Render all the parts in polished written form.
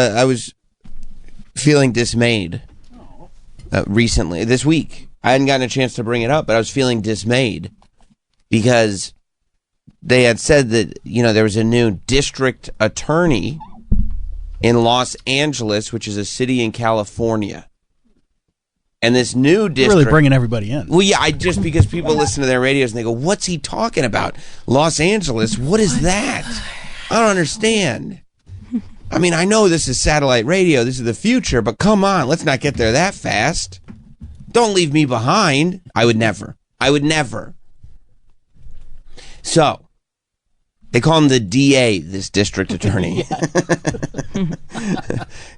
I was feeling dismayed recently, this week. I hadn't gotten a chance to bring it up, but I was feeling dismayed because they had said that, there was a new district attorney in Los Angeles, which is a city in California. And this new district... Really bringing everybody in. Well, yeah, just because people listen to their radios and they go, what's he talking about? Los Angeles? What is that? I don't understand. I mean, I know this is satellite radio. This is the future, but come on, let's not get there that fast. Don't leave me behind. I would never. So, they call him the DA, this district attorney.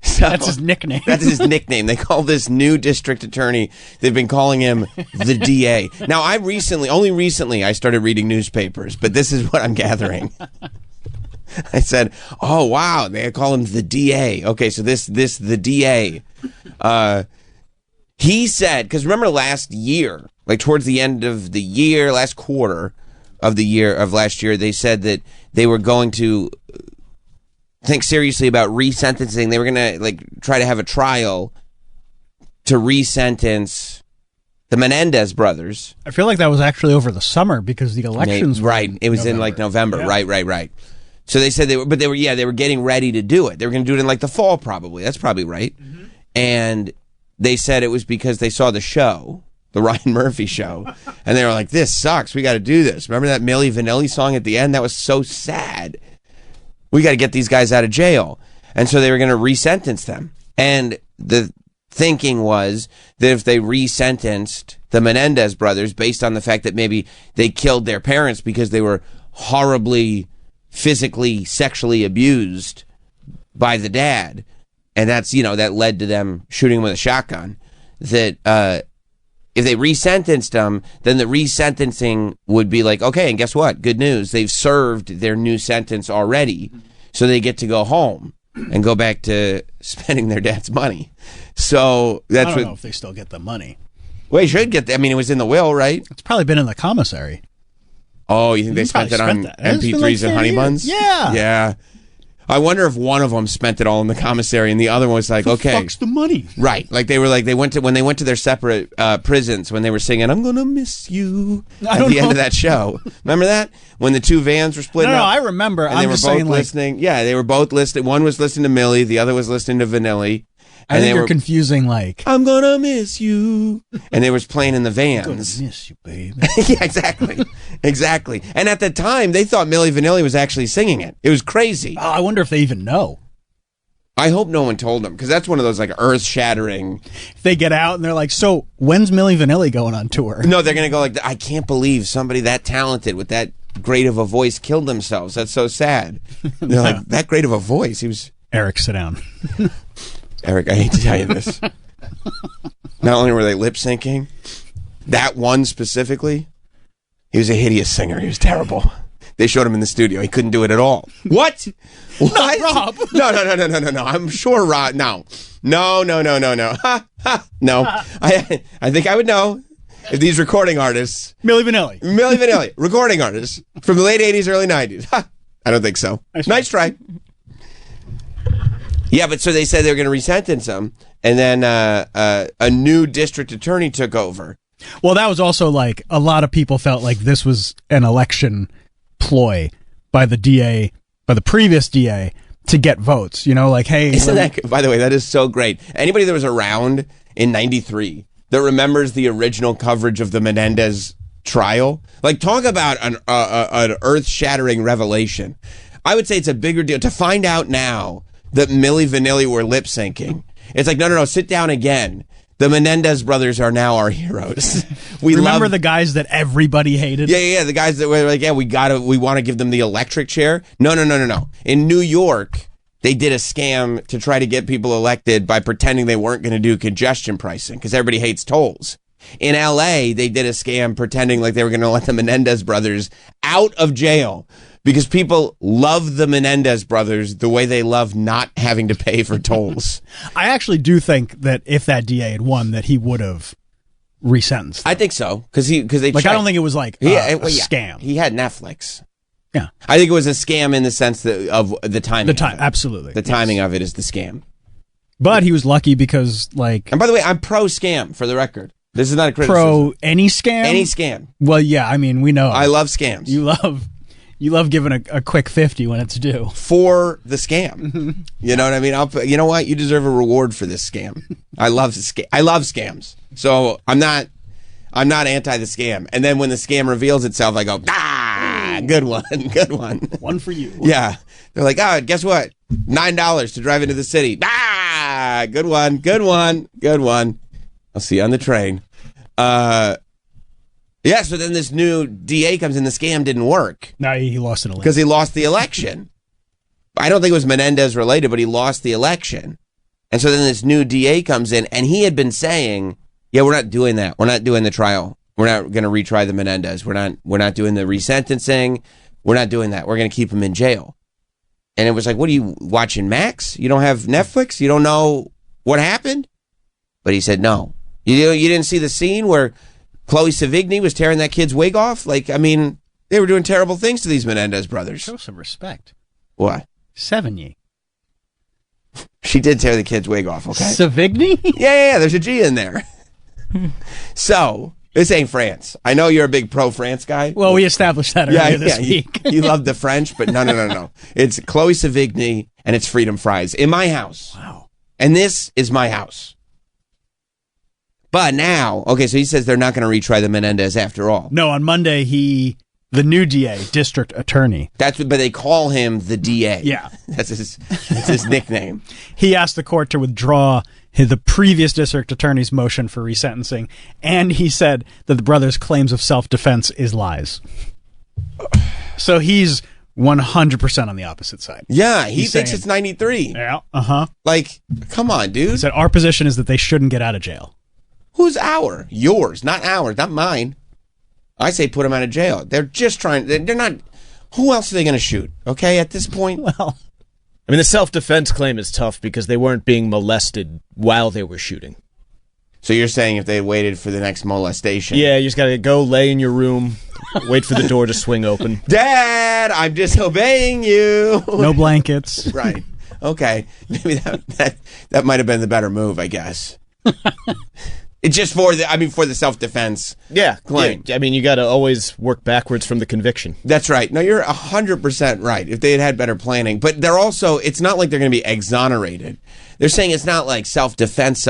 So, that's his nickname. That's his nickname. They call this new district attorney, they've been calling him the DA. Now, only recently, I started reading newspapers, but this is what I'm gathering. I said, oh, wow, they call him the DA. Okay, so the DA. He said, because remember last year, like towards the end of the year, last quarter of the year of last year, they said that they were going to think seriously about resentencing. They were going to try to have a trial to resentence the Menendez brothers. I feel like that was actually over the summer because the elections were it was November. In November. Yeah. Right. So they said they were getting ready to do it. They were going to do it in the fall probably. That's probably right. Mm-hmm. And they said it was because they saw the show, the Ryan Murphy show, and they were like, this sucks. We got to do this. Remember that Milli Vanilli song at the end? That was so sad. We got to get these guys out of jail. And so they were going to resentence them. And the thinking was that if they resentenced the Menendez brothers based on the fact that maybe they killed their parents because they were horribly physically, sexually abused by the dad, and that's, that led to them shooting with a shotgun, that if they resentenced them, then the resentencing would be okay, and guess what? Good news. They've served their new sentence already, so they get to go home and go back to spending their dad's money. So that's I don't know if they still get the money. Well, they should get it was in the will, right? It's probably been in the commissary. Oh, you think they spent it on MP3s and honey buns? Yeah. Yeah. I wonder if one of them spent it all in the commissary and the other one was like, okay. Fuck's the money? Right. When they went to their separate prisons, when they were singing, I'm going to miss you at the end of that show. Remember that? When the two vans were splitting up? No, I remember. And they were both listening. Yeah, they were both listening. One was listening to Millie, the other was listening to Vanilli. I think you're confusing I'm gonna miss you. And they was playing in the vans. I'm gonna miss you, baby. Yeah, exactly. And at the time, they thought Milli Vanilli was actually singing it. It was crazy. Oh, I wonder if they even know. I hope no one told them, because that's one of those earth-shattering... If they get out and they're like, so when's Milli Vanilli going on tour? No, they're gonna go I can't believe somebody that talented with that great of a voice killed themselves. That's so sad. They're like, that great of a voice. He was... Eric, sit down. Eric, I hate to tell you this. Not only were they lip syncing, that one specifically, he was a hideous singer. He was terrible. They showed him in the studio. He couldn't do it at all. What? Not Rob. No. I'm sure Rob. No. No. I think I would know if these recording artists. Milli Vanilli. Recording artists from the late 80s, early 90s. I don't think so. Nice try. Yeah, but so they said they were going to resentence him, and then a new district attorney took over. Well, that was also a lot of people felt like this was an election ploy by the DA, by the previous DA, to get votes. Hey. Isn't that, by the way, that is so great. Anybody that was around in 93 that remembers the original coverage of the Menendez trial, talk about an earth-shattering revelation. I would say it's a bigger deal to find out now that Milli Vanilli were lip syncing. It's no, sit down again. The Menendez brothers are now our heroes. We remember the guys that everybody hated? Yeah, the guys that were we want to give them the electric chair. No. In New York, they did a scam to try to get people elected by pretending they weren't going to do congestion pricing because everybody hates tolls. In LA, they did a scam pretending like they were going to let the Menendez brothers out of jail because people love the Menendez brothers the way they love not having to pay for tolls. I actually do think that if that DA had won, that he would have resentenced them. I think so because they I don't think it was a scam. He had Netflix. Yeah. I think it was a scam in the sense that of the timing. The time, absolutely. The timing of it is the scam. But he was lucky because, like... And by the way, I'm pro-scam, for the record. This is not a criticism. Pro any scam? Any scam. Well, yeah, I mean, we know. I love scams. You love giving a quick 50 when it's due. For the scam. You know what I mean? You know what? You deserve a reward for this scam. I love scams. So I'm not anti the scam. And then when the scam reveals itself, I go, good one, good one. One for you. Yeah. They're like, guess what? $9 to drive into the city. Good one, good one, good one. I'll see you on the train. Yeah, so then this new DA comes in. The scam didn't work. No, he lost an election. Because he lost the election. I don't think it was Menendez related, but he lost the election. And so then this new DA comes in, and he had been saying, yeah, we're not doing that. We're not doing the trial. We're not going to retry the Menendez. We're not doing the resentencing. We're not doing that. We're going to keep him in jail. And it was like, what are you watching, Max? You don't have Netflix? You don't know what happened? But he said, no. You didn't see the scene where Chloe Savigny was tearing that kid's wig off? Like, I mean, they were doing terrible things to these Menendez brothers. Show some respect. What? Sevigny. She did tear the kid's wig off, okay? Savigny? Yeah, there's a G in there. So, this ain't France. I know you're a big pro-France guy. Well, we established that earlier this week. You love the French, but no. It's Chloe Savigny, and it's Freedom Fries. In my house. Wow. And this is my house. But now, okay, so he says they're not going to retry the Menendez after all. No, on Monday, the new DA, district attorney. But they call him the DA. Yeah. That's his nickname. He asked the court to withdraw the previous district attorney's motion for resentencing, and he said that the brothers' claims of self-defense is lies. So he's 100% on the opposite side. Yeah, he He's thinks saying, it's 93. Yeah, uh-huh. Like, come on, He dude. said, our position is that they shouldn't get out of jail. Who's our? Yours, not ours, not mine. I say put them out of jail. They're just trying. They're not. Who else are they going to shoot? Okay, at this point. Well, I mean, the self-defense claim is tough because they weren't being molested while they were shooting. So you're saying if they waited for the next molestation? Yeah, you just got to go lay in your room, wait for the door to swing open. Dad, I'm disobeying you. no blankets. Right. Okay. Maybe that might have been the better move, I guess. It's just for the self-defense. Yeah, claim. I mean, you got to always work backwards from the conviction. That's right. No, you're 100% right. If they had better planning, but they're also, it's not like they're going to be exonerated. They're saying it's not like self-defense,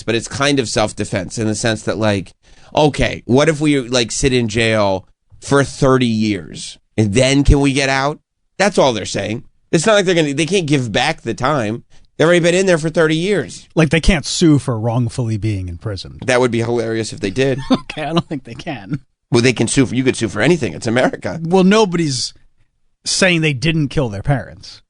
but it's kind of self-defense in the sense that, like, okay, what if we like sit in jail for 30 years and then can we get out? That's all they're saying. It's not like they can't give back the time. They've already been in there for 30 years. Like, they can't sue for wrongfully being imprisoned. That would be hilarious if they did. Okay, I don't think they can. Well, they can sue you could sue for anything. It's America. Well, nobody's saying they didn't kill their parents.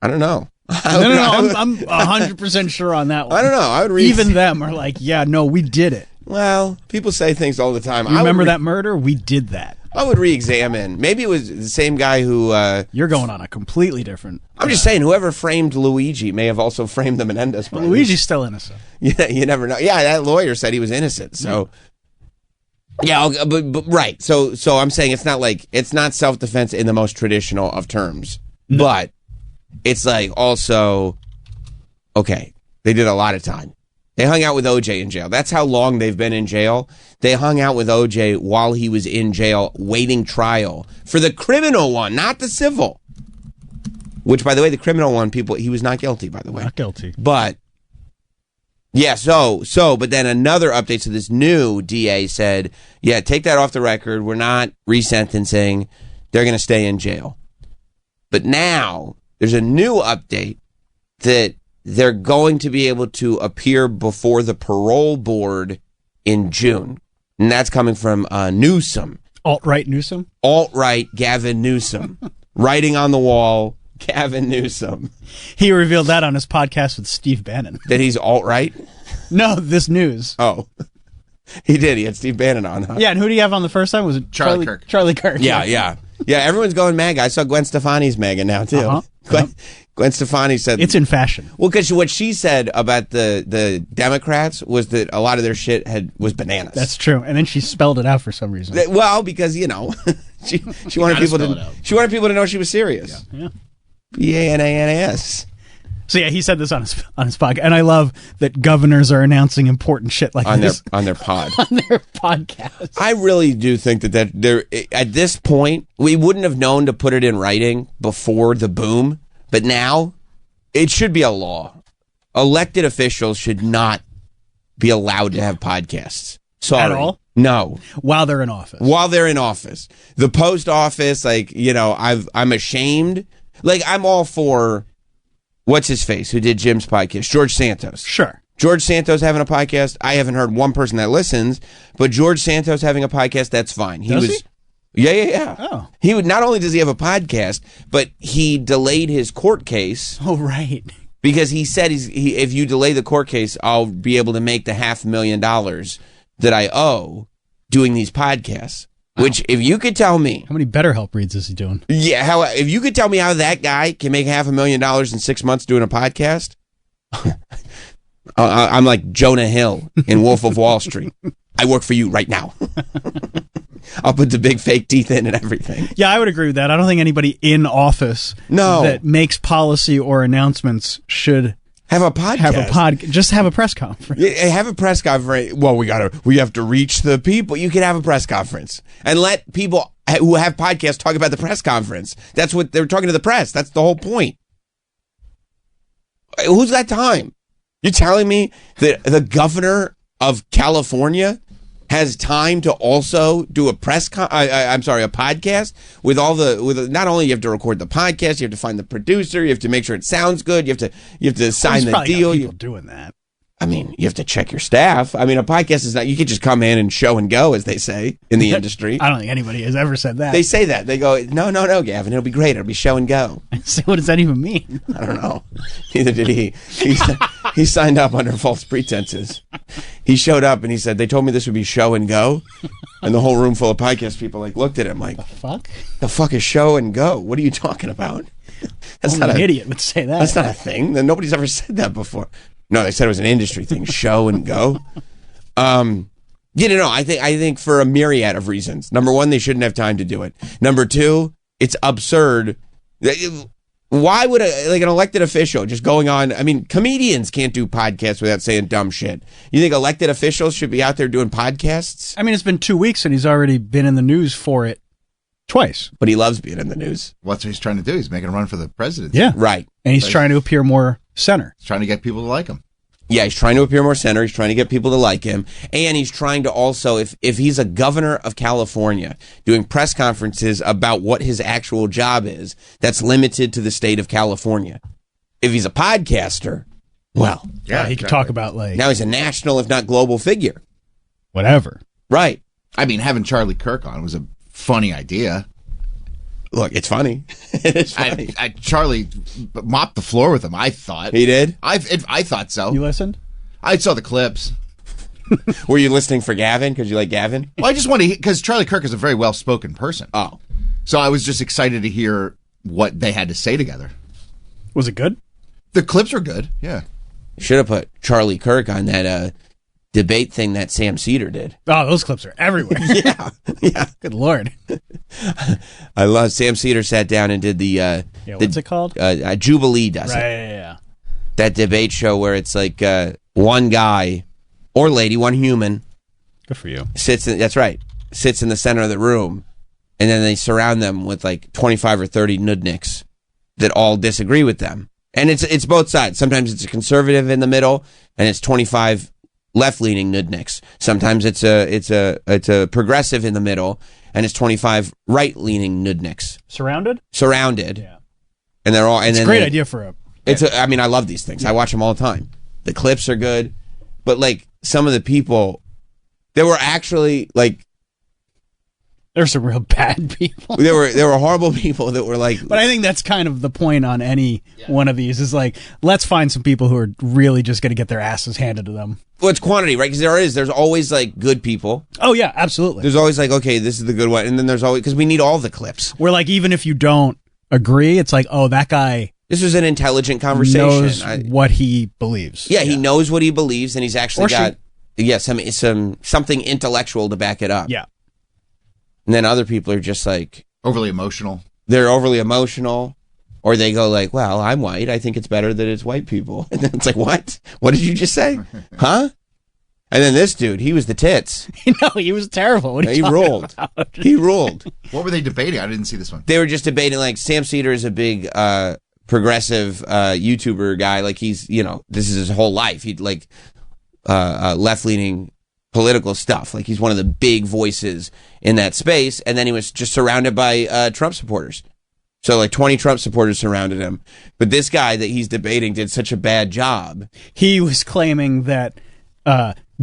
I don't know. No, I'm 100% sure on that one. I don't know. I would Even them are like, yeah, no, we did it. Well, people say things all the time. You remember that murder? We did that. I would re-examine. Maybe it was the same guy who... You're going on a completely different... I'm just saying, whoever framed Luigi may have also framed the Menendez brothers. Luigi's still innocent. Yeah, you never know. Yeah, that lawyer said he was innocent, so... Yeah, but right. So I'm saying it's not self-defense in the most traditional of terms. No. But it's like also, okay, they did a lot of time. They hung out with OJ in jail. That's how long they've been in jail. They hung out with OJ while he was in jail waiting trial for the criminal one, not the civil. Which, by the way, the criminal one, he was not guilty, by the way. Not guilty. But, yeah, but then another update. So this new DA said, yeah, take that off the record. We're not resentencing. They're going to stay in jail. But now there's a new update that they're going to be able to appear before the parole board in June. And that's coming from Newsom. Alt-right Newsom? Alt-right Gavin Newsom. Writing on the wall, Gavin Newsom. He revealed that on his podcast with Steve Bannon. That he's alt-right? No, this news. Oh. He did. He had Steve Bannon on, huh? Yeah, and who do you have on the first time? Was it Charlie Kirk? Charlie Kirk. Yeah. Yeah, everyone's going MAGA. I saw Gwen Stefani's MAGA now, too. Uh-huh. Gwen Stefani said It's in fashion. well, because what she said about the Democrats was that a lot of their shit was bananas. That's true. And then she spelled it out for some reason. Well, because she wanted people to know she was serious. Yeah. BANANAS. So yeah, he said this on his podcast, and I love that governors are announcing important shit like on this their pod. on their podcast. I really do think that there at this point we wouldn't have known to put it in writing before the boom, but now it should be a law. Elected officials should not be allowed to have podcasts. Sorry. At all? No. While they're in office. While they're in office. The post office, I'm ashamed. Like, I'm all for what's his face who did Jim's podcast, George Santos. Sure. George Santos having a podcast. I haven't heard one person that listens, but George Santos having a podcast, that's fine. Does he? Yeah. Oh. He would not only does he have a podcast, but he delayed his court case Oh, right. because he said if you delay the court case, I'll be able to make the $500,000 that I owe doing these podcasts. Which, if you could tell me, How many BetterHelp reads is he doing? yeah, if you could tell me how that guy can make $500,000 in 6 months doing a podcast, I'm like Jonah Hill in Wolf of Wall Street. I work for you right now. I'll put the big fake teeth in and everything. Yeah, I would agree with that. I don't think anybody in office that makes policy or announcements should have a podcast. Just have a press conference. Yeah, have a press conference. Well, we have to reach the people. You can have a press conference and let people who have podcasts talk about the press conference. That's what they're talking to the press. That's the whole point. Who's got time? You're telling me that the governor of California has time to also do a podcast with not only you have to record the podcast, you have to find the producer, you have to make sure it sounds good, you have to sign the deal. People doing that. I mean, you have to check your staff. I mean, a podcast is not, you could just come in and show and go, as they say in the industry. I don't think anybody has ever said that. They say that. They go, no, Gavin, it'll be great. It'll be show and go. So what does that even mean? I don't know. Neither did he. He signed up under false pretenses. He showed up and he said, they told me this would be show and go. And the whole room full of podcast people looked at him like, the fuck is show and go? What are you talking about? That's Only an idiot would say that. That's not a thing. Nobody's ever said that before. No, they said it was an industry thing, show and go. I think for a myriad of reasons. Number one, they shouldn't have time to do it. Number two, it's absurd. Why would an elected official just going on? I mean, comedians can't do podcasts without saying dumb shit. You think elected officials should be out there doing podcasts? I mean, it's been 2 weeks and he's already been in the news for it twice. But he loves being in the news. What's he's trying to do? He's making a run for the presidency. Yeah. Right. And he's trying to appear more center. He's trying to get people to like him. Yeah, he's trying to appear more center. He's trying to get people to like him. And he's trying to also, if he's a governor of California doing press conferences about what his actual job is, that's limited to the state of California. If he's a podcaster, well. Yeah, he can talk about now he's a national, if not global figure. Whatever. Right. I mean, having Charlie Kirk on was a funny idea. Look, it's funny. It's funny. Charlie mopped the floor with him, I thought. He did? I thought so. You listened? I saw the clips. Were you listening for Gavin? Because you like Gavin? Well, I just wanted to because Charlie Kirk is a very well-spoken person. Oh. So I was just excited to hear what they had to say together. Was it good? The clips were good, yeah. Should have put Charlie Kirk on that debate thing that Sam Cedar did. Oh, those clips are everywhere. Yeah. Good Lord. I love Sam Cedar sat down and did the what's it called? Jubilee does Right, it. yeah. That debate show where it's like one guy or lady, one human Good for you. sits in the center of the room, and then they surround them with like 25 or 30 nudniks that all disagree with them. And it's both sides. Sometimes it's a conservative in the middle and it's 25 left-leaning nudniks. Sometimes it's a progressive in the middle, and it's 25 right-leaning nudniks. Surrounded. Yeah. And they're all. And it's then a great idea for a. I mean, I love these things. I watch them all the time. The clips are good, but like some of the people, there were actually like. There's some real bad people. There were horrible people that were like. But I think that's kind of the point on any one of these is like, let's find some people who are really just going to get their asses handed to them. Well, it's quantity, right? Because there's always like good people. Oh yeah, absolutely. There's always like, okay, this is the good one, and then there's always because we need all the clips. Where like even if you don't agree, it's like, oh, that guy This was an intelligent conversation. Knows what he believes. Yeah, he knows what he believes, and he's actually Or got something intellectual to back it up. Yeah. And then other people are just like Overly emotional. they're overly emotional, or they go like, "Well, I'm white. I think it's better that it's white people." And then it's like, "What? What did you just say? Huh?" And then this dude, he was the tits. No, he was terrible. What are you He talking ruled. about? He ruled. What were they debating? I didn't see this one. They were just debating, like, Sam Cedar is a big progressive YouTuber guy. Like, he's, you know, this is his whole life. He'd like left-leaning political stuff. Like, he's one of the big voices in that space. And then he was just surrounded by Trump supporters. So like 20 Trump supporters surrounded him. But this guy that he's debating did such a bad job. He was claiming that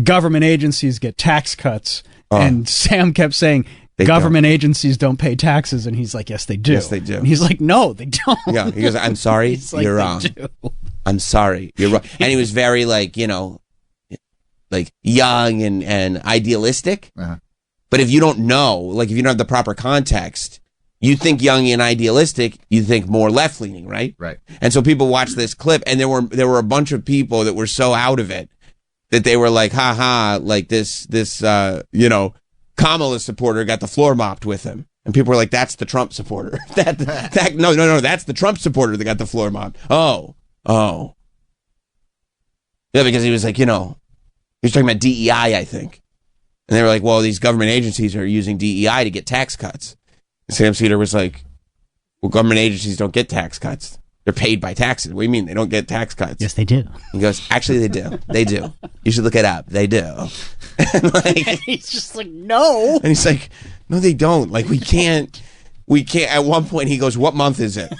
government agencies get tax cuts, and Sam kept saying government agencies don't pay taxes, and he's like, yes, they do. Yes, they do. And he's like, no, they don't. Yeah, he goes, I'm sorry, He's like, you're "They wrong. do." I'm sorry, you're wrong. And he was very like, you know, like young and idealistic. Uh-huh. But if you don't know, like if you don't have the proper context, you think young and idealistic, you think more left leaning, right? Right. And so people watched this clip, and there were a bunch of people that were so out of it that they were like, ha ha, like this you know, Kamala supporter got the floor mopped with him. And people were like, that's the Trump supporter. No, that's the Trump supporter that got the floor mopped. Oh. Yeah, because he was like, you know, he was talking about DEI, I think. And they were like, well, these government agencies are using DEI to get tax cuts. And Sam Cedar was like, well, government agencies don't get tax cuts. They're paid by taxes. What do you mean they don't get tax cuts? Yes, they do. He goes, actually, they do. They do. You should look it up. They do. And like, He's just like, no. and he's like, no, they don't. Like, we can't. At one point, he goes, what month is it?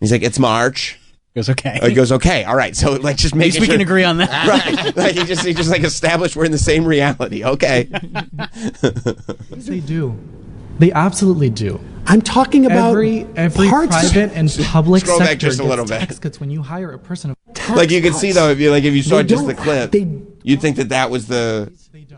He's like, it's March. He goes, okay. He goes, okay, all right. So, like, just At make least we can agree on that. Right. Like, he just like established we're in the same reality. Okay. Yes, they do. They absolutely do. I'm talking about Every parts. private and public Scroll back sector just a little gets bit. tax cuts when you hire a person of Like, you can see, though, if you saw They just the don't- clip, they- you'd think that was the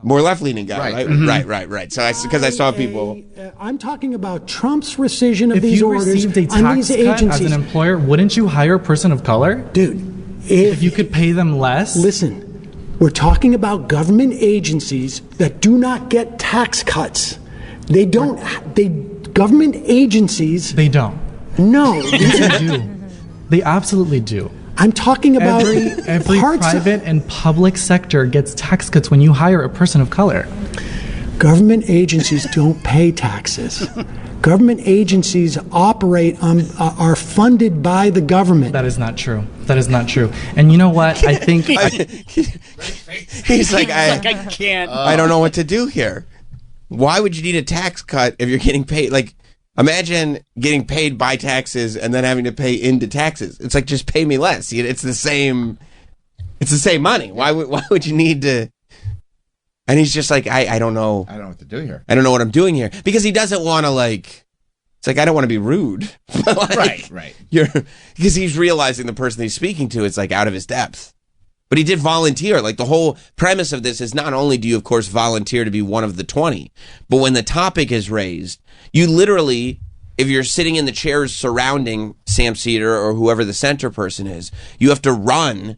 more left-leaning guy, right? Right. Mm-hmm. Right. So, because I saw people... I'm talking about Trump's rescission of If these you orders received a on tax these cut as agencies. an employer, wouldn't you hire a person of color? Dude, If you could pay them less? listen, we're talking about government agencies that do not get tax cuts. They don't. Government agencies. They don't. No. They do. They absolutely do. I'm talking about Every parts. private and public sector gets tax cuts when you hire a person of color. Government agencies don't pay taxes. Government agencies operate on, are funded by the government. That is not true. That is not true. And you know what? I think He's like, I can't. I don't know what to do here. Why would you need a tax cut if you're getting paid? Like, imagine getting paid by taxes and then having to pay into taxes. It's like, just pay me less. It's the same. It's the same money. Why would you need to? And he's just like, I don't know. I don't know what to do here. I don't know what I'm doing here, because he doesn't want to, like. It's like, I don't want to be rude. But like, Right. Because he's realizing the person he's speaking to is like out of his depth. But he did volunteer. Like, the whole premise of this is not only do you, of course, volunteer to be one of the 20, but when the topic is raised, you literally, if you're sitting in the chairs surrounding Sam Cedar or whoever the center person is, you have to run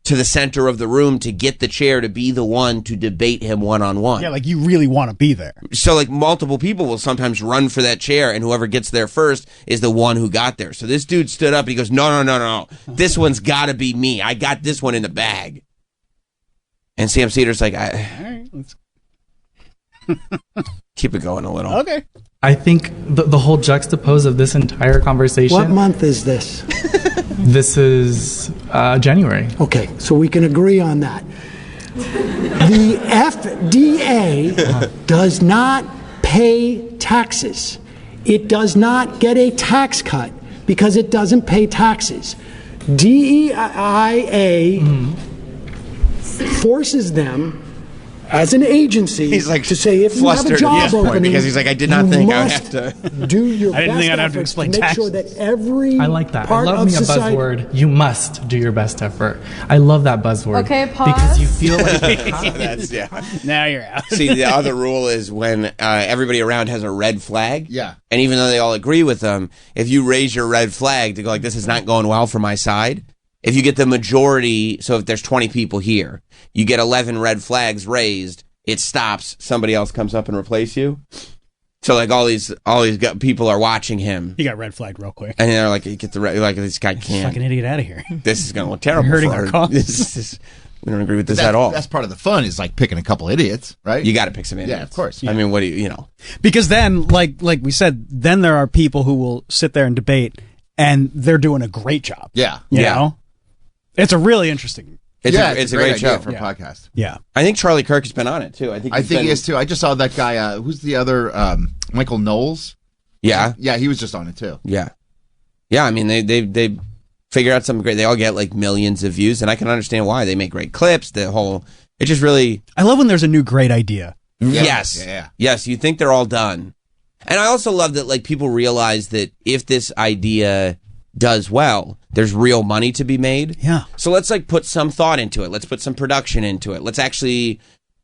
to the center of the room to get the chair to be the one to debate him one-on-one. Yeah, like you really want to be there. So, like, multiple people will sometimes run for that chair, and whoever gets there first is the one who got there. So this dude stood up and he goes, no. This one's got to be me. I got this one in the bag. And Sam Cedar's like, All right, let's... keep it going a little. Okay. I think the whole juxtapose of this entire conversation. What month is this? This is January. Okay, so we can agree on that. The FDA does not pay taxes. It does not get a tax cut because it doesn't pay taxes. DEIA forces them as an agency He's like to say if you have a flustered at job this point opening, because he's like, I did not you think I would must have to. do your I didn't best think I'd have to efforts explain make sure taxes. that every I like that. I part love of me a society. buzzword. You must do your best effort. I love that buzzword. Okay, pause. Because you feel like That's Now you're out. See, the other rule is when everybody around has a red flag. Yeah. And even though they all agree with them, if you raise your red flag to go like, this is not going well for my side, if you get the majority, so if there's 20 people here, you get 11 red flags raised, it stops, somebody else comes up and replace you. So like all these people are watching him, He got red flagged real quick. and they're like, get the like this guy can't. Fucking idiot out of here. This is going to look terrible. Hurting for our her. cause. This is, we don't agree with this at all. That's part of the fun is like picking a couple idiots, right? You got to pick some idiots. Yeah, of course. I mean, what do you know? Because then, like we said, then there are people who will sit there and debate, and they're doing a great job. Yeah. You Yeah. know? It's a really interesting. It's a great idea show. for a podcast. Yeah. I think Charlie Kirk has been on it too. I think he is too. I just saw that guy. Who's the other? Michael Knowles. Yeah, Yeah, he was just on it too. yeah. I mean, they figure out something great. They all get like millions of views, and I can understand why. They make great clips. It just really I love when there's a new great idea. yes, Yeah. yes. You think they're all done, and I also love that like people realize that if this idea does well, there's real money to be made. Yeah. So let's like put some thought into it. Let's put some production into it. Let's actually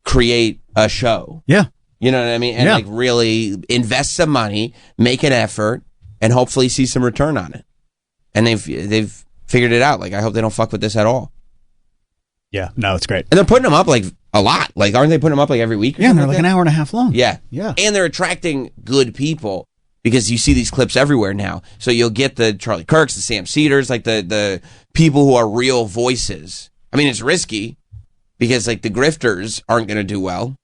create a show. Yeah. You know what I mean? And Yeah. like really invest some money, make an effort, and hopefully see some return on it. And they've figured it out. Like I hope they don't fuck with this at all. Yeah. No, it's great. And they're putting them up like a lot. Like aren't they putting them up like every week? Or Yeah, and they're something like an that? hour and a half long. Yeah. Yeah. And they're attracting good people because you see these clips everywhere now. So you'll get the Charlie Kirks, the Sam Cedars, like the people who are real voices. I mean, it's risky because like the grifters aren't going to do well.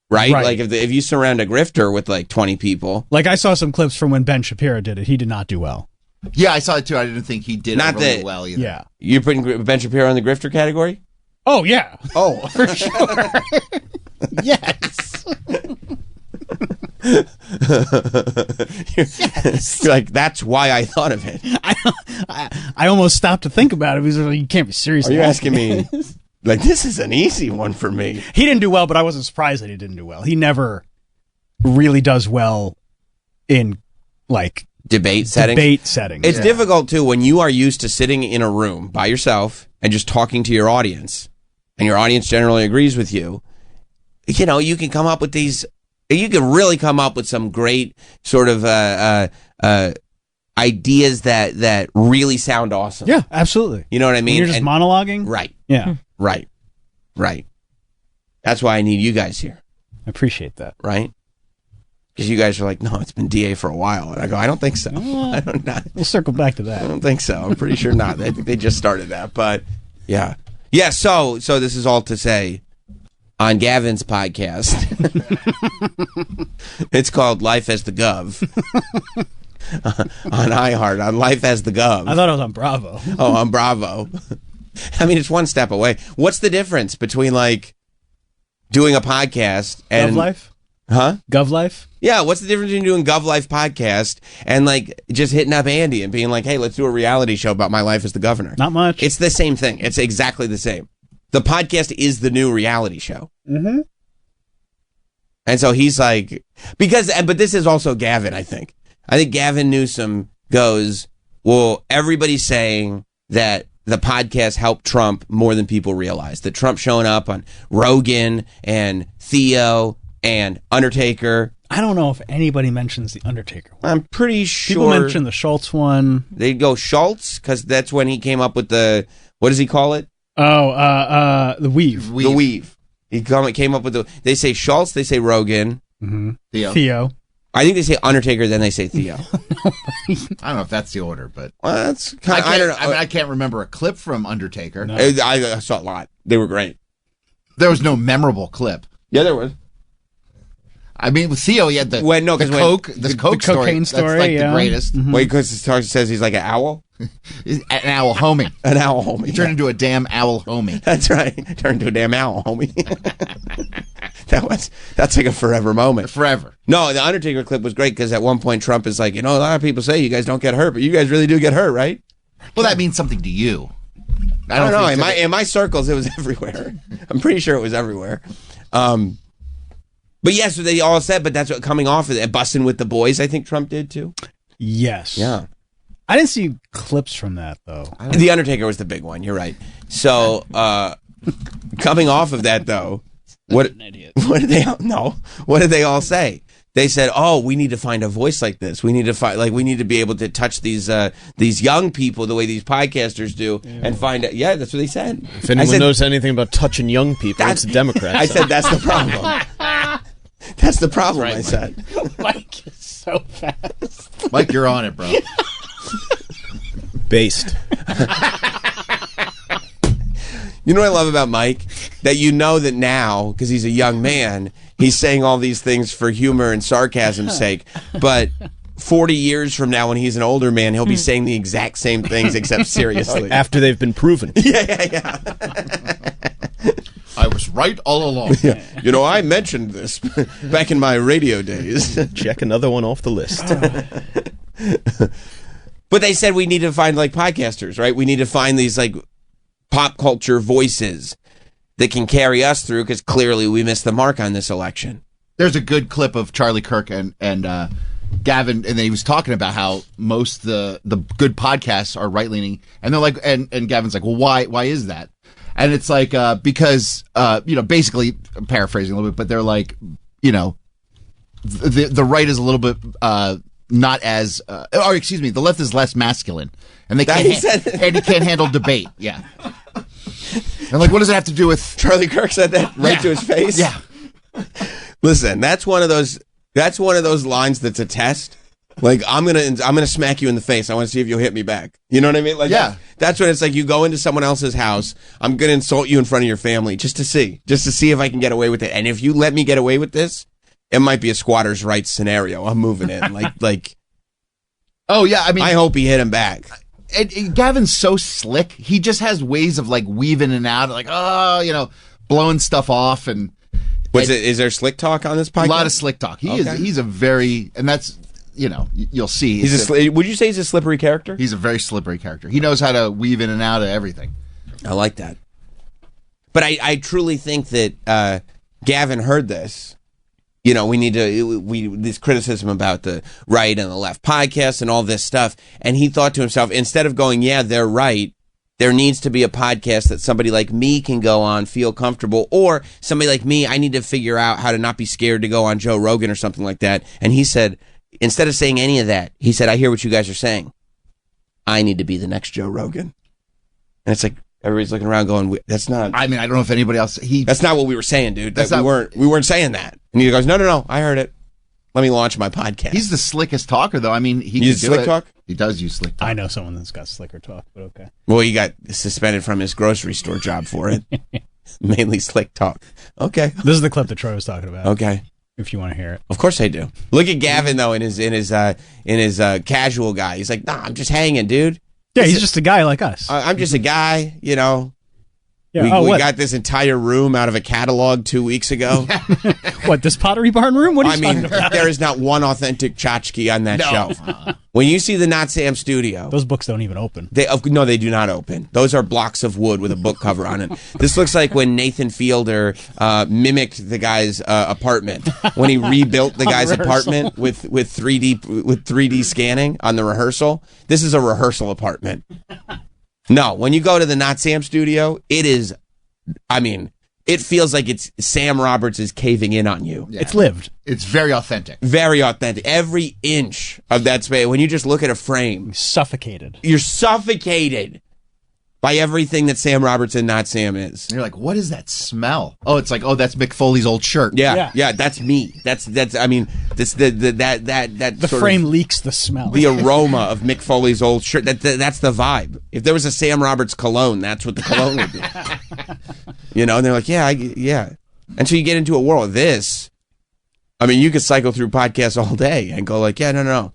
Right? Right. Like if you surround a grifter with like 20 people. Like I saw some clips from when Ben Shapiro did it. He did not do well. Yeah, I saw it too. I didn't think he did Not it really that- well either. Yeah. You're putting Ben Shapiro in the grifter category? Oh, yeah. Oh, For sure. Yes. You're like, that's why I thought of it. I almost stopped to think about it because like, you can't be serious. Are you asking me? Like, this is an easy one for me. He didn't do well, but I wasn't surprised that he didn't do well. He never really does well in like Debate settings. debate settings. It's difficult, too, when you are used to sitting in a room by yourself and just talking to your audience, and your audience generally agrees with you. You know, you can come up with these, you can really come up with some great sort of ideas that really sound awesome. Yeah, absolutely. You know what I When mean? you're just And- monologuing. Right, Yeah, right. That's why I need you guys here, I appreciate that. right? Because you guys are like, no, it's been DA for a while. And I go, I don't think so. I We'll circle back to that. don't think so. I'm pretty sure not. I think they just started that. But yeah. Yeah, so this is all to say on Gavin's podcast. It's called Life as the Gov. On iHeart, on Life as the Gov. I thought it was on Bravo. Oh, on Bravo. I mean, it's one step away. What's the difference between like doing a podcast and Gov Life? Huh? Gov Life? Yeah, what's the difference between doing Gov Life podcast and like just hitting up Andy and being like, "Hey, let's do a reality show about my life as the governor"? Not much. It's the same thing. It's exactly the same. The podcast is the new reality show. Mm-hmm. And so he's like, but this is also Gavin, I think. I think Gavin Newsom goes, well, everybody's saying that the podcast helped Trump more than people realize. That Trump showing up on Rogan and Theo and Undertaker. I don't know if anybody mentions the Undertaker one. I'm pretty sure People mention the Schultz one. they go Schultz because that's when he came up with what does he call it? Oh, the Weave. The weave. He came up with they say Schultz, they say Rogan. Mm-hmm. Theo. I think they say Undertaker, then they say Theo. I don't know if that's the order, but Well, that's kind I don't know. I can't remember a clip from Undertaker. No. I saw a lot. They were great. There was no memorable clip. Yeah, there was. I mean, with Theo, he had the When- no, 'cause when- Coke, the Coke story. cocaine That's story, like yeah. the greatest. Wait, because it says he's like an owl? An owl homie. An owl homie. He turned into a damn owl homie. That's right. Turned into a damn owl homie. That's like a forever moment. Forever. No, the Undertaker clip was great because at one point Trump is like, a lot of people say you guys don't get hurt, but you guys really do get hurt, right? Well, that means something to you. I don't know. think In my circles, it was everywhere. I'm pretty sure it was everywhere. But yeah, so they all said, but that's what coming off of it, busting with the boys. I think Trump did too. Yes. Yeah. I didn't see clips from that though. The Undertaker was the big one. You're right. So coming off of that though, what did they all say? They said, "Oh, we need to find a voice like this. We need to we need to be able to touch these young people the way these podcasters do, and find out." Yeah, that's what they said. If anyone knows anything about touching young people, it's the Democrats. I said that's the problem. That's the problem. Right, I said. Mike is so fast. Mike, you're on it, bro. Based. You know what I love about Mike? That you know that now, because he's a young man, he's saying all these things for humor and sarcasm's sake. But 40 years from now, when he's an older man, he'll be saying the exact same things, except seriously. After they've been proven. Yeah. I was right all along. Yeah. You know, I mentioned this back in my radio days. Check another one off the list. But they said we need to find like podcasters, right? We need to find these like pop culture voices that can carry us through, because clearly we missed the mark on this election. There's a good clip of Charlie Kirk and Gavin, and he was talking about how most the good podcasts are right leaning, and they're like, and Gavin's like, well, why is that? And it's like because basically I'm paraphrasing a little bit, but they're like, the right is a little bit not as the left is less masculine, and they can't and he can't handle debate. Yeah. And like, what does it have to do with Charlie Kirk said that right to his face? Yeah. Listen, that's one of those lines that's a test. Like, I'm gonna smack you in the face. I want to see if you'll hit me back. You know what I mean? Like, yeah. That's when it's like you go into someone else's house. I'm gonna insult you in front of your family just to see if I can get away with it. And if you let me get away with this, it might be a squatter's rights scenario. I'm moving in. Like. Oh yeah, I mean, I hope he hit him back. And Gavin's so slick. He just has ways of like weaving in and out, like blowing stuff off. And is there slick talk on this podcast? A lot of slick talk. He's a very, and that's you'll see. Would you say he's a slippery character? He's a very slippery character. He knows how to weave in and out of everything. I like that. But I truly think that Gavin heard this. We need to this criticism about the right and the left podcast and all this stuff. And he thought to himself, instead of going, yeah, they're right, there needs to be a podcast that somebody like me can go on, feel comfortable, or somebody like me, I need to figure out how to not be scared to go on Joe Rogan or something like that. And he said, instead of saying any of that, he said, I hear what you guys are saying. I need to be the next Joe Rogan. And it's like, everybody's looking around going, that's not. I mean, I don't know if anybody else. That's not what we were saying, dude. We weren't saying that. And he goes, no, I heard it. Let me launch my podcast. He's the slickest talker, though. I mean, he uses slick talk. He does use slick talk. I know someone that's got slicker talk, but okay. Well, he got suspended from his grocery store job for it. Mainly slick talk. Okay. This is the clip that Troy was talking about. Okay. If you want to hear it. Of course I do. Look at Gavin though in his casual guy. He's like, nah, I'm just hanging, dude. Yeah, he's just a guy like us. I'm just a guy, Yeah. We got this entire room out of a catalog 2 weeks ago. What, this Pottery Barn room? What are you talking about? There is not one authentic tchotchke on that shelf. When you see the Not Sam studio, those books don't even open. They do not open. Those are blocks of wood with a book cover on it. This looks like when Nathan Fielder mimicked the guy's apartment, when he rebuilt the guy's apartment with 3D scanning on the rehearsal. This is a rehearsal apartment. No, when you go to the Not Sam studio, it feels like it's Sam Roberts is caving in on you. Yeah. It's lived. It's very authentic. Very authentic. Every inch of that space, when you just look at a frame. Suffocated. You're suffocated by everything that Sam Roberts and Not Sam is. And you're like, what is that smell? Oh, it's like, that's Mick Foley's old shirt. Yeah, that's me. That's the frame leaks the smell. The aroma of Mick Foley's old shirt. That's the vibe. If there was a Sam Roberts cologne, that's what the cologne would be. And they're like, yeah. And so you get into a world of this. I mean, you could cycle through podcasts all day and go like, yeah, no.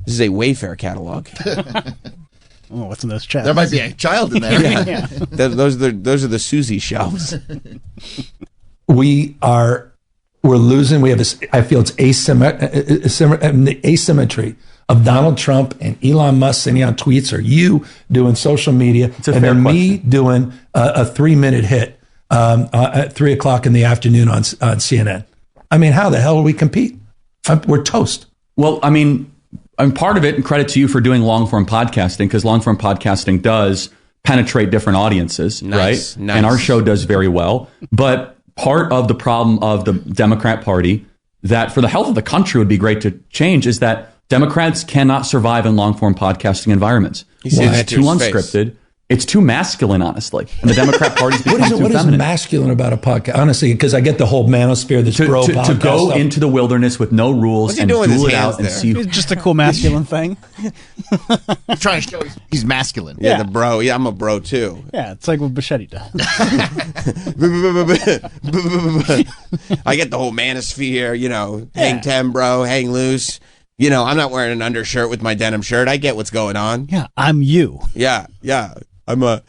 This is a Wayfair catalog. Oh, what's in those chests? There might be a child in there. Yeah. Those are the Susie shelves. We're losing. We have this. I feel it's asymmetry of Donald Trump and Elon Musk sending out tweets, or you doing social media, and then me doing a 3-minute hit. at 3:00 in the afternoon on CNN. I mean, how the hell will we compete? We're toast. Well, I mean, part of it, and credit to you for doing long-form podcasting, because long-form podcasting does penetrate different audiences, Nice, right? nice. And our show does very well. But part of the problem of the Democrat Party that for the health of the country would be great to change is that Democrats cannot survive in long-form podcasting environments. said that It's to too his face. unscripted. It's too masculine, honestly. And the Democrat Party's become too What is feminine. masculine about a podcast? Honestly, because I get the whole manosphere, this bro to podcast go stuff. into the wilderness with no rules What's he and doing with duel his it hands out and there? see It's just a cool masculine thing. He's trying to show he's masculine. Yeah, Yeah. the bro. Yeah, I'm a bro too. Yeah, it's like what Bichetti does. I get the whole manosphere, hang 10, bro, hang loose. I'm not wearing an undershirt with my denim shirt. I get what's going on. Yeah, I'm you. Yeah. I'm a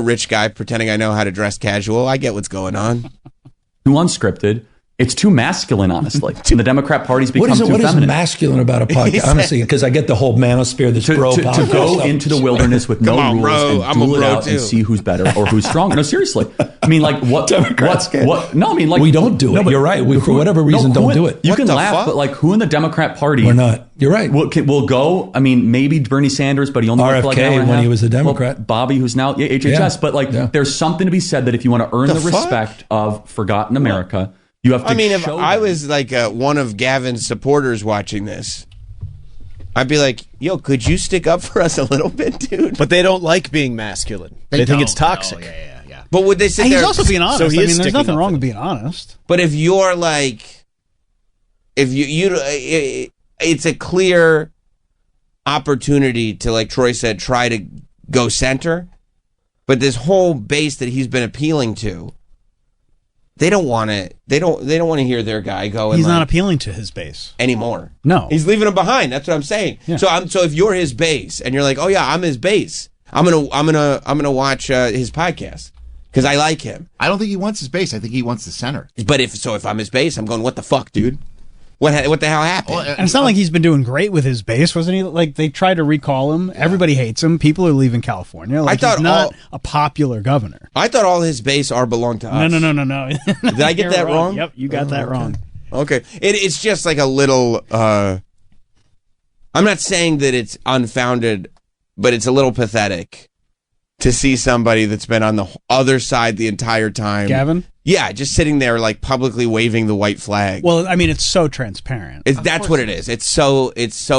rich guy pretending I know how to dress casual. I get what's going on. too unscripted. It's too masculine, honestly. And the Democrat Party's become What is too feminine. masculine about a podcast? Honestly, because I get the whole manosphere, this bro to podcast go stuff. into the wilderness with no Come on, rules bro. and I'm a duel it bro, out too. and see who's better or who's stronger. No, seriously. I mean, like what? Democrats can't. What? No, I mean, like We don't do it. No, but You're right. We, for whatever reason, don't do it. You What can the laugh, fuck? but like, who in the Democrat Party? We're not. You're right. Will go. I mean, maybe Bernie Sanders, but he only worked for like an RFK hour and a when half. he was a Democrat. Well, Bobby, who's now HHS. Yeah. But like, Yeah. there's something to be said that if you want to earn the, The fuck? respect of forgotten America, you have to. I mean, if show I them. was like one of Gavin's supporters watching this, I'd be like, yo, could you stick up for us a little bit, dude? But they don't like being masculine. They think it's toxic. Yeah. But would they sit And he's there? also being honest. So he I is mean, there's sticking nothing up wrong for with being honest. But if you're like, it's a clear opportunity to, like Troy said, try to go center. But this whole base that he's been appealing to, they don't want to. They don't want to hear their guy go. He's and not like, appealing to his base. anymore. No. He's leaving them behind. That's what I'm saying. Yeah. So if you're his base and you're like, oh yeah, I'm his base. I'm gonna watch his podcast because I like him. I don't think he wants his base. I think he wants the center. But if I'm his base, I'm going, what the fuck, dude? What the hell happened? Well, And it's not like he's been doing great with his base, wasn't he? Like they tried to recall him. Everybody hates him. People are leaving California. Like, I thought he's not all- a popular governor. I thought all his base are belong to us. No. Did I get You're that wrong? Yep, you got that wrong. Okay. It's just like a little. I'm not saying that it's unfounded, but it's a little pathetic to see somebody that's been on the other side the entire time. Gavin? Yeah, just sitting there like publicly waving the white flag. Well, I mean, it's so transparent. That's what it is. It's so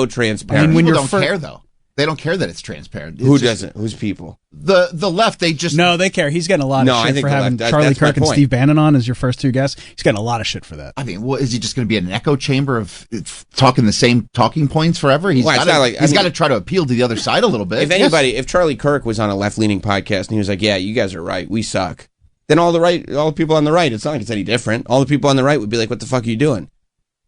transparent. I mean, when People you're don't care though. They don't care that it's transparent. It's Who just- doesn't? Who's people? The left. They just No, they care. He's getting a lot No, I of shit think for the having left- that- Charlie that's my Kirk and point. Steve Bannon on as your first two guests. He's getting a lot of shit for that. I mean, what is he just going to be in an echo chamber of talking the same talking points forever? He's Well, it's got not like- I he's mean- got to try to appeal to the other side a little bit. If anybody, if Charlie Kirk was on a left-leaning podcast and he was like, "Yeah, you guys are right, we suck," then all the people on the right, it's not like it's any different. All the people on the right would be like, "What the fuck are you doing?"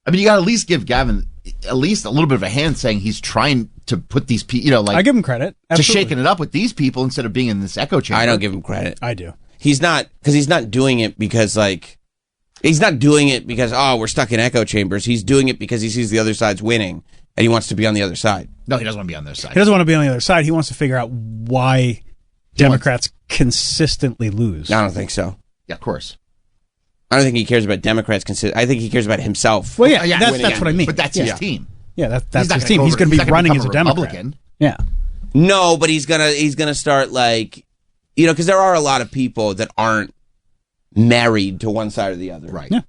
I mean, you got to at least give Gavin at least a little bit of a hand, saying he's trying to put these people, I give him credit. to Absolutely. shaking it up with these people instead of being in this echo chamber. I don't give him credit. I do. He's not doing it because he's not doing it because we're stuck in echo chambers. He's doing it because he sees the other side's winning and he wants to be on the other side. No, he doesn't want to be on their side. He doesn't want to be on the other side. He wants to figure out why Democrats consistently lose. I don't think so. Yeah, of course. I don't think he cares about Democrats. I think he cares about himself. Well, yeah, Yeah, that's winning what I mean. But that's yeah. his team. Yeah, that's He's not his gonna team. go He's over- going to he's be not gonna running become as a a Democrat. Republican. Yeah. No, but he's gonna start like, because there are a lot of people that aren't married to one side or the other, Right. Yeah.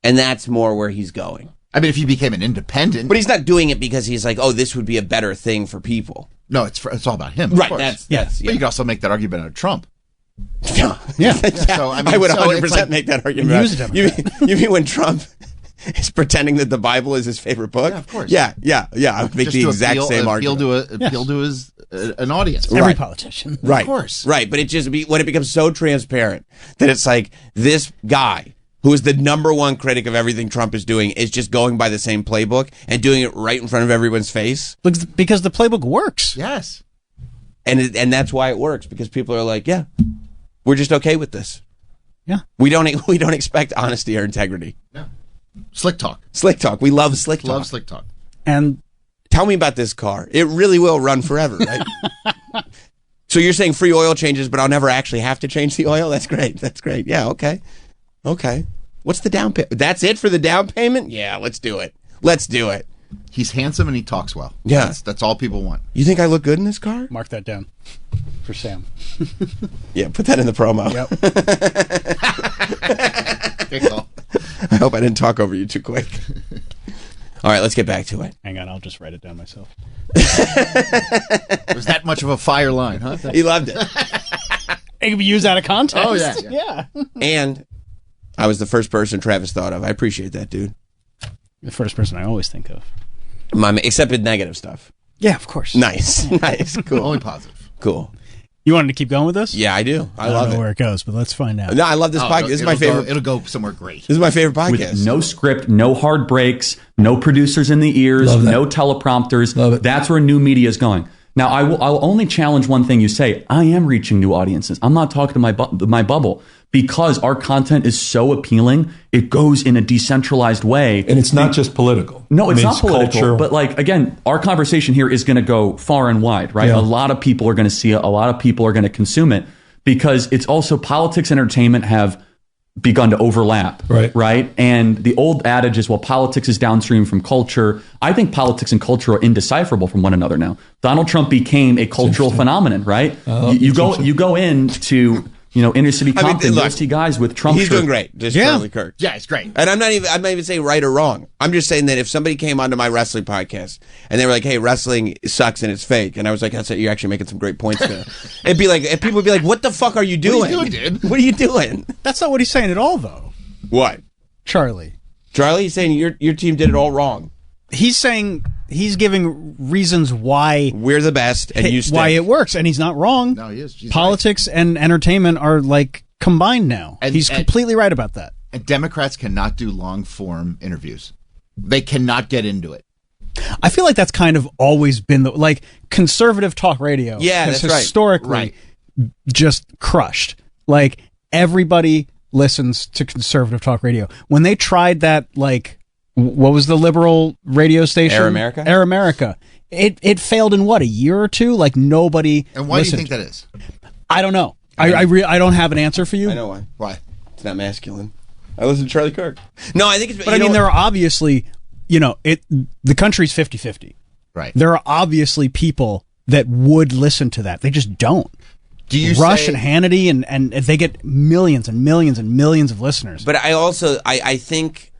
and that's more where he's going. I mean, if he became an independent, But he's not doing it because he's like, oh, this would be a better thing for people. no, it's all about him. of Right. course. That's But you could also make that argument out of Trump. yeah. Yeah. So, I mean, would so 100% it's like- make that And argument. he was a Democrat. You mean when Trump is pretending that the Bible is his favorite book? Yeah, of course. Yeah. I would make Just the to exact appeal, same appeal argument. to appeal to his an audience. Every Right. politician. Right. Of course. Right. But when it becomes so transparent that it's like this guy who is the number one critic of everything Trump is doing is just going by the same playbook and doing it right in front of everyone's face. Because the playbook works. Yes. And that's why it works, because people are like, yeah, we're just okay with this. Yeah. We don't expect honesty or integrity. Slick talk. Slick talk. We love slick talk. Love slick talk. And Tell me about this car. It really will run forever, right? So you're saying free oil changes, but I'll never actually have to change the oil? That's great. That's great. Yeah, okay. Okay. What's the down payment? That's it for the down payment? Yeah, let's do it. Let's do it. He's handsome and he talks well. Yeah. That's all people want. You think I look good in this car? Mark that down for Sam. Yeah, put that in the promo. Yep. Good call. I hope I didn't talk over you too quick. All right, let's get back to it. Hang on, I'll just write it down myself. Was that much of a fire line, huh? He loved it. It can be used out of context. Oh, yeah. Yeah. And I was the first person Travis thought of. I appreciate that, dude. The first person I always think of. Except with negative stuff. Yeah, of course. Nice. Nice. Cool. Only positive. Cool. You wanted to keep going with this? Yeah, I do. I don't love know it. where it goes, but let's find out. No, I love this podcast. This is my favorite. It'll go somewhere great. This is my favorite podcast. With no script, no hard breaks, no producers in the ears, Love that. no teleprompters. Love it. That's where new media is going. Now, I'll only challenge one thing you say. I am reaching new audiences. I'm not talking to my bubble because our content is so appealing. It goes in a decentralized way. And it's not just political. No, it's I mean, not political. culture. But like, again, our conversation here is going to go far and wide, right? Yeah. A lot of people are going to see it. A lot of people are going to consume it because it's also politics and entertainment have begun to overlap, right? And the old adage is, well, politics is downstream from culture. I think politics and culture are indecipherable from one another now. Donald Trump became a cultural phenomenon, right? You go into inner city Compton, you'll see guys with Trump He's shirts. doing great. Just Charlie Kirk. Yeah, it's great. And I'm not even saying right or wrong. I'm just saying that if somebody came onto my wrestling podcast and they were like, "Hey, wrestling sucks and it's fake," and I was like, "That's it. You're actually making some great points there." It'd be like, people would be like, "What the fuck are you doing? What are you doing, dude? What are you doing?" That's not what he's saying at all, though. What? Charlie. Charlie, he's saying your team did it all wrong. He's saying he's giving reasons why We're the best, and you stink. why it works, and he's not wrong. No, he is. He's Politics and entertainment are like combined now. And- he's and- completely right about that. And Democrats cannot do long form interviews. They cannot get into it. I feel like that's kind of always been the conservative talk radio. Yeah, has that's right. historically just crushed. Like everybody listens to conservative talk radio. When they tried that, what was the liberal radio station? Air America? Air America. It failed in a year or two. Like nobody. And why do you listened. think that is? I don't know. I don't have an answer for you. I know why. Why? It's not masculine. I listen to Charlie Kirk. No, I think it's. But I mean, there are obviously, the country's 50-50. Right. There are obviously people that would listen to that. They just don't. Do you Rush say, and Hannity, and they get millions and millions and millions of listeners. But I also I think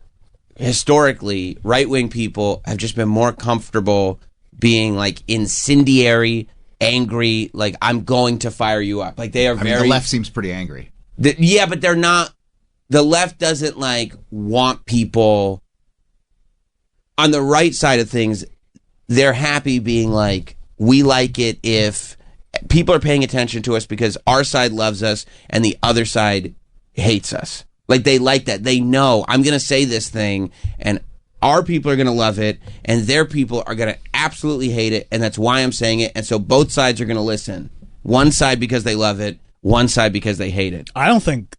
historically right wing people have just been more comfortable being like incendiary, angry, like I'm going to fire you up. Like they are I mean, very the left seems pretty angry. yeah, but they're not. The left doesn't want people on the right side of things. They're happy being like, we like it if people are paying attention to us because our side loves us and the other side hates us. Like they like that. They know I'm going to say this thing and our people are going to love it and their people are going to absolutely hate it. And that's why I'm saying it. And so both sides are going to listen. One side because they love it. One side because they hate it. I don't think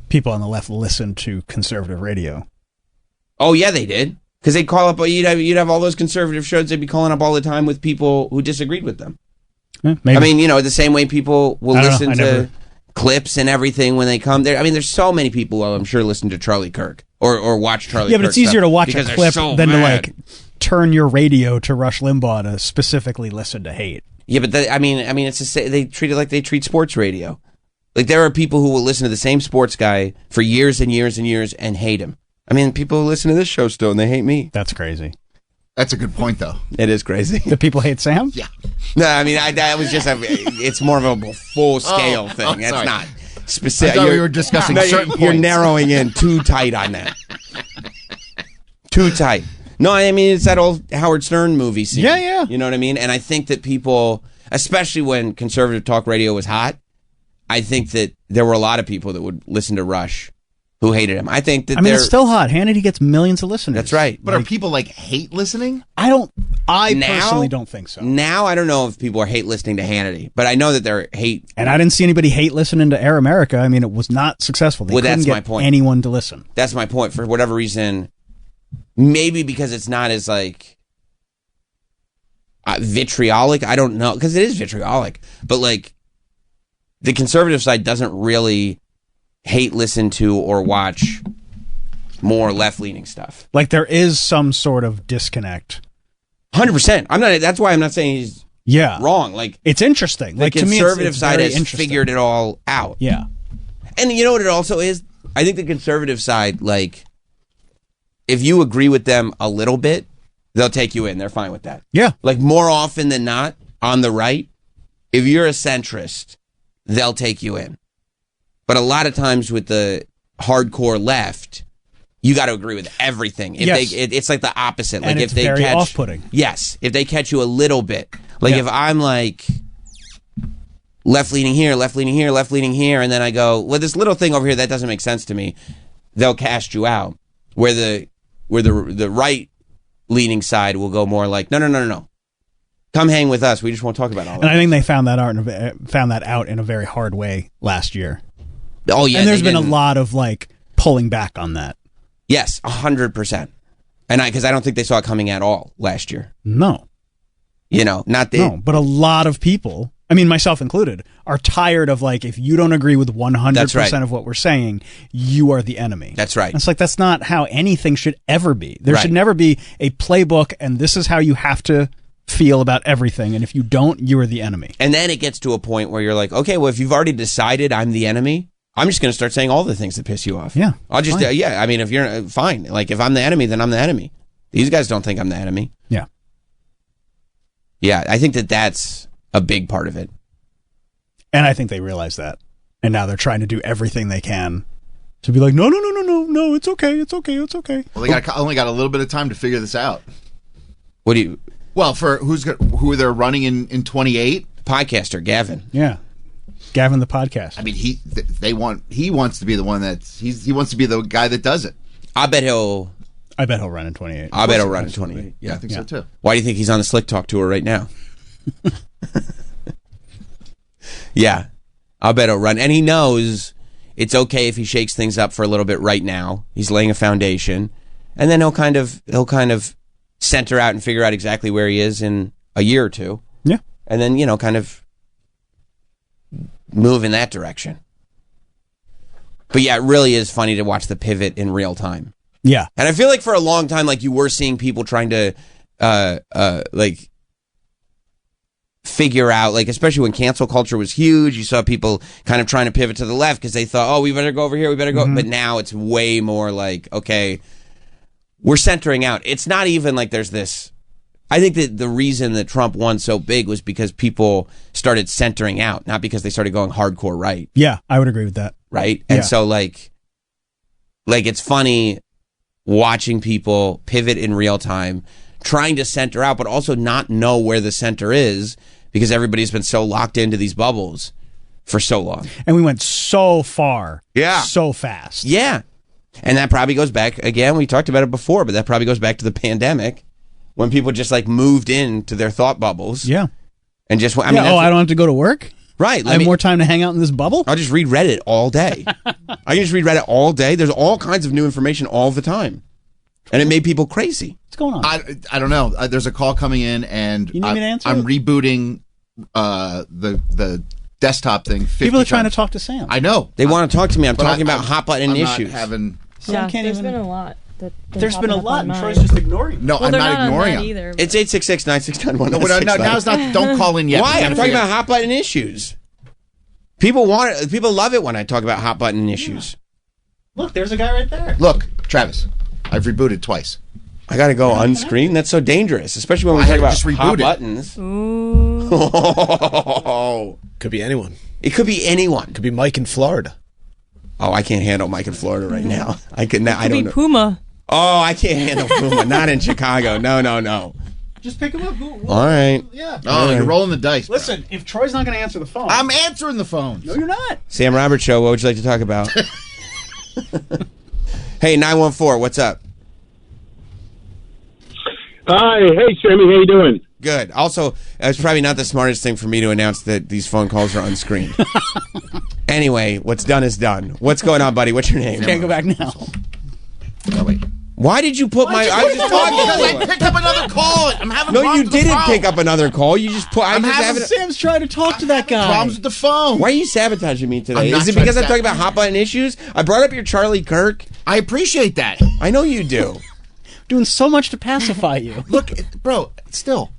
people on the left listen to conservative radio. Oh yeah, they did. Because they'd call up, you'd have all those conservative shows they'd be calling up all the time with people who disagreed with them. Maybe. I mean, the same way people will I don't listen know. to clips and everything when they come there. I mean, there's so many people who I'm sure listen to Charlie Kirk or watch Charlie Kirk. Yeah, but it's easier stuff to watch a because they're clip so than mad. to turn your radio to Rush Limbaugh to specifically listen to hate. Yeah, but I mean, it's just, they treat it like they treat sports radio. Like there are people who will listen to the same sports guy for years and years and years and hate him. I mean, people who listen to this show still and they hate me. That's crazy. That's a good point, though. It is crazy. Do people hate Sam? Yeah. No, I mean, that was just it's more of a full scale thing. That's sorry. not specific. I thought we were discussing certain You're points. narrowing in too tight on that. Too tight. No, I mean, it's that old Howard Stern movie scene. Yeah, yeah. You know what I mean? And I think that people, especially when conservative talk radio was hot, I think that there were a lot of people that would listen to Rush who hated him. I think that it's still hot. Hannity gets millions of listeners. That's right. But are people hate listening? I Now- personally don't think so. Now, I don't know if people are hate listening to Hannity, but I know that they're hate. And I didn't see anybody hate listening to Air America. I mean, it was not successful. They Well, couldn't that's get my point. anyone to listen. That's my point. For whatever reason, maybe because it's not as vitriolic. I don't know, because it is vitriolic. But like, the conservative side doesn't really hate, listen to, or watch more left-leaning stuff. Like there is some sort of disconnect. 100%. I'm not. That's why I'm not saying he's wrong. Like, it's interesting. The like to me, conservative it's side very has figured it all out. Yeah. And you know what it also is? I think the conservative side, like, if you agree with them a little bit, they'll take you in. They're fine with that. Yeah. Like, more often than not, on the right, if you're a centrist, they'll take you in. But a lot of times with the hardcore left, you got to agree with everything. If Yes. it's like the opposite. Like And if it's they very catch, off-putting. Yes, if they catch you a little bit. Like Yeah. if I'm like left-leaning here, left-leaning here, left-leaning here, and then I go, well, this little thing over here, that doesn't make sense to me, they'll cast you out. Where the right-leaning side will go more like, no. Come hang with us. We just won't talk about all that. And I think they found that out in a very hard way last year. Oh, yeah. And there's they been a didn't- lot of like pulling back on that. Yes, 100%. And because I don't think they saw it coming at all last year. No. You know, not the... No, but a lot of people, I mean, myself included, are tired of like, if you don't agree with 100% That's right. of what we're saying, you are the enemy. That's right. It's like, that's not how anything should ever be. There Right. should never be a playbook, and this is how you have to feel about everything. And if you don't, you are the enemy. And then it gets to a point where you're like, okay, well, if you've already decided I'm the enemy, I'm just going to start saying all the things that piss you off. Yeah. I'll just, fine. I mean, if you're fine. Like, if I'm the enemy, then I'm the enemy. These guys don't think I'm the enemy. Yeah. Yeah, I think that that's a big part of it. And I think they realize that. And now they're trying to do everything they can to be like, no, it's okay. Well, they only got a little bit of time to figure this out. What do you... Well, for who they're running in 28? Podcaster, Gavin. Yeah. Gavin the podcast. I mean, he wants to be the one he wants to be the guy that does it. I bet he'll run in 28. I bet he'll run in 28. Yeah, I think so too. Why do you think he's on the Slick Talk tour right now? Yeah, I'll bet he'll run. And he knows it's okay if he shakes things up for a little bit right now. He's laying a foundation. And then he'll kind of center out and figure out exactly where he is in a year or two. Yeah. And then, kind of move in that direction. But yeah, it really is funny to watch the pivot in real time. Yeah. And I feel like for a long time, like you were seeing people trying to, like figure out, like, especially when cancel culture was huge, you saw people kind of trying to pivot to the left because they thought, oh, we better go over here, we better go. But now it's way more like, okay, we're centering out. It's not even like there's this. I think that the reason that Trump won so big was because people started centering out, not because they started going hardcore right. Yeah, I would agree with that. Right? And Yeah. so like it's funny watching people pivot in real time, trying to center out, but also not know where the center is because everybody's been so locked into these bubbles for so long. And we went so far. Yeah. So fast. Yeah. And that probably goes back, again, we talked about it before, but that probably goes back to the pandemic when people just like moved into their thought bubbles. Yeah. And just, I I mean, I don't have to go to work? right. I have more time to hang out in this bubble? I'll just read Reddit all day. I can just read Reddit all day. There's all kinds of new information all the time. And it made people crazy. What's going on? I don't know. There's a call coming in, and You need me to answer I'm it? rebooting the desktop thing. 50 People are trying to times. talk to Sam. I know. They want to talk to me. I'm But talking I- about hot button I'm issues. Not having. Sam can't there's even. been a lot. There's been a lot, and Mine. Troy's just ignoring. No, Well, I'm they're not on ignoring that him. either. It's 866-969-1969. No, now it's not. Don't call in yet. Why? We I'm gotta talking figure- about hot button issues. People want it. People love it when I talk about hot button issues. Look, there's a guy right there. Look, Travis, I've rebooted twice. I got to go unscreen. That's so dangerous, especially when we I talk had to about just hot reboot it. buttons. Could be anyone. It could be anyone. Could be Mike in Florida. Oh, I can't handle Mike in Florida right now. I could not. I Could don't be know. Puma. Oh, I can't handle Puma. Not in Chicago. No. Just pick him up. All right. Yeah. Oh, you're rolling the dice. bro. Listen, if Troy's not going to answer the phone, I'm answering the phone. no, you're not. Sam Roberts Show. What would you like to talk about? Hey, 914. What's up? Hi, hey Sammy, how you doing? Good. Also, it's probably not the smartest thing for me to announce that these phone calls are unscreened. Anyway, what's done is done. What's going on, buddy? What's your name? Can't go back now. Oh, wait. Why did you put my? I was just talking Because to I her. picked up another call. I'm having No, problems you with the didn't phone. pick up another call. You just put. I'm just having. Sam's trying to talk to that guy. Problems with the phone. Why are you sabotaging me today? I'm not Is it trying because to I'm talking about hot button issues? I brought up your Charlie Kirk. I appreciate that. I know you do. Doing so much to pacify you. Look, bro, still.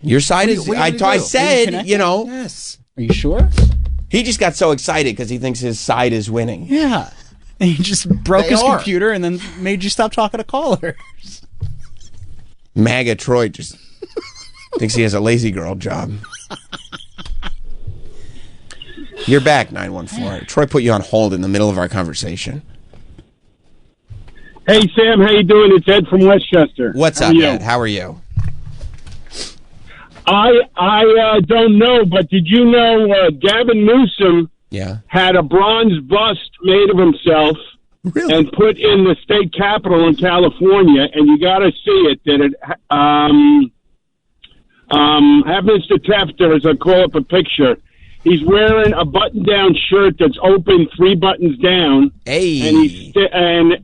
Your side is. what are I you gonna do? said, connected? you know, Yes. Are you sure? he just got so excited because he thinks his side is winning. Yeah. And he just broke They his are. computer and then made you stop talking to callers. MAGA Troy just thinks he has a lazy girl job. You're back, 914. Troy put you on hold in the middle of our conversation. Hey, Sam, how you doing? It's Ed from Westchester. What's How up, are you? Ed? How are you? I don't know, but did you know Gavin Newsom Yeah. had a bronze bust made of himself and put in the state capitol in California, and you got to see it. That it have Mr. Tefter as I call up a picture. He's wearing a button-down shirt that's open 3 buttons down, Hey. and he's and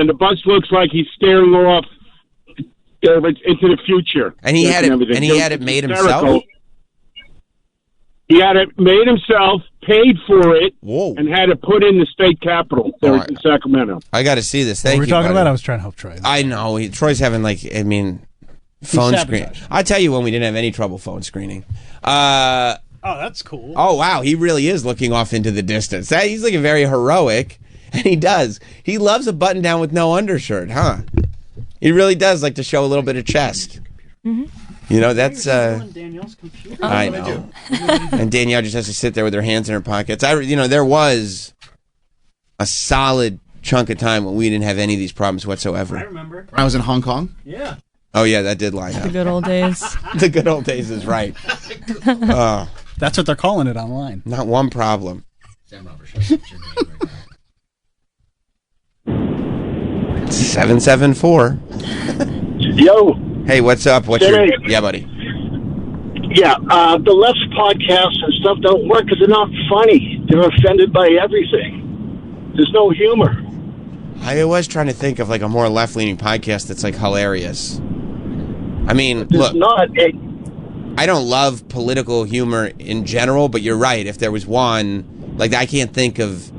the bust looks like he's staring off into the future. And he had it. everything. And he had it made himself. Hysterical. He had it made himself, paid for it, Whoa. and had it put in the state capitol there in Sacramento. I got to see this. What Thank were we you. talking buddy. about? I was trying to help Troy. I know. Troy's having phone screen. sabotaged. I'll tell you when we didn't have any trouble phone screening. Oh, that's cool. Oh, wow. He really is looking off into the distance. He's looking very heroic, and he does. He loves a button down with no undershirt, huh? He really does like to show a little bit of chest. Mm-hmm. You know, that's... Danielle's computer. I know. And Danielle just has to sit there with her hands in her pockets. There was a solid chunk of time when we didn't have any of these problems whatsoever. I remember. When I was in Hong Kong. Yeah. Oh, yeah, that did line The up. good old days. The good old days is right. Oh, That's what they're calling it online. not one problem. Sam Roberts, what's your name right now? 774. Yo, Hey, what's up? What's your... Jimmy. Yeah, buddy. yeah, the left's podcasts and stuff don't work because they're not funny. They're offended by everything. There's no humor. I was trying to think of a more left-leaning podcast that's hilarious. I mean, There's look, not. I don't love political humor in general, but you're right. If there was one, I can't think of...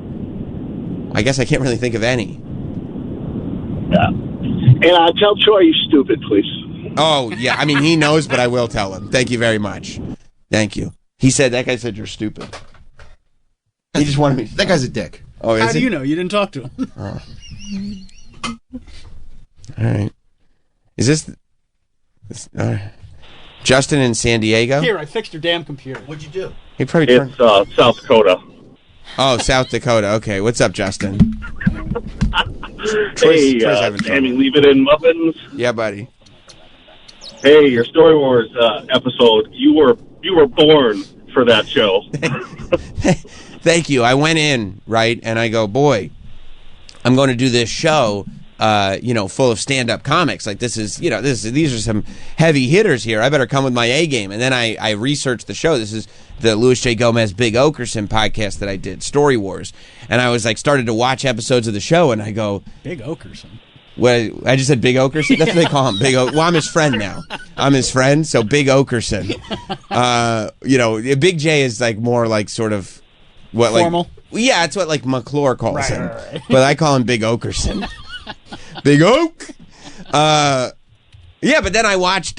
I guess I can't really think of any. Yeah. And tell Troy he's stupid, please. Oh, yeah. I mean, he knows, but I will tell him. Thank you very much. Thank you. That guy said you're stupid. He just wanted me... That guy's a dick. Oh, is How do he? you know? You didn't talk to him. Oh. All right. Is this Justin in San Diego? Here, I fixed your damn computer. What'd you do? He probably turned... It's South Dakota. Oh, South Dakota. Okay, what's up, Justin? Hey, Troy's having trouble. Sammy, leave it in muffins. Yeah, buddy. Hey, your Story Wars episode. You were born for that show. Thank you. I went in, right, and I go, boy, I'm going to do this show, full of stand-up comics. These are some heavy hitters here. I better come with my A game. And then I researched the show. This is the Louis J. Gomez Big Okerson podcast that I did, Story Wars. And I was started to watch episodes of the show, and I go, Big Okerson. well, I just said Big Okerson? That's what they call him, Big O. Well, I'm his friend now. I'm his friend, so Big Okerson. Big J is more sort of what Formal? Yeah, it's what McClure calls him. Right. But I call him Big Okerson. Big Oak. Yeah, but then I watched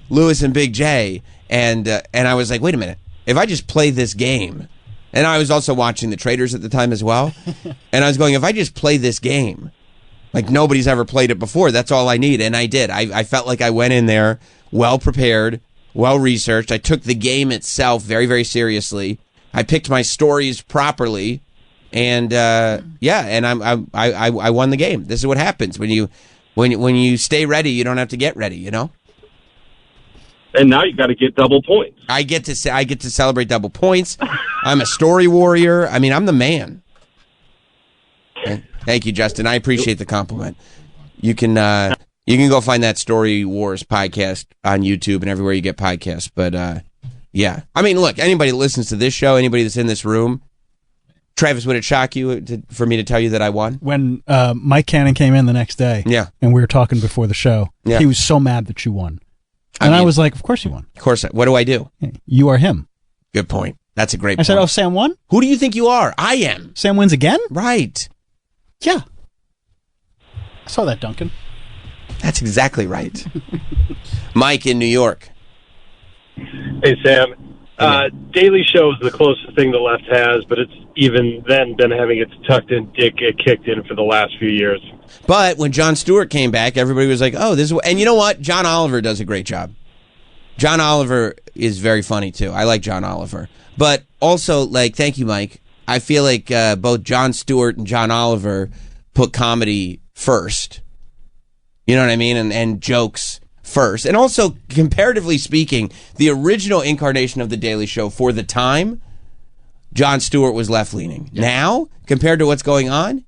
Louis and Big J, and I was like, wait a minute, if I just play this game, and I was also watching The Traders at the time as well, and I was going, if I just play this game, nobody's ever played it before, that's all I need, and I did. I felt like I went in there well prepared, well researched. I took the game itself very, very seriously. I picked my stories properly, and and I won the game. This is what happens when you stay ready. You don't have to get ready. You know. And now you got to get double points. I get to celebrate double points. I'm a story warrior. I mean, I'm the man. Thank you, Justin. I appreciate the compliment. You can go find that Story Wars podcast on YouTube and everywhere you get podcasts. But yeah, I mean, look, anybody that listens to this show, anybody that's in this room, Travis, would it shock you for me to tell you that I won? When Mike Cannon came in the next day, and we were talking before the show, he was so mad that you won. And I was like, of course you won. Of course. What do I do? You are him. Good point. That's a great point. I said, oh, Sam won? Who do you think you are? I am. Sam wins again? Right. Yeah. I saw that, Duncan. That's exactly right. Mike in New York. Hey, Sam. Daily Show is the closest thing the left has, but it's even then been having its tucked-in dick get kicked in for the last few years. But when Jon Stewart came back, everybody was like, oh, this is... And you know what? John Oliver does a great job. John Oliver is very funny, too. I like John Oliver. But also, like, thank you, Mike. I feel like both Jon Stewart and John Oliver put comedy first. You know what I mean? And jokes first. And also, comparatively speaking, the original incarnation of The Daily Show for the time, Jon Stewart was left-leaning. Yeah. Now, compared to what's going on,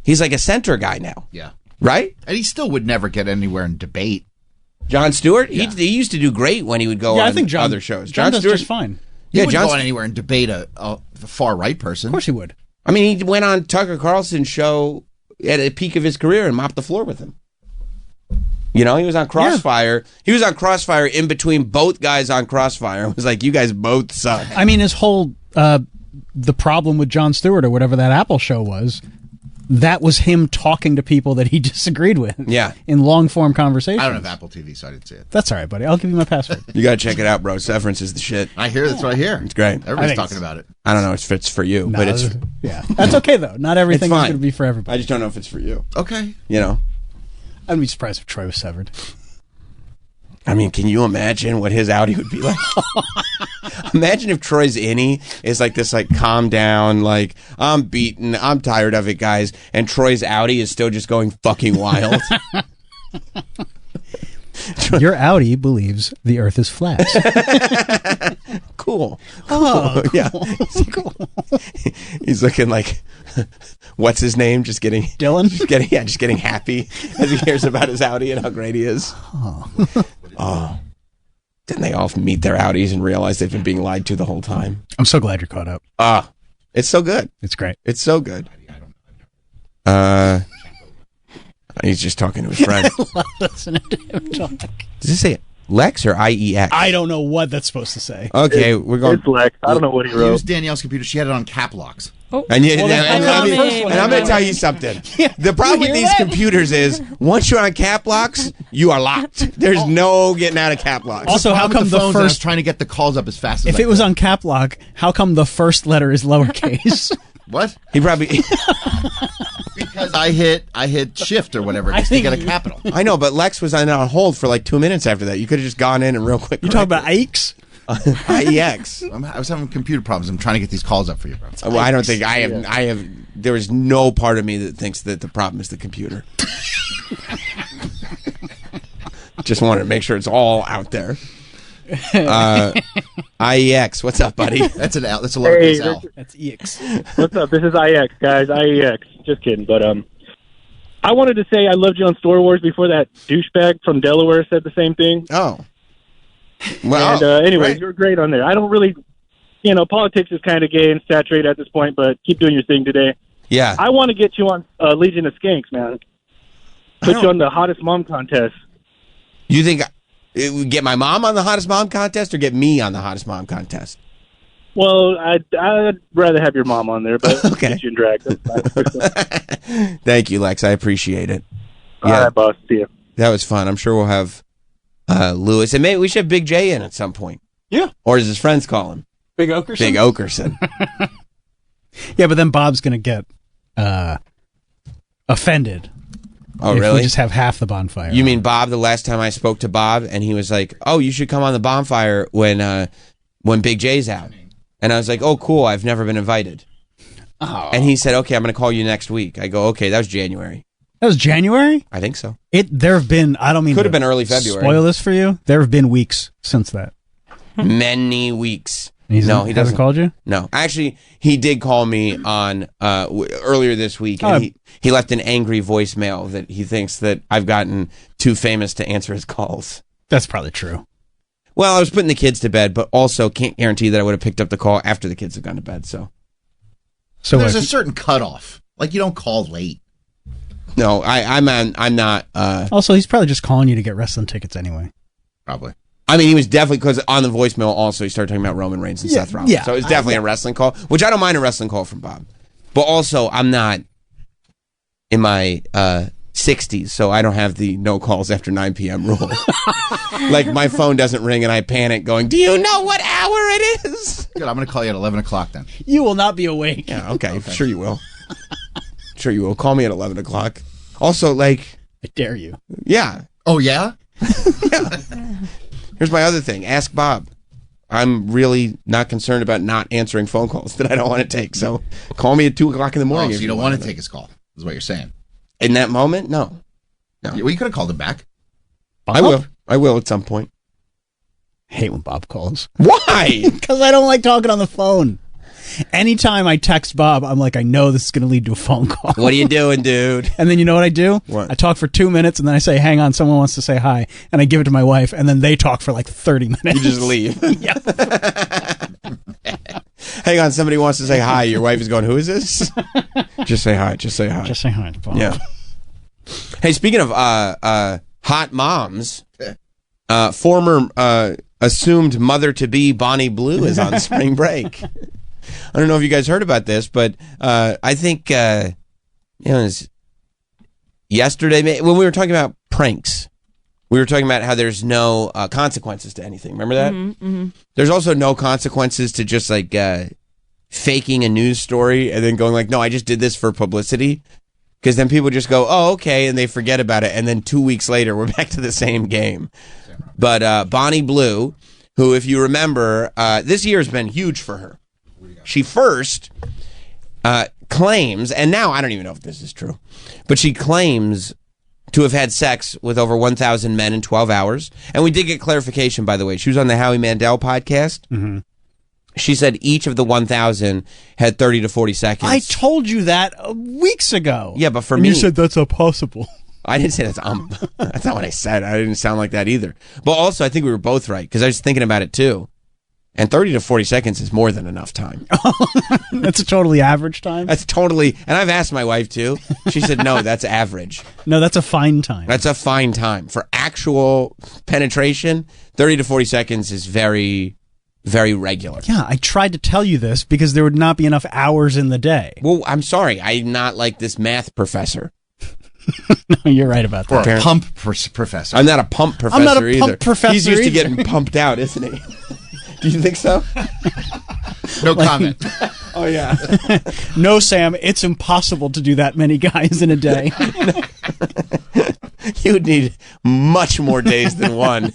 he's like a center guy now. Yeah. Right? And he still would never get anywhere in debate. Jon Stewart? Yeah. He used to do great when he would go on other shows. Jon does just fine. He wouldn't go on anywhere and debate a far-right person. Of course he would. I mean, he went on Tucker Carlson's show at a peak of his career and mopped the floor with him. You know, he was on Crossfire. Yeah. He was on Crossfire in between both guys on Crossfire. It was like, you guys both suck. I mean, his whole, the problem with Jon Stewart or whatever that Apple show was, that was him talking to people that he disagreed with. Yeah. In long-form conversations. I don't have Apple TV, so I didn't see it. That's all right, buddy. I'll give you my password. You got to check it out, bro. Severance is the shit. I hear that's what I hear. It's great. Everybody's talking about it. I don't know if it's for you, but it's... Yeah. That's okay, though. Not everything is going to be for everybody. I just don't know if it's for you. Okay. You know? I'd be surprised if Troy was severed. I mean, can you imagine what his outie would be like? Imagine if Troy's innie is like this, like, calm down, like, I'm beaten, I'm tired of it, guys, and Troy's outie is still just going fucking wild. Your outie believes the earth is flat. Cool. Oh, cool. Yeah. Cool. He's looking like, what's his name? Just getting Dylan. Just getting happy as he hears about his outie and how great he is. Oh. Then they all meet their outies and realize they've been being lied to the whole time. I'm so glad you're caught up. It's so good. It's great. It's so good. He's just talking to his friend. I love listening to him talk. Does it say Lex or IEX? I don't know what that's supposed to say. Okay, we're going. It's Lex. I don't know what he wrote. Use Danielle's computer. She had it on cap locks. Oh, and I'm going to tell you something. The problem with these computers is once you're on cap locks, you are locked. There's no getting out of cap locks. Also, how come the I was trying to get the calls up as fast as if it was on cap lock, how come the first letter is lowercase? What? He probably because I hit shift or whatever just to get a capital. I know, but Lex was on hold for like 2 minutes after that. You could have just gone in and real quick. You talking about IEX? IEX. I was having computer problems. I'm trying to get these calls up for you, bro. Well, I don't think I have. There is no part of me that thinks that the problem is the computer. Just wanted to make sure it's all out there. IEX, what's up, buddy? That's an L. That's a lowercase L. That's EX. What's up? This is IEX, guys. IEX. Just kidding. But I wanted to say I loved you on Star Wars before that douchebag from Delaware said the same thing. Oh. Well, and anyway, right. You're great on there. I don't really, politics is kind of gay and saturated at this point, but keep doing your thing today. Yeah. I want to get you on Legion of Skanks, man. Put you on the hottest mom contest. You think it would get my mom on the hottest mom contest or get me on the hottest mom contest? Well, I'd rather have your mom on there, but okay. Get you in drag. Thank you, Lex. I appreciate it. All right, boss. See you. That was fun. I'm sure we'll have Lewis. And maybe we should have Big J in at some point. Yeah. Or as his friends call him. Big Okerson? Big Okerson. Yeah, but then Bob's going to get offended. Oh, if really? we just have half the bonfire. You mean Bob, the last time I spoke to Bob, and he was like, oh, you should come on the bonfire when Big J's out. And I was like, oh, cool, I've never been invited. Oh. And he said, okay, I'm going to call you next week. I go, okay, that was January. That was January? I think so. There have been, I don't mean could have been early February. Spoil this for you. There have been weeks since that. Many weeks. He hasn't called you? No. Actually, he did call me on earlier this week, and he left an angry voicemail that he thinks that I've gotten too famous to answer his calls. That's probably true. Well, I was putting the kids to bed, but also can't guarantee that I would have picked up the call after the kids have gone to bed, so. So there's a certain cutoff. Like you don't call late. No, I'm not. Also, he's probably just calling you to get wrestling tickets anyway. Probably. I mean, he was definitely, because on the voicemail also he started talking about Roman Reigns and Seth Rollins. Yeah. So it was definitely a wrestling call, which I don't mind a wrestling call from Bob. But also, I'm not in my 60s, so I don't have the no calls after 9 p.m. rule. Like, my phone doesn't ring and I panic going, do you know what hour it is? Good, I'm going to call you at 11 o'clock then. You will not be awake. Yeah, okay. Sure you will. Sure you will. Call me at 11 o'clock. Also, like... I dare you. Yeah. Oh, yeah? Yeah. Here's my other thing. Ask Bob. I'm really not concerned about not answering phone calls that I don't want to take. So call me at 2 o'clock in the morning. Oh, so if you don't want to take his call, is what you're saying. In that moment? No. Well, you could have called him back. Bob? I will at some point. I hate when Bob calls. Why? Because I don't like talking on the phone. Anytime I text Bob, I'm like, I know this is going to lead to a phone call. What are you doing, dude? And then you know what I do? What? I talk for 2 minutes, and then I say, hang on, someone wants to say hi. And I give it to my wife, and then they talk for like 30 minutes. You just leave. Yeah. Hang on, somebody wants to say hi. Your wife is going, who is this? Just say hi. Just say hi. Just say hi, Bob. Yeah. Hey, speaking of hot moms, former assumed mother-to-be Bonnie Blue is on spring break. I don't know if you guys heard about this, but I think it was yesterday when we were talking about pranks. We were talking about how there's no consequences to anything. Remember that? Mm-hmm. There's also no consequences to just like faking a news story and then going like, no, I just did this for publicity. Because then people just go, oh, okay, and they forget about it. And then 2 weeks later, we're back to the same game. But Bonnie Blue, who, if you remember, this year has been huge for her. She first claims, and now I don't even know if this is true, but she claims to have had sex with over 1,000 men in 12 hours. And we did get clarification, by the way. She was on the Howie Mandel podcast. Mm-hmm. She said each of the 1,000 had 30 to 40 seconds. I told you that weeks ago. Yeah, but for and me... you said that's impossible. I didn't say that's... that's not what I said. I didn't sound like that either. But also, I think we were both right, because I was thinking about it, too. And 30 to 40 seconds is more than enough time. That's a totally average time? That's totally... And I've asked my wife, too. She said, no, that's average. No, that's a fine time. That's a fine time. For actual penetration, 30 to 40 seconds is very, very regular. Yeah, I tried to tell you this because there would not be enough hours in the day. Well, I'm sorry. I'm not like this math professor. No, you're right about that. Or a pump professor. I'm not a pump professor I'm not a pump either. professor He's used to either. getting pumped out, isn't he? Do you think so? No comment. Oh, yeah. No, Sam, it's impossible to do that many guys in a day. You would need much more days than one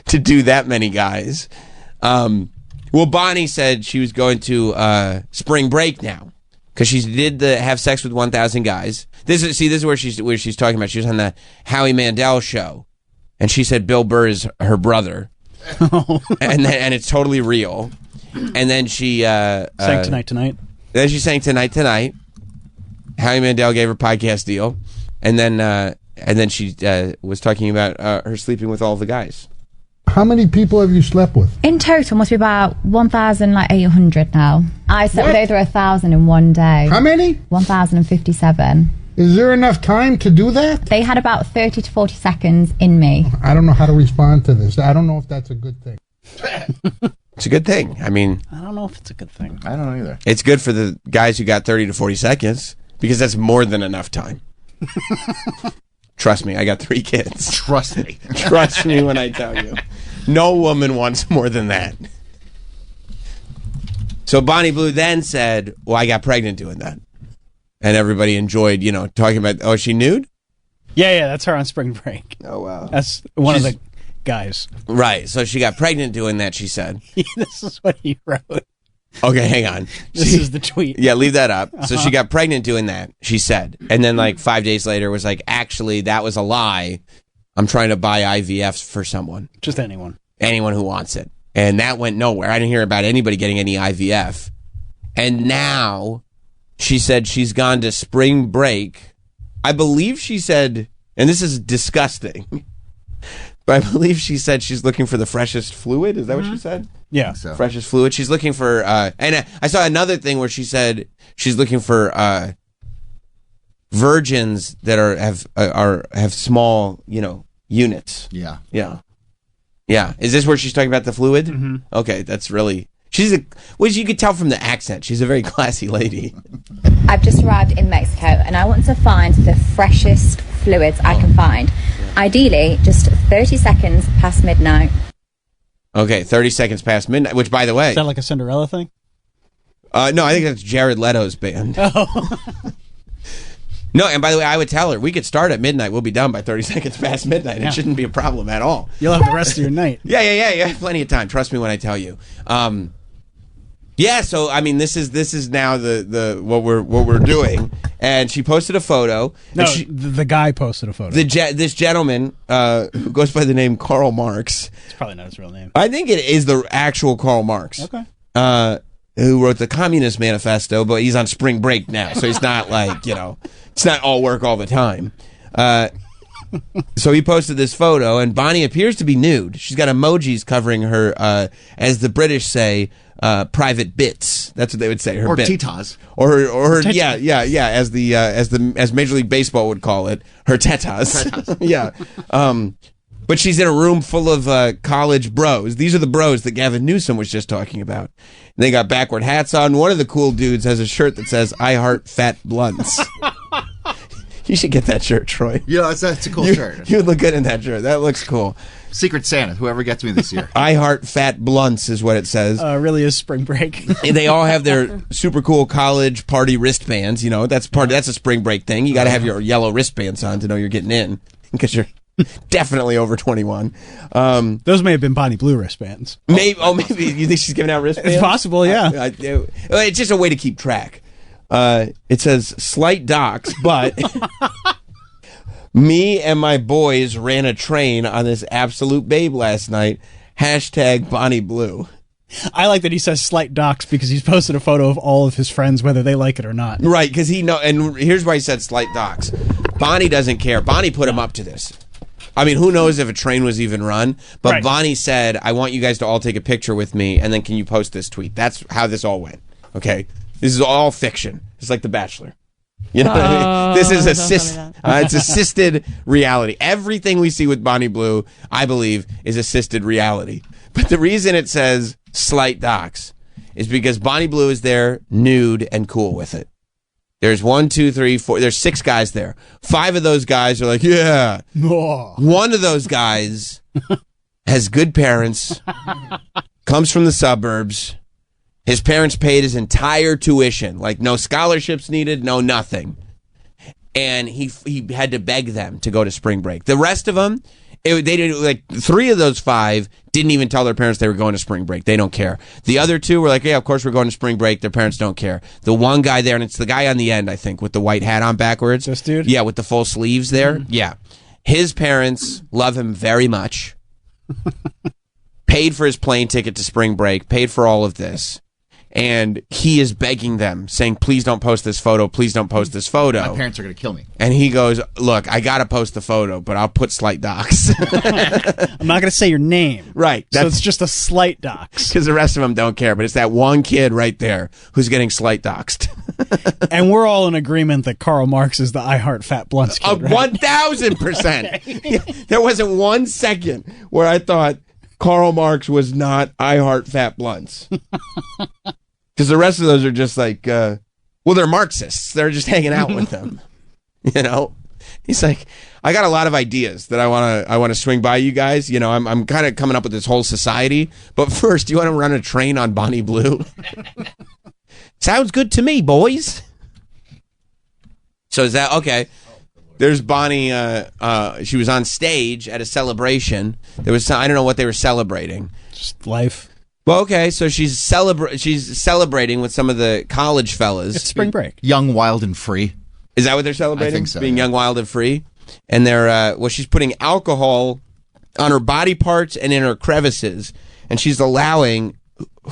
to do that many guys. Well, Bonnie said she was going to spring break now because she did have sex with 1,000 guys. This is where she's talking about. She was on the Howie Mandel show, and she said Bill Burr is her brother. and it's totally real. And then she sang Tonight. Then she sang Tonight. Howie Mandel gave her podcast deal, and then she was talking about her sleeping with all the guys. How many people have you slept with? In total, must be about 1,800 now. I slept with over 1,000 in one day. How many? 1,057. Is there enough time to do that? They had about 30 to 40 seconds in me. I don't know how to respond to this. I don't know if that's a good thing. It's a good thing. I mean, I don't know if it's a good thing. I don't know either. It's good for the guys who got 30 to 40 seconds because that's more than enough time. Trust me, I got 3 kids. Trust me. Trust me when I tell you. No woman wants more than that. So Bonnie Blue then said, well, I got pregnant doing that. And everybody enjoyed, talking about, oh, is she nude? Yeah, that's her on spring break. Oh, wow. That's one of the guys. Right. So she got pregnant doing that, she said. This is what he wrote. Okay, hang on. This is the tweet. Yeah, leave that up. So she got pregnant doing that, she said. And then like 5 days later was like, actually, that was a lie. I'm trying to buy IVFs for someone. Just anyone. Anyone who wants it. And that went nowhere. I didn't hear about anybody getting any IVF. And now she said she's gone to spring break. I believe she said, and this is disgusting, But I believe she said she's looking for the freshest fluid. Is that what she said? Yeah. So. Freshest fluid. She's looking for, and I saw another thing where she said she's looking for virgins that have small, units. Yeah. Yeah. Yeah. Is this where she's talking about the fluid? Mm-hmm. Okay, that's really. Which you could tell from the accent. She's a very classy lady. I've just arrived in Mexico and I want to find the freshest fluids I can find. Ideally, just 30 seconds past midnight. Okay, 30 seconds past midnight, which, by the way... Is that like a Cinderella thing? No, I think that's Jared Leto's band. Oh. No, and by the way, I would tell her, we could start at midnight. We'll be done by 30 seconds past midnight. Yeah. It shouldn't be a problem at all. You'll have the rest of your night. Yeah. Plenty of time. Trust me when I tell you. Yeah, so I mean, this is now the what we're doing, and she posted a photo. No, the guy posted a photo. This gentleman who goes by the name Karl Marx. It's probably not his real name. I think it is the actual Karl Marx. Okay. Who wrote the Communist Manifesto, but he's on spring break now, so he's not like it's not all work all the time. So he posted this photo, and Bonnie appears to be nude. She's got emojis covering her, as the British say, private bits. That's what they would say. Her Or bit. tetas. Or her yeah. As Major League Baseball would call it, her tetas. Yeah. But she's in a room full of college bros. These are the bros that Gavin Newsom was just talking about. And they got backward hats on. One of the cool dudes has a shirt that says, "I heart fat blunts." You should get that shirt, Troy. Yeah, that's a cool shirt. You would look good in that shirt. That looks cool. Secret Santa, whoever gets me this year. I heart fat blunts is what it says. Really is spring break. And they all have their super cool college party wristbands. That's a spring break thing. You got to have your yellow wristbands on to know you're getting in because you're definitely over 21. Those may have been Bonnie Blue wristbands. Maybe you think she's giving out wristbands? It's possible, yeah. It's just a way to keep track. It says slight docs, but me and my boys ran a train on this absolute babe last night. # Bonnie Blue. I like that he says slight docs because he's posted a photo of all of his friends, whether they like it or not. Right, because and here's why he said slight docs. Bonnie doesn't care. Bonnie put him up to this. I mean, who knows if a train was even run? But right. Bonnie said, "I want you guys to all take a picture with me, and then can you post this tweet?" That's how this all went. Okay, this is all fiction. It's like The Bachelor. You know what I mean? This is it's assisted reality. Everything we see with Bonnie Blue, I believe, is assisted reality. But the reason it says slight docs is because Bonnie Blue is there, nude and cool with it. There's 1, 2, 3, 4. There's 6 guys there. 5 of those guys are like, yeah. Oh. One of those guys has good parents, comes from the suburbs. His parents paid his entire tuition, like no scholarships needed, no nothing. And he had to beg them to go to spring break. The rest of them, they didn't, like 3 of those 5 didn't even tell their parents they were going to spring break. They don't care. The other 2 were like, yeah, of course we're going to spring break. Their parents don't care. The one guy there, and it's the guy on the end, I think, with the white hat on backwards. This dude? Yeah, with the full sleeves there. Mm-hmm. Yeah. His parents love him very much. Paid for his plane ticket to spring break. Paid for all of this. And he is begging them, saying, please don't post this photo. Please don't post this photo. My parents are going to kill me. And he goes, look, I got to post the photo, but I'll put slight docs. I'm not going to say your name. Right. So it's just a slight docs. Because the rest of them don't care. But it's that one kid right there who's getting slight doxed. And we're all in agreement that Karl Marx is the I Heart Fat Blunts kid, right? 1,000%. Okay. There wasn't 1 second where I thought Karl Marx was not I Heart Fat Blunts. Because the rest of those are just like, they're Marxists. They're just hanging out with them. You know? He's like, I got a lot of ideas that I want to swing by you guys. You know, I'm kind of coming up with this whole society. But first, you want to run a train on Bonnie Blue? Sounds good to me, boys. So is that, okay. There's Bonnie, she was on stage at a celebration. There was, I don't know what they were celebrating. Just life. Well, okay, so she's celebrating with some of the college fellas. It's spring break. Young, wild, and free. Is that what they're celebrating? I think so. Being young, wild, and free? And they're, she's putting alcohol on her body parts and in her crevices, and she's allowing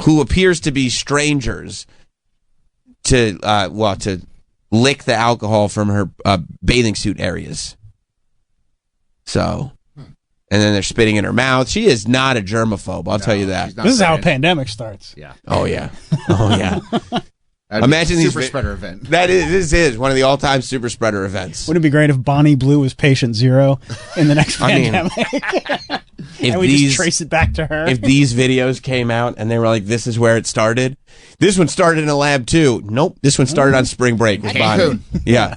who appears to be strangers to lick the alcohol from her bathing suit areas. So... And then they're spitting in her mouth. She is not a germaphobe, I'll tell you that. This is how a pandemic starts. Yeah. Oh, yeah. Oh, yeah. Imagine super these spreader event. This is one of the all-time super spreader events. Wouldn't it be great if Bonnie Blue was patient zero in the next I mean, pandemic? And we just trace it back to her. If these videos came out and they were like, this is where it started. This one started in a lab too. Nope. This one started on spring break with Bonnie. Yeah.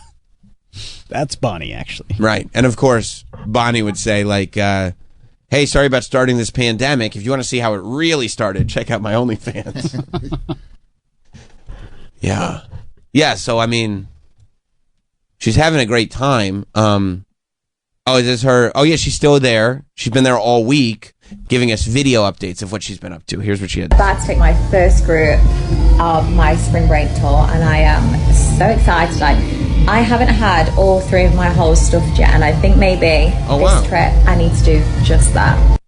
That's Bonnie, actually. Right. And of course, Bonnie would say like, hey, sorry about starting this pandemic. If you want to see how it really started, check out my OnlyFans. Yeah. Yeah, so I mean, she's having a great time. Oh, is this her? Oh, yeah, she's still there. She's been there all week, giving us video updates of what she's been up to. Here's what she had. About to take my first group of my spring break tour, and I am so excited. I haven't had all 3 of my whole stuff yet, and I think maybe this trip I need to do just that.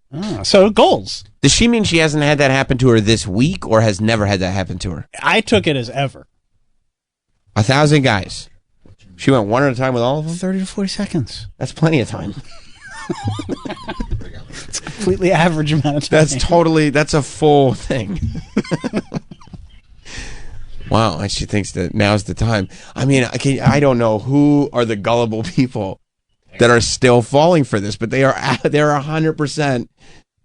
So goals. Does she mean she hasn't had that happen to her this week, or has never had that happen to her? I took it as ever. 1,000 guys. She went one at a time with all of them? 30 to 40 seconds. That's plenty of time. It's a completely average amount of time. That's a full thing. Wow, and she thinks that now's the time. I mean, I don't know who are the gullible people that are still falling for this, but they're 100%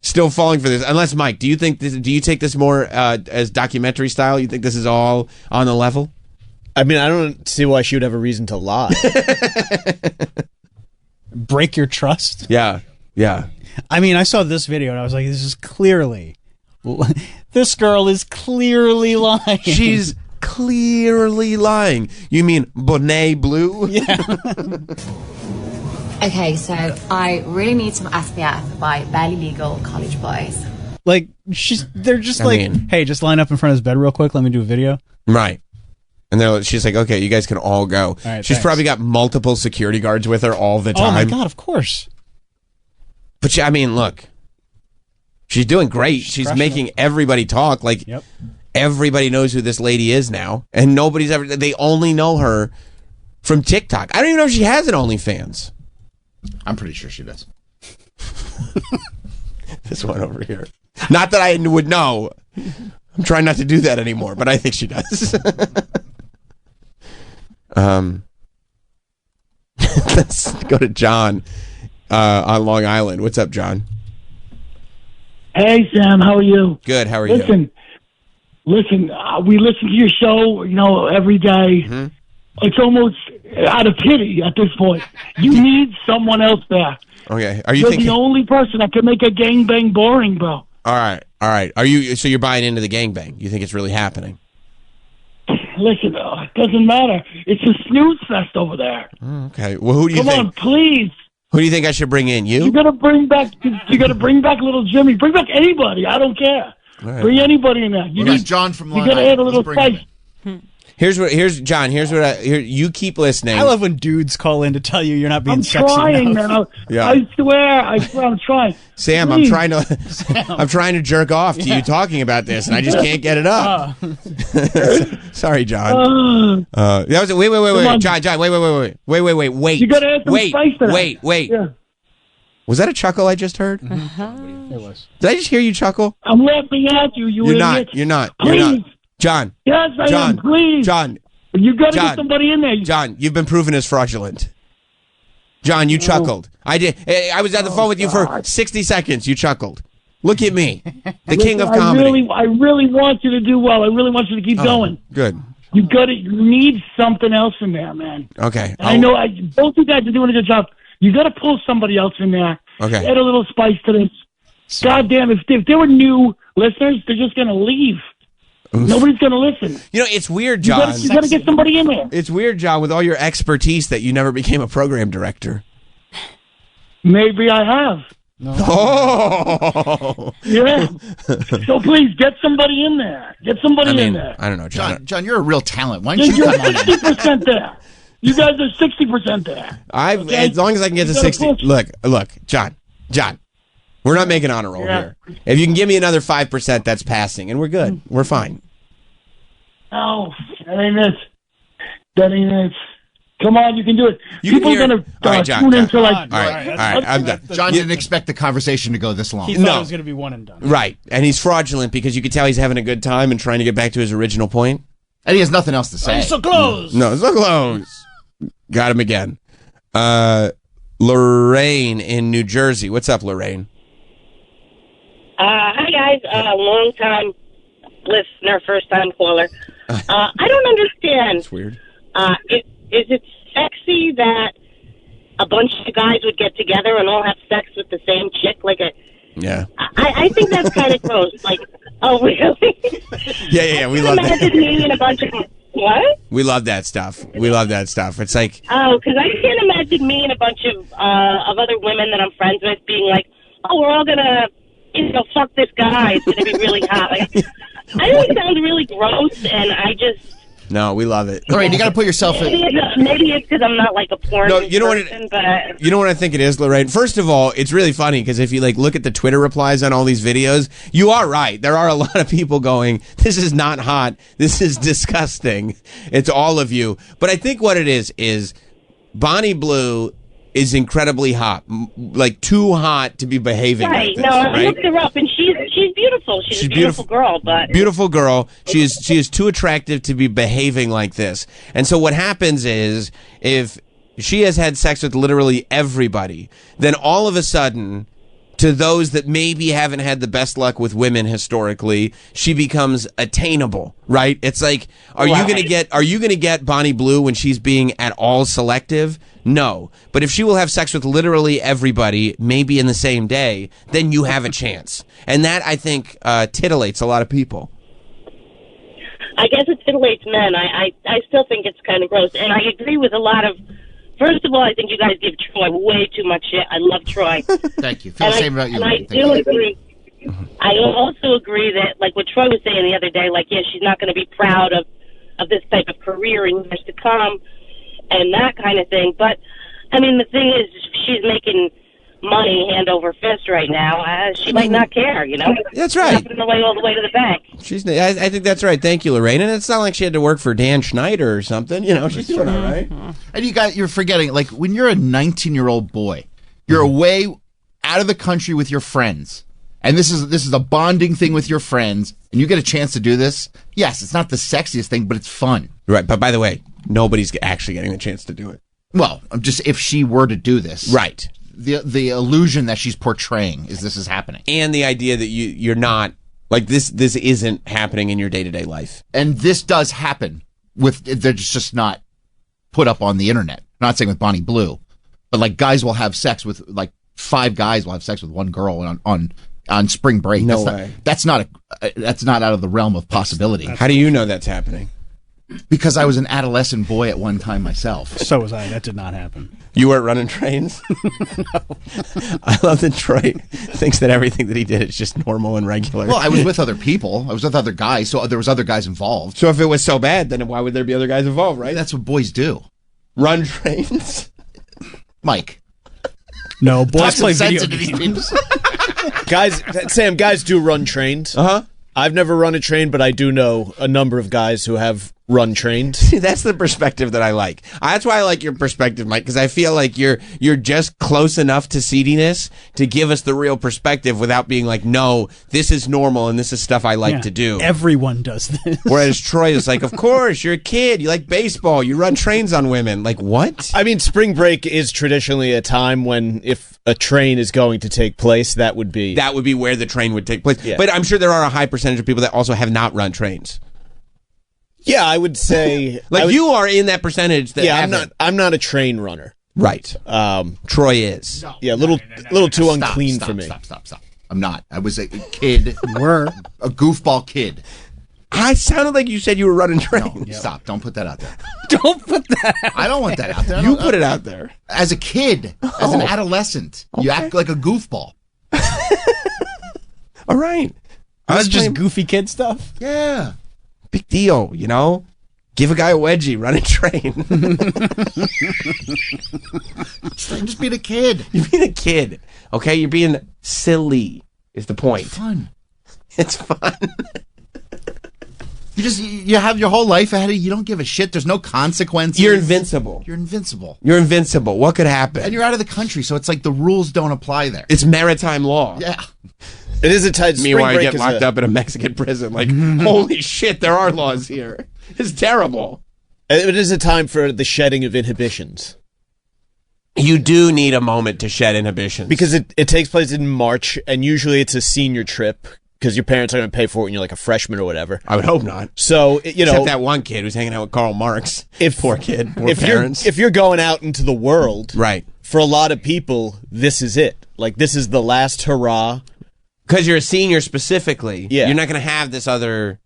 still falling for this. Unless, Mike, do you take this more as documentary style? You think this is all on the level? I mean, I don't see why she would have a reason to lie. Break your trust? Yeah. Yeah. I mean, I saw this video and I was like, this girl is clearly lying. She's clearly lying. You mean Bonnet Blue? Yeah. Okay, so I really need some SPF by Barely Legal College Boys. Like, they're just hey, just line up in front of his bed real quick. Let me do a video. Right. And she's like, okay, you guys can all go. All right, she's probably got multiple security guards with her all the time. Oh my God, of course. But I mean, look, she's doing great. She's making everybody talk. Like, everybody knows who this lady is now. And they only know her from TikTok. I don't even know if she has an OnlyFans. I'm pretty sure she does. This one over here. Not that I would know. I'm trying not to do that anymore, but I think she does. Let's go to John on Long Island. What's up, John? Hey, Sam, how are you? Good, how are you? Listen, we listen to your show, every day. Mm-hmm. It's almost out of pity at this point. You need someone else there. Okay, You're the only person that can make a gangbang boring, bro. All right. So you're buying into the gangbang? You think it's really happening? Listen, it doesn't matter. It's a snooze fest over there. Okay. Well, who do you think? Come on, please. Who do you think I should bring in? You? You got to bring back little Jimmy. Bring back anybody. I don't care. Right. Bring anybody in there. You need John from Long You got to add a little spice. John. You keep listening. I love when dudes call in to tell you you're not being sexy trying, enough. Man. I swear, I'm trying. Sam, Please. I'm trying to jerk off to you talking about this, and I just can't get it up. Sorry, John. That was wait, John, wait. You got to add some spice to that. Wait. Yeah. Was that a chuckle I just heard? It was. Did I just hear you chuckle? I'm laughing at you. You're not. Please. You're not. John. Yes, I am. Please. John. You got to get somebody in there. John, you've been proven as fraudulent. John, you chuckled. I did. I was on the phone with you for 60 seconds. You chuckled. Look at me, the king of comedy. I really want you to do well. I really want you to keep going. Good. You need something else in there, man. Okay. I know. Both you guys are doing a good job. You got to pull somebody else in there. Okay. Add a little spice to this. God damn! If there were new listeners, they're just gonna leave. Oof. Nobody's going to listen. It's weird, John. You got to get somebody in there. It's weird, John, with all your expertise that you never became a program director. Maybe I have. No. Oh! Yeah. So please, get somebody in there. Get somebody in there. I don't know, John. John, you're a real talent. Why don't you You're come on in? 60% there. You guys are 60% there. As long as I can get to 60. Look, John. We're not making honor roll here. If you can give me another 5%, that's passing, and we're good. We're fine. No, that ain't it. Come on, you can do it. You can People are hear- going to All right, John, tune John. into like. All right, I'm done. John didn't expect the conversation to go this long. He thought it was going to be one and done. Right, and he's fraudulent because you could tell he's having a good time and trying to get back to his original point. And he has nothing else to say. so close. No, so close. Got him again. Lorraine in New Jersey. What's up, Lorraine? Hi, guys. Long time listener, first time caller. I don't understand. It's weird. Is it sexy that a bunch of guys would get together and all have sex with the same chick? Yeah. I think that's kind of gross. Like, oh, really? Yeah. We love Imagine that. me and a bunch of... What? We love that stuff. We love that stuff. It's like, Oh, because I can't imagine me and a bunch of other women that I'm friends with being like, oh, we're all going to, fuck this guy. It's going to be really hot. Like, I think it sounds really gross, and I just... no, we love it. Lorraine, you got to put yourself in. Maybe it's because I'm not like a porn No, you know what person, but... You know what I think it is, Lorraine? First of all, it's really funny because if you look at the Twitter replies on all these videos, you are right. There are a lot of people going, this is not hot. This is disgusting. It's all of you. But I think what it is Bonnie Blue is incredibly hot. Like, too hot to be behaving Right, like this. no, I right? looked her up, and she's beautiful. She's a beautiful girl, but... Beautiful girl. She is too attractive to be behaving like this. And so what happens is, if she has had sex with literally everybody, then all of a sudden, to those that maybe haven't had the best luck with women historically, she becomes attainable, right? It's like, are you going to get Bonnie Blue when she's being at all selective? No. But if she will have sex with literally everybody, maybe in the same day, then you have a chance. And that, I think, titillates a lot of people. I guess it titillates men. I still think it's kind of gross. And I agree with a lot of... First of all, I think you guys give Troy way too much shit. I love Troy. Thank you. Feel the same about you. And I Thank do you. agree. I also agree that, like what Troy was saying the other day, like, yeah, she's not going to be proud of this type of career in years to come and that kind of thing. But, I mean, the thing is, she's making money hand over fist right now. She might not care, That's right. She's putting away all the way to the bank. I think that's right. Thank you, Lorraine. And it's not like she had to work for Dan Schneider or something. She's doing all right. And you're forgetting, like, when you're a 19-year-old boy, you're away out of the country with your friends, and this is a bonding thing with your friends, and you get a chance to do this. Yes, it's not the sexiest thing, but it's fun. Right. But by the way, nobody's actually getting the chance to do it. Well, just if she were to do this. Right. The illusion that she's portraying is this is happening. And the idea that you're not, like, this isn't happening in your day-to-day life. And this does happen they're just not put up on the internet. I'm not saying with Bonnie Blue, but like guys will have sex with, like, 5 guys will have sex with one girl on spring break. No that's way. That's not out of the realm of possibility. How do you know that's happening? Because I was an adolescent boy at one time myself. So was I. That did not happen. You weren't running trains? No. I love that Troy thinks that everything that he did is just normal and regular. Well, I was with other people. I was with other guys, so there was other guys involved. So if it was so bad, then why would there be other guys involved, right? That's what boys do. Run trains? Mike. No, boys Talk play some video sense into games. Guys, Sam, guys do run trains. Uh-huh. I've never run a train, but I do know a number of guys who have run trains. See, that's the perspective that I like. That's why I like your perspective, Mike, because I feel like you're just close enough to seediness to give us the real perspective without being like, no, this is normal and this is stuff I like Yeah, to do. Everyone does this. Whereas Troy is like, of course, you're a kid, you like baseball, you run trains on women. Like, what? I mean, spring break is traditionally a time when if a train is going to take place, that would be where the train would take place. Yeah. But I'm sure there are a high percentage of people that also have not run trains. Yeah, I would say you are in that percentage that haven't. I'm not a train runner. Right. Troy is. No, yeah, a little too unclean stop, for me. Stop. I'm not. I was a kid. A goofball kid. I sounded like you said you were running trains. No, stop. Don't put that out there. Don't put that out. I don't want that out there. You put it out there. As a kid, as an adolescent, you act like a goofball. All right. That's just goofy kid stuff? Yeah. Big deal, Give a guy a wedgie, run a train. Just being a kid. You're being a kid, okay? You're being silly is the point. It's fun. It's fun. You have your whole life ahead of you. You don't give a shit. There's no consequences. You're invincible. You're invincible. You're invincible. What could happen? And you're out of the country, so it's like the rules don't apply there. It's maritime law. Yeah. It is a tight. Meanwhile, I get locked up in a Mexican prison. Like, holy shit, there are laws here. It's terrible. It is a time for the shedding of inhibitions. You do need a moment to shed inhibitions. Because it takes place in March, and usually it's a senior trip, because your parents are going to pay for it when you're like a freshman or whatever. I would hope not. So, Except that one kid who's hanging out with Karl Marx. Poor kid, poor parents. If you're going out into the world, right? For a lot of people, this is it. Like, this is the last hurrah. Because you're a senior specifically. Yeah. You're not going to have this other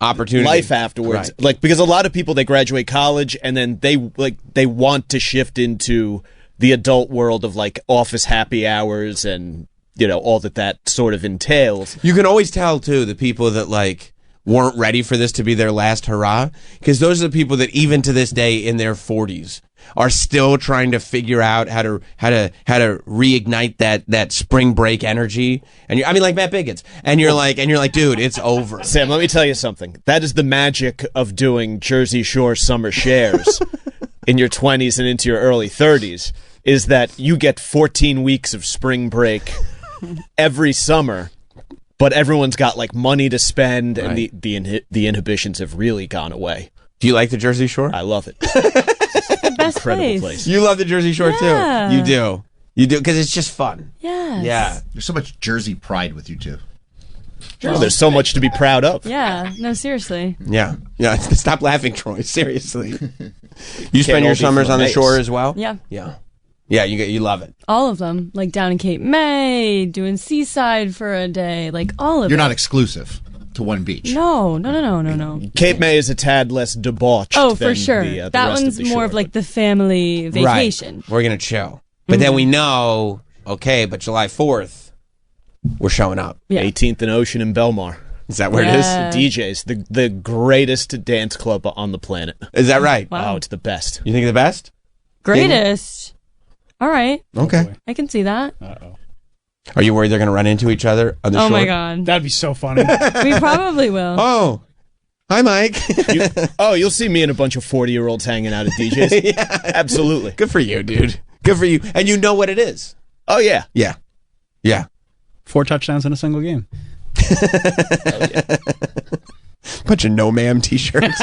opportunity. Life afterwards. Right. Like, because a lot of people, they graduate college and then they want to shift into the adult world of like office happy hours and, all that sort of entails. You can always tell too, the people that like weren't ready for this to be their last hurrah, because those are the people that even to this day in their 40s are still trying to figure out how to reignite that spring break energy. And like Matt Biggins, and you're like, dude, it's over. Sam, let me tell you something. That is the magic of doing Jersey Shore summer shares in your 20s and into your early 30s, is that you get 14 weeks of spring break every summer. But everyone's got like money to spend, and the inhibitions have really gone away. Do you like the Jersey Shore? I love it. The best Incredible place. You love the Jersey Shore Yeah. too. You do because it's just fun. Yes. Yeah. There's so much Jersey pride with you two. Oh, there's so much to be proud of. Yeah. No, seriously. Yeah. Stop laughing, Troy. Seriously. You spend all your be summers on the Philadelphus. shore as well? Yeah. Yeah. Yeah, you love it. All of them. Like down in Cape May, doing Seaside for a day. Like all of You're it. not exclusive to one beach. No. Cape May is a tad less debauched. Oh, for than sure. the That rest one's of the more shore, of like the family vacation. Right. We're going to chill. But then we know, okay, but July 4th, we're showing up. Yeah. 18th and Ocean in Belmar. Is that where it is? DJs, the greatest dance club on the planet. Is that right? Wow, it's the best. You think it's the best? Greatest. All right. Okay. I can see that. Are you worried they're going to run into each other on the Oh shore? my God. That'd be so funny. We probably will. Oh. Hi, Mike. You'll see me and a bunch of 40-year-olds hanging out at DJs. Yeah. Absolutely. Good for you, dude. Good for you. And you know what it is. Oh, yeah. Yeah. Yeah. 4 touchdowns in a single game. Bunch of no ma'am t-shirts.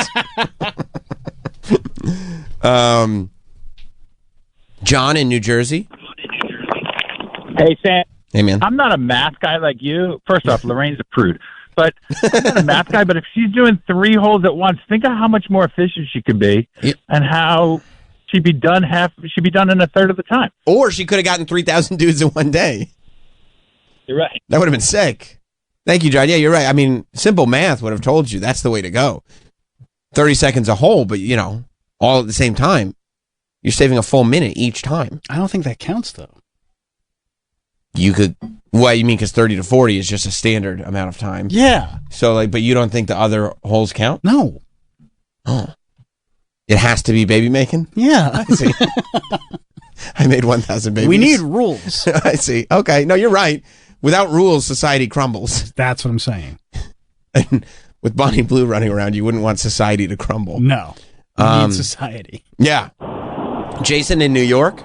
John in New Jersey. Hey, Sam. Hey, man. I'm not a math guy like you. First off, Lorraine's a prude. But I'm not a math guy, but if she's doing 3 holes at once, think of how much more efficient she could be and how she'd be done in a third of the time. Or she could have gotten 3,000 dudes in one day. You're right. That would have been sick. Thank you, John. Yeah, you're right. I mean, simple math would have told you that's the way to go. 30 seconds a hole, but, all at the same time. You're saving a full minute each time. I don't think that counts, though. You could... What, you mean because 30 to 40 is just a standard amount of time? Yeah. So, but you don't think the other holes count? No. Oh. It has to be baby making? Yeah. I see. I made 1,000 babies. We need rules. I see. Okay. No, you're right. Without rules, society crumbles. That's what I'm saying. And with Bonnie Blue running around, you wouldn't want society to crumble. No. We need society. Yeah. Jason in New York?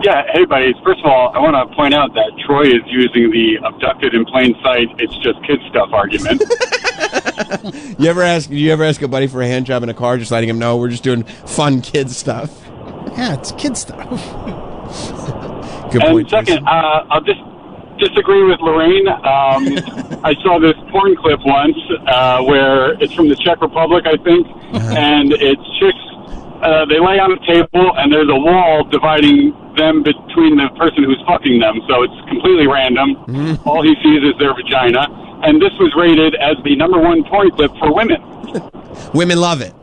Yeah, hey buddies. First of all, I want to point out that Troy is using the abducted in plain sight, it's just kid stuff argument. You ever ask a buddy for a hand job in a car, just letting him know we're just doing fun kid stuff? Yeah, it's kid stuff. Good and point, second, I'll just disagree with Lorraine. I saw this porn clip once where it's from the Czech Republic, I think, and it's chicks. They lay on a table, and there's a wall dividing them between the person who's fucking them. So it's completely random. All he sees is their vagina. And this was rated as the #1 porn clip for women. Women love it.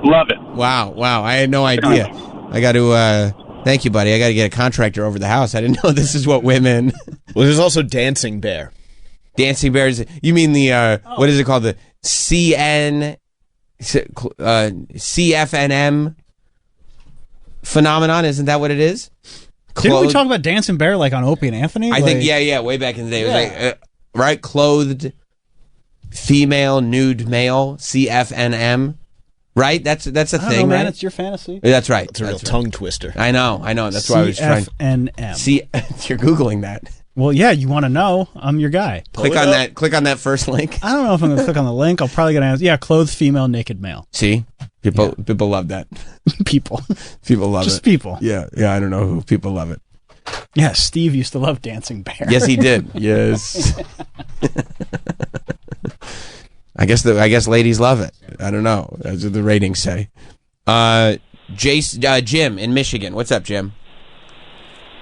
Love it. Wow. I had no idea. I got to... Thank you, buddy. I got to get a contractor over the house. I didn't know this is what women... Well, there's also Dancing Bear. Dancing Bears. You mean the... What is it called? The CFNM phenomenon? Isn't that what it is? Didn't we talk about Dancing Bear like on Opie and Anthony? I think, yeah. Way back in the day. It was like, right? Clothed female nude male, CFNM. Right? That's a I don't thing, know, man. right? It's your fantasy. That's right. It's a real tongue twister. I know. That's why I was trying. CFNM. See, you're Googling that. Well, yeah, you want to know. I'm your guy. Click on that. Click on that first link. I don't know if I'm going to click on the link. I'll probably going to clothed female, naked male. See? People love that. People love it. Just people. Yeah, I don't know who. People love it. Yeah, Steve used to love Dancing Bear. Yes, he did. Yes. I guess ladies love it. I don't know. That's what the ratings say. Jim in Michigan. What's up, Jim?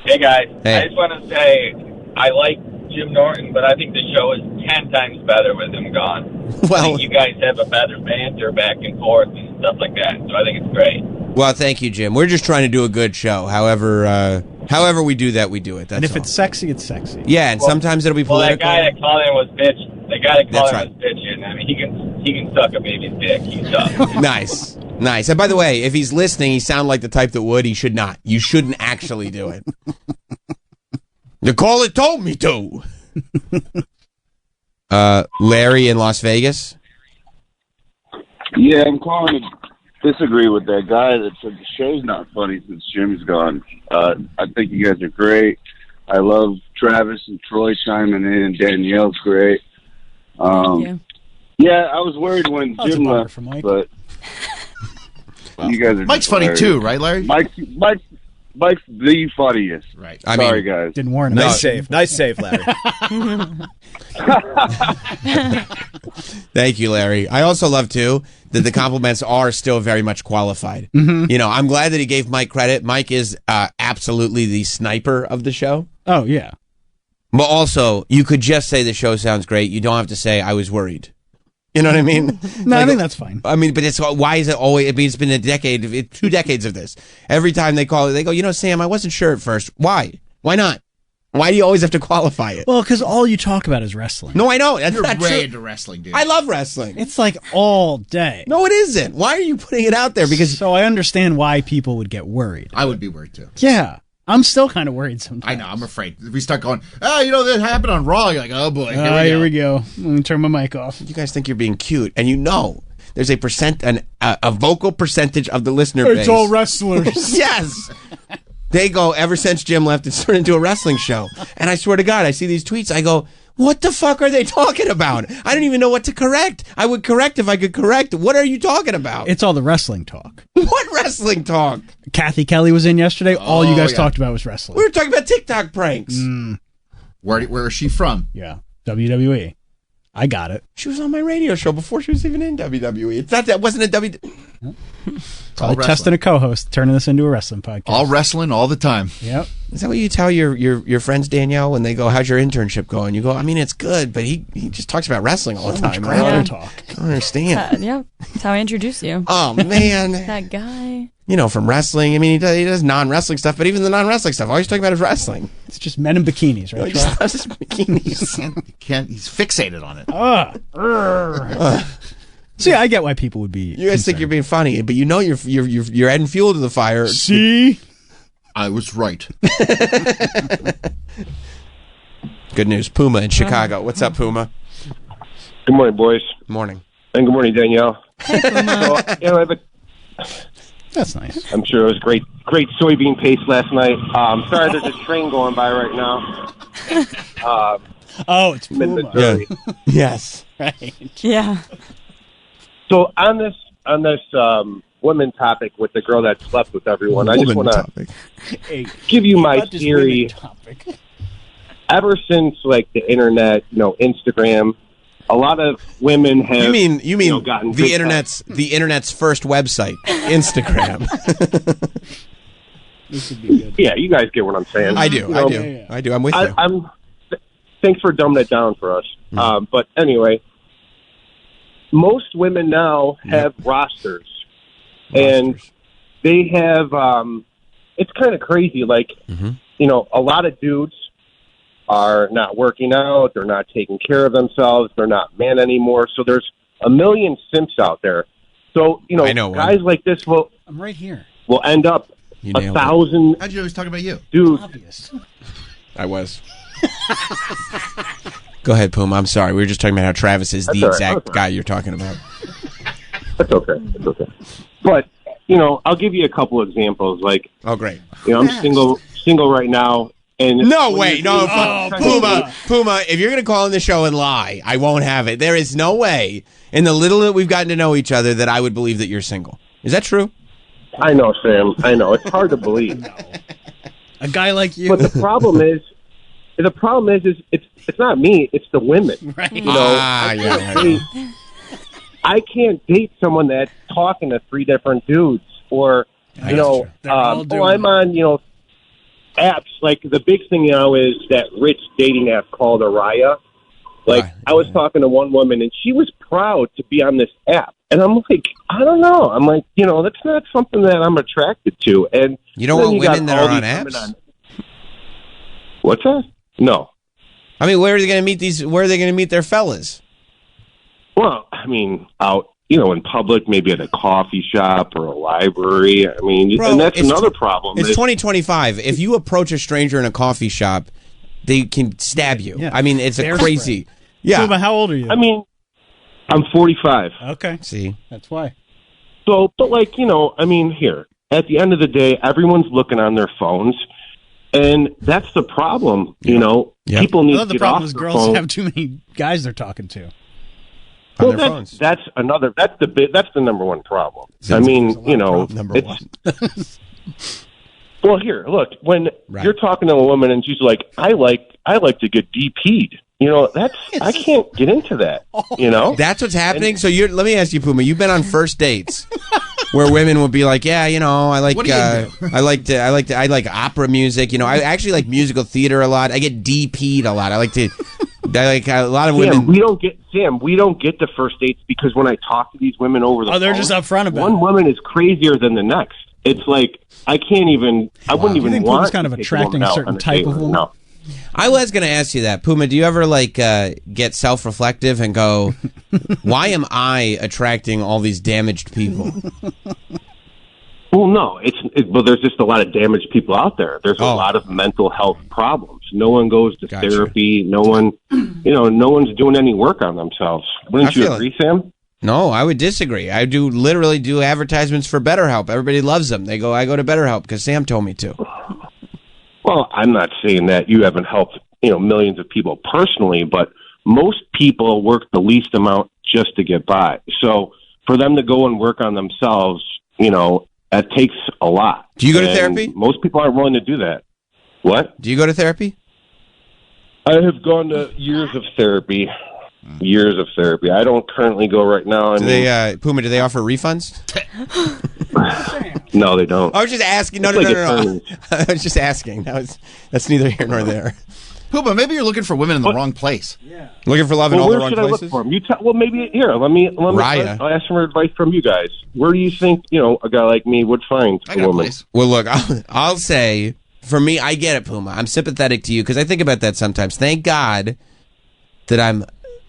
Hey, guys. Hey. I just want to say I like Jim Norton, but I think the show is 10 times better with him gone. I think you guys have a better banter back and forth and stuff like that, so I think it's great. Well, thank you, Jim. We're just trying to do a good show. However we do that, we do it. That's and if all. it's sexy, it's sexy. Yeah, and sometimes it'll be political. Well, that guy that called in was bitch. The guy that called That's in was bitching. I mean, he can suck a baby's dick. He's tough. Nice. And by the way, if he's listening, he sounds like the type that would. He should not. You shouldn't actually do it. The caller told me to. Larry in Las Vegas. Yeah, I'm calling to disagree with that guy that said the show's not funny since Jim's gone. I think you guys are great. I love Travis and Troy chiming in, and Danielle's great. Thank you. Yeah, I was worried when Jim left, but you guys are Mike's funny too, right, Larry? Mike's the funniest. Right. Sorry, guys. Didn't warn him. Nice save, Larry. Thank you, Larry. I also love, too, that the compliments are still very much qualified. Mhm. You know, I'm glad that he gave Mike credit. Mike is absolutely the sniper of the show. Oh, yeah. But also, you could just say the show sounds great. You don't have to say, I was worried. You know what I mean? No, I think that's fine. I mean, but why is it always, I mean, it's been a decade, 2 decades of this. Every time they call it, they go, you know, Sam, I wasn't sure at first. Why? Why not? Why do you always have to qualify it? Well, because all you talk about is wrestling. No, I know. That's You're not way true. into wrestling, dude. I love wrestling. It's like all day. No, it isn't. Why are you putting it out there? Because So I understand why people would get worried. I would be worried too. Yeah. I'm still kind of worried sometimes. I know. I'm afraid. If we start going, you know, that happened on Raw. You're like, oh boy, Here we go. Let me turn my mic off. you guys think you're being cute, and you know there's a vocal percentage of the listener base. It's all wrestlers. Yes. They go, ever since Jim left, it's turned into a wrestling show. And I swear to God, I see these tweets. I go, what the fuck are they talking about? I don't even know what to correct. I would correct if I could correct. What are you talking about? It's all the wrestling talk. What wrestling talk? Kathy Kelly was in yesterday. All you guys yeah. talked about was wrestling. We were talking about TikTok pranks. Where is she from? Yeah. WWE. I got it. She was on my radio show before she was even in WWE. It's not that wasn't a Probably testing a co-host, turning this into a wrestling podcast. All wrestling all the time. Yep. Is that what you tell your friends, Danielle, when they go, how's your internship going? You go, I mean, it's good, but he just talks about wrestling all the time. I grammar don't, talk. I don't understand. Yeah, that's how I introduced you. Oh, man. That guy. You know, from wrestling. I mean, he does non-wrestling stuff, but even the non-wrestling stuff, all he's talking about is wrestling. It's just men in bikinis, right? He just loves his bikinis. He's fixated on it. See, I get why people would be. You guys think you're being funny, but you know you're adding fuel to the fire. See? I was right. Good news. Puma in Chicago. What's up, Puma? Good morning, boys. Morning. And good morning, Danielle. Hey, Puma. So, you know, that's nice. I'm sure it was great soybean paste last night. Sorry, there's a train going by right now. It's Puma. Yeah. Yes. Right. Yeah. So on this women topic with the girl that slept with everyone, I just want to give you my theory. Ever since like the internet, Instagram, a lot of women have. You mean gotten the internet's first website, Instagram. This would be good. Yeah, you guys get what I'm saying. I do. I do. I'm with you. Thanks for dumbing it down for us. But anyway, most women now have rosters, and they have. It's kind of crazy. Like, a lot of dudes are not working out. They're not taking care of themselves. They're not men anymore. So there's a million simps out there. So I know guys like this I'm right here. will end up You 1,000. How'd you know he's talking about you? Dudes. I was. Go ahead, Puma. I'm sorry. We were just talking about how Travis is That's the all right. exact guy you're talking about. That's okay. It's okay. But I'll give you a couple examples. Like, oh, great. I'm single right now. And no way, no, Puma. If you're going to call in the show and lie, I won't have it. There is no way, in the little that we've gotten to know each other, that I would believe that you're single. Is that true? I know, Sam. I know. It's hard to believe. A guy like you. But the problem is it's not me. It's the women. Right. I can't date someone that's talking to 3 different dudes, or I'm on apps. Like the big thing now is that rich dating app called Araya. Like I was talking to one woman and she was proud to be on this app, and I'm like, I don't know. I'm like, that's not something that I'm attracted to. And you don't want women that are on apps. What's that? No. I mean, where are they going to meet these? Where are they going to meet their fellas? Well, I mean, out, in public, maybe at a coffee shop or a library. I mean, Bro, and that's another problem. It's 2025. If you approach a stranger in a coffee shop, they can stab you. Yeah. I mean, it's a crazy. Yeah. Puma, how old are you? I mean, I'm 45. Okay. See, that's why. So, but here, at the end of the day, everyone's looking on their phones. And that's the problem, People need to the get problem off is their girls phone. have too many guys they're talking to. Well, that's the number one problem. I mean, number one. Well, here, look, when you're talking to a woman and she's like, I like to get DP'd. I can't get into that. That's what's happening. So let me ask you, Puma. You've been on first dates where women will be like, "Yeah, I like, I like opera music. I actually like musical theater a lot. I get DP'd a lot. I like a lot of women." Sam, we don't get to first dates because when I talk to these women over the phone, they're just upfront about one woman is crazier than the next. It's like I wouldn't even Do you think want Puma's kind of to take attracting a out certain on type date of with her. woman? No. I was going to ask you that, Puma. Do you ever get self-reflective and go, "Why am I attracting all these damaged people?" Well, no, but there's just a lot of damaged people out there. There's a lot of mental health problems. No one goes to therapy. No one, no one's doing any work on themselves. Wouldn't you agree, Sam? No, I would disagree. I literally do advertisements for BetterHelp. Everybody loves them. They go, I go to BetterHelp because Sam told me to. Well, I'm not saying that you haven't helped, millions of people personally, but most people work the least amount just to get by. So for them to go and work on themselves, that takes a lot. Do you go to therapy? Most people aren't willing to do that. What? Do you go to therapy? I have gone to years of therapy. I don't currently go right now. Puma, do they offer refunds? No, they don't. I was just asking. No. I was just asking. That's neither here nor there. Puma, maybe you're looking for women in the wrong place. Yeah. Looking for love in all the wrong places? Where should I look for them? Maybe here. Let me I'll ask for advice from you guys. Where do you think, a guy like me would find a woman? Well, look, I'll say, for me, I get it, Puma. I'm sympathetic to you because I think about that sometimes. Thank God that I'm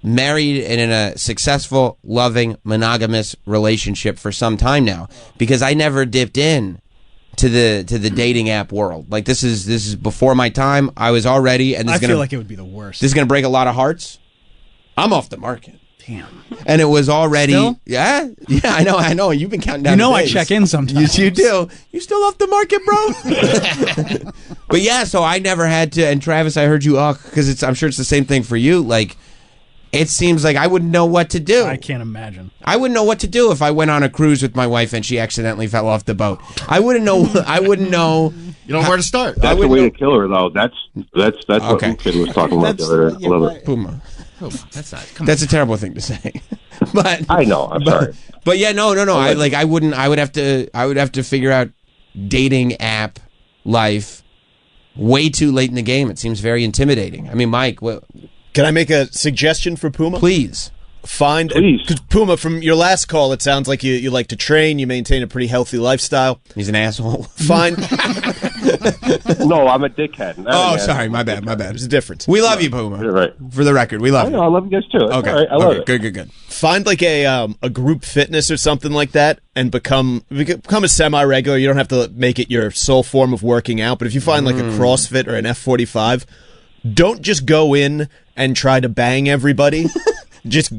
married and in a successful, loving, monogamous relationship for some time now, because I never dipped in to the dating app world. Like this is before my time. I was already, and I feel like it would be the worst. This is going to break a lot of hearts. I'm off the market. Damn. And it was already Still? yeah. I know. You've been counting down. I check in sometimes. You do. You still off the market, bro? But yeah, so I never had to. And Travis, I heard you because I'm sure it's the same thing for you. Like, it seems like I wouldn't know what to do. I can't imagine. I wouldn't know what to do if I went on a cruise with my wife and she accidentally fell off the boat. I wouldn't know. You know where to start. That's the way to kill her, though. That's what Kid was talking about the other day. I love it. Puma. That's a terrible thing to say. But I know. I'm sorry. But yeah, no. I would have to figure out dating app life way too late in the game. It seems very intimidating. I mean, Mike, can I make a suggestion for Puma? Please. Because Puma, from your last call, it sounds like you like to train, you maintain a pretty healthy lifestyle. He's an asshole. Find No, I'm a dickhead. Sorry, my bad. There's a difference. We love you, Puma. You're right. For the record, we love you. I love you guys too. Okay. All right. I love it. Good. Find like a group fitness or something like that, and become a semi-regular. You don't have to make it your sole form of working out, but if you find like a CrossFit or an F45, don't just go in and try to bang everybody. Just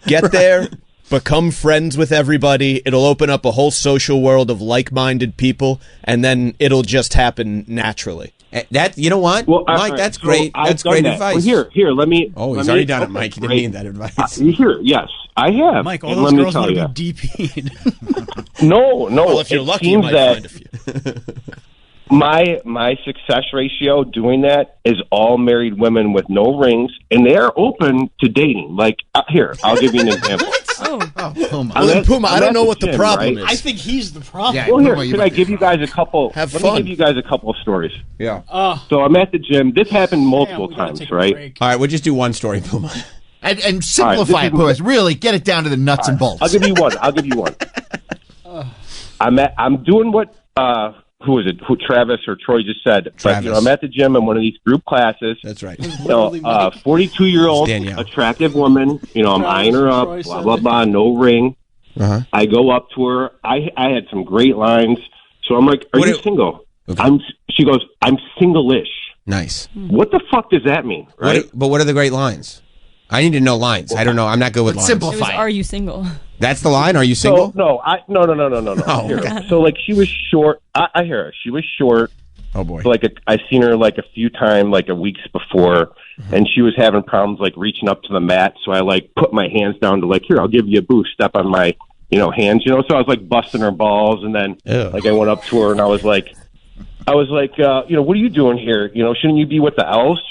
get there, become friends with everybody. It'll open up a whole social world of like-minded people, and then it'll just happen naturally. That, you know what, Mike? That's great. That's great advice. Well, here, let me. Oh, he's already done it, Mike. He didn't need that advice. Here, yes, I have. Mike, all And those let me girls tell want to you. be DP'd. No. Well, if you're it lucky, you seems might that find a few. my success ratio doing that is all married women with no rings, and they are open to dating. Like here, I'll give you an example. Well, then, Puma, I don't know what the problem is. I think he's the problem. Well, here, can I give you guys a couple? Have let fun. me give you guys a couple of stories. Yeah. So I'm at the gym. This happened multiple times, right? All right, we'll just do one story, Puma. And simplify it, Puma. Really get it down to the nuts and bolts. I'll give you one. I'm doing what who is it? Who Travis or Troy just said? But, I'm at the gym in one of these group classes. That's right. 42-year-old attractive woman. I'm eyeing her up. Blah blah blah. No ring. I go up to her. I had some great lines. So I'm like, "Are you single?" Okay. She goes, "I'm single-ish." Nice. What the fuck does that mean? Right? But what are the great lines? I need to know lines. I don't know. I'm not good with lines. It was, are you single? That's the line? Are you single? No. Oh, Here. okay. So like she was short. I hear her. She was short. Oh boy. So, I seen her like a few times, like a weeks before, and she was having problems like reaching up to the mat. So I like put my hands down to here, I'll give you a boost. Step on my hands. So I was like busting her balls, and then I went up to her and I was like, what are you doing here? Shouldn't you be with the elves?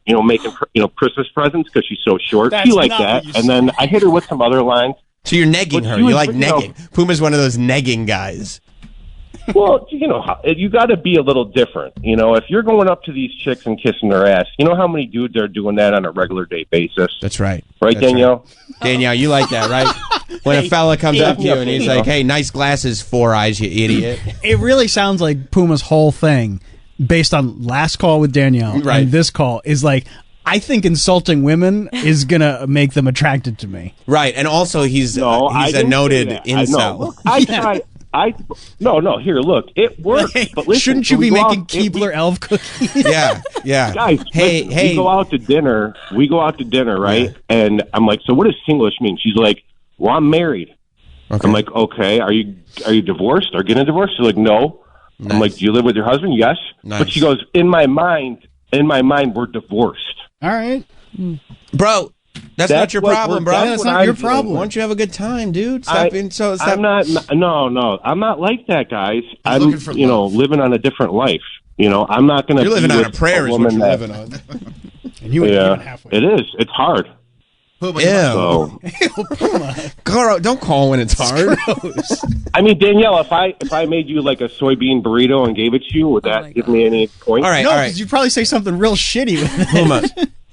Making Christmas presents because she's so short. That's She liked not that, what you and then I hit her with some other lines. So you're negging But her. she You was, like negging. Puma's one of those negging guys. Well, you got to be a little different. If you're going up to these chicks and kissing their ass, you know how many dudes are doing that on a regular day basis? That's right. Right, That's Danielle? Right. Danielle, you like that, right? When a fella comes up to you and he's like, hey, nice glasses, 4 eyes, you idiot. It really sounds like Puma's whole thing, based on last call with Danielle Right. and this call, is like, I think insulting women is going to make them attracted to me. Right, and also he's a noted incel. No. Here, look, it works. But listen, Shouldn't you so we be go making out- Keebler elf cookies? Yeah. Guys, Hey, listen, hey. we go out to dinner, right? And I'm like, so what does singlish mean? She's like, well, I'm married. Okay. I'm like, okay, are you divorced or getting a divorce? She's like, no. Nice. I'm like, do you live with your husband? Yes. Nice. But she goes, in my mind, we're divorced. All right. Bro, that's not your what problem, we're- bro. that's what I'm doing. Why don't you have a good time, dude? I'm not. No. I'm not like that, guys. I'm looking for love. living on a different life. I'm not going to. You're living on a prayer is what you're living on. And you ain't even halfway. It is. It's hard. Ew. So, Girl, don't call when it's hard. I mean, Danielle, if I made you like a soybean burrito and gave it to you, would that give me any points? All right, No, all because right. you'd probably say something real shitty with it.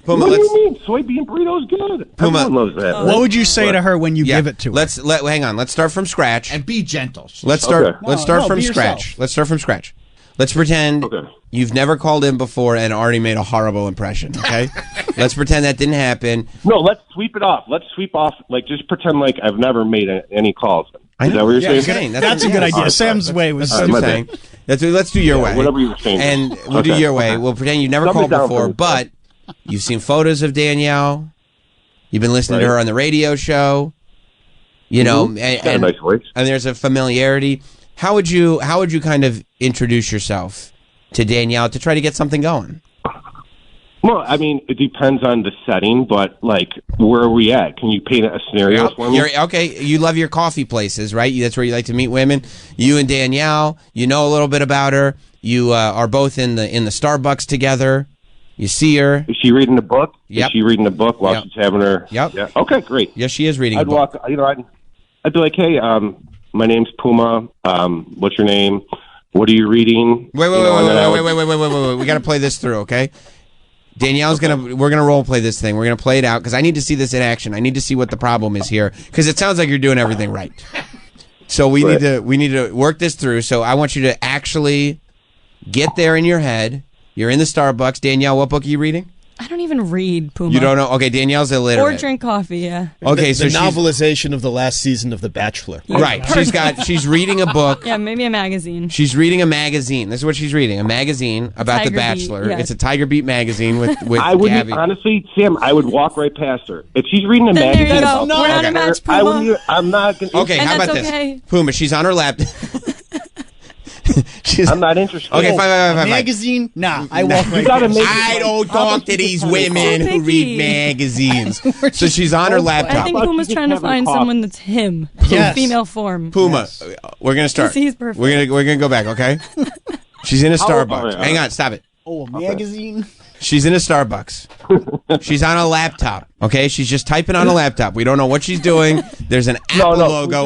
Puma, What do let's, you mean? Soybean burrito is good. Puma. Everyone loves that. What would you say to her when you give it to her? hang on. Let's start from scratch. And be gentle. Let's start. Okay. Let's start No, from be scratch. yourself. Let's start from scratch. Let's pretend you've never called in before and already made a horrible impression. Okay. Let's pretend that didn't happen. No, let's sweep it off. Let's sweep off. Just pretend like I've never made any calls. I Is that what you're Yeah, saying? That's a good idea. Sam's way was That's what I'm saying. Let's do your way. Whatever you were saying. And we'll do your way. We'll pretend you've never Dumb it called down before, for me. but you've seen photos of Danielle. You've been listening to her on the radio show. You know, She's got a nice voice. and there's a familiarity. How would you kind of introduce yourself to Danielle to try to get something going? Well, I mean, it depends on the setting, but where are we at? Can you paint a scenario for me? Okay, you love your coffee places, right? That's where you like to meet women. You and Danielle, you know a little bit about her. You are both in the Starbucks together. You see her. Is she reading the book? Yep. Is she reading the book while Yep. she's having her? Yep. Yeah. Okay, great. Yes, she is reading a I'd book. walk. I'd be like, hey, my name's Puma. What's your name? What are you reading? Wait. We got to play this through, okay? We're gonna role play this thing. We're gonna play it out because I need to see this in action. I need to see what the problem is here because it sounds like you're doing everything right. So we need to work this through. So I want you to actually get there in your head. You're in the Starbucks. Danielle, what book are you reading? I don't even read, Puma. You don't know? Okay, Danielle's illiterate. Or drink coffee, yeah. Okay, so the she's novelization of the last season of The Bachelor. right. She's reading a book. Yeah, maybe a magazine. She's reading a magazine. This is what she's reading: a magazine about Tiger The Bachelor. Beat, yeah. It's a Tiger Beat magazine with I would Gabby. honestly, Sam. I would walk right past her if she's reading a Then there you magazine. go. about We're not a her, match, I Puma. wouldn't. I'm not going. Okay, And how that's about okay. this? Puma, she's on her laptop. I'm not interested. Okay, fine. Magazine? Nah, I walk right gotta past. make I don't talk to these women who read magazines. So she's on her laptop. I think Puma's trying to find someone that's him. Yes. Female form. Puma, we're gonna start. He's perfect. We're gonna go back, okay? She's in a Starbucks. okay. Hang on, stop it. Oh, a magazine? She's in a Starbucks. She's on a laptop. Okay, she's just typing on a laptop. We don't know what she's doing. There's an Apple logo.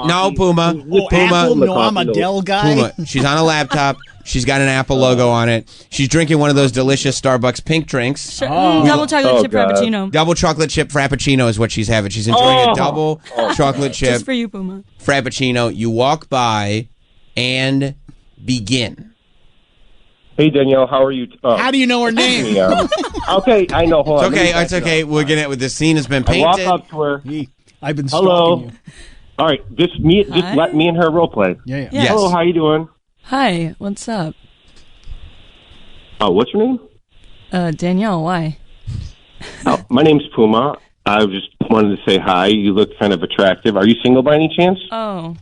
No, Puma. Oh, Puma. Apple? No, I'm a Dell guy. Puma. She's on a laptop. She's got an Apple logo on it. She's drinking one of those delicious Starbucks pink drinks. Sure. Double chocolate chip frappuccino. Double chocolate chip frappuccino is what she's having. She's enjoying a double chocolate chip Just for you, Puma. frappuccino. You walk by and begin. Hey Danielle, how are you? How do you know her name? Yeah. Okay, I know. Hold It's on. okay. It's okay. We're gonna. The scene has been I walk painted. up to her. I've been Hello. stalking you. All right, just let me and her role play. Yeah. Yes. Hello, how you doing? Hi, what's up? Oh, what's your name? Danielle, why? Oh, my name's Puma. I just wanted to say hi. You look kind of attractive. Are you single by any chance? Oh,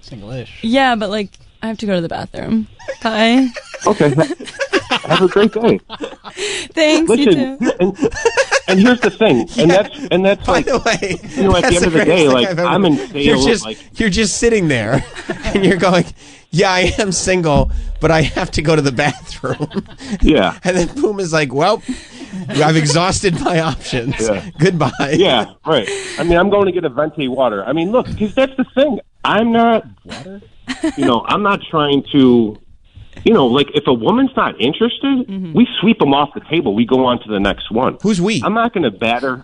Single-ish. yeah, but like, I have to go to the bathroom. Bye. Okay. Have a great day. Thanks, Listen, you too. and here's the thing, and that's By like, the way, you know, at the that's end of the greatest day, thing like I've ever- I'm in sales. You're just sitting there, and you're going, "Yeah, I am single, but I have to go to the bathroom." Yeah. And then Puma's like, "Well, I've exhausted my options. Yeah. Goodbye." Yeah, right. I mean, I'm going to get a venti water. I mean, look, because that's the thing. I'm not, I'm not trying to, like if a woman's not interested, we sweep them off the table. We go on to the next one. Who's we? I'm not going to batter.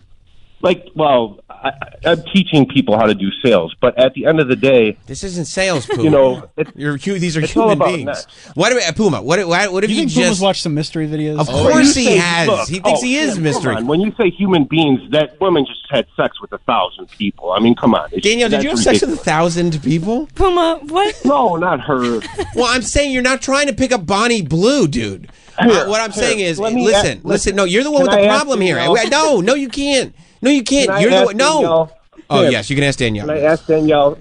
I'm teaching people how to do sales, but at the end of the day, This isn't sales, Puma. These are it's all human about beings. next. What do we, Puma? What have You you think Puma's just? watched some mystery videos? Of When course you he say- has. look, He thinks he is Sam, mystery. come on. When you say human beings, that woman just had sex with 1,000 people. I mean, come on. Danielle, did you have sex with 1,000 people? Puma, what? No, not her. Well, I'm saying you're not trying to pick up Bonnie Blue, dude. What I'm saying is, let me listen. No, you're the one Can with the I ask problem here. Danielle? No, you can't. No, you can't. Can I You're the ask one. No. Danielle? Oh Sam, yes, you can ask Danielle. Can I ask Danielle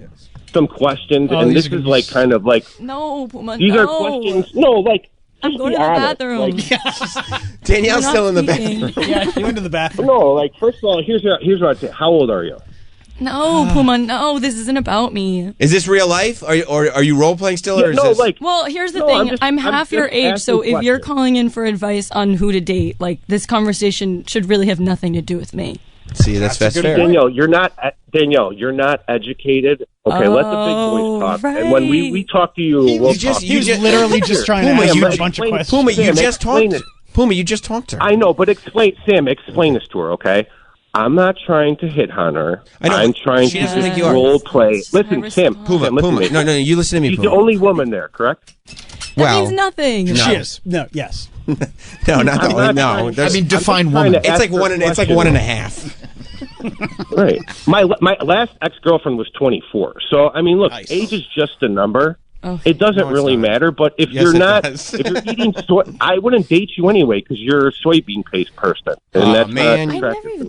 some questions? Oh, and these this are gonna is be like kind of like No, Puma, these no. are questions. No, like I'm just going be to the honest. bathroom. Like, Danielle's We're still in the not speaking. bathroom. Yeah, she went to the bathroom. no, like first of all, here's what I'd say. How old are you? No, Puma, no, this isn't about me. Is this real life? Or are you role playing still? Or is this... Well, here's the No, thing. I'm half your just age, so asking if you're questions. calling in for advice on who to date, like this conversation should really have nothing to do with me. See, that's fair. Danielle, you're not educated. Okay, let the big boys talk. And when we talk to you, we'll talk. He was literally just trying to Puma, ask you her a bunch of questions. Puma, you Sam, just explain talked. it. Puma, you just talked to her. I know, but explain this to her, okay? I'm not trying to hit on her. I know, I'm but trying she to doesn't think just you are. role play. Listen, Sam. Puma, Sam, listen Puma. to me. No, you listen to me, She's Puma. the only woman there, correct? That means nothing. No. She is. No, yes. No, not the I'm only. not No, trying- there's- I mean, I'm just define trying woman. to It's like ask her one. It's like question. 1.5. Right. My last ex-girlfriend was 24. So I mean, look, age is just a number. Oh. It doesn't No, it's really not. matter. But if Yes, you're it not, does. if you're eating I wouldn't date you anyway because you're a soybean paste person, and Oh, that's man. not I attractive never to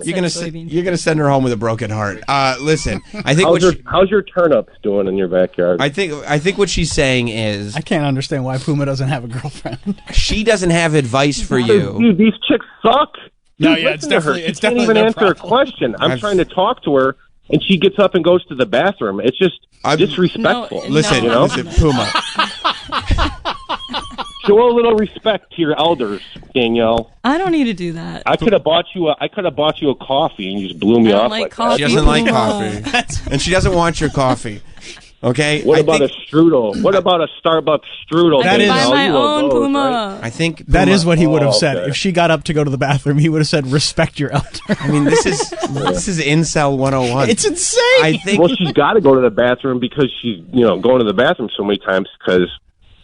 me. even You're gonna send her home with a broken heart. Listen, I think How's your turnips doing in your backyard? I think what she's saying is I can't understand why Puma doesn't have a girlfriend. she doesn't have advice for you. Dude, these chicks suck. No, Dude, yeah, it's listen to her. definitely- She it's can't definitely even their answer a problem. question. I'm trying to talk to her, and she gets up and goes to the bathroom. It's just disrespectful. No, Listen, you know? listen, Puma. Show a little respect to your elders, Danielle. I don't need to do that. I could have bought you a coffee, and you just blew me I don't off like like coffee. She doesn't like Puma. coffee, and she doesn't want your coffee. Okay. What about a strudel? What about a Starbucks strudel? That is- Buy Danielle? my You love own those, Puma. right? I think That Puma- is what he would have said. okay. If she got up to go to the bathroom, he would have said, respect your elder. I mean, this is incel 101. It's insane. I think. Well, she's got to go to the bathroom because she's going to the bathroom so many times because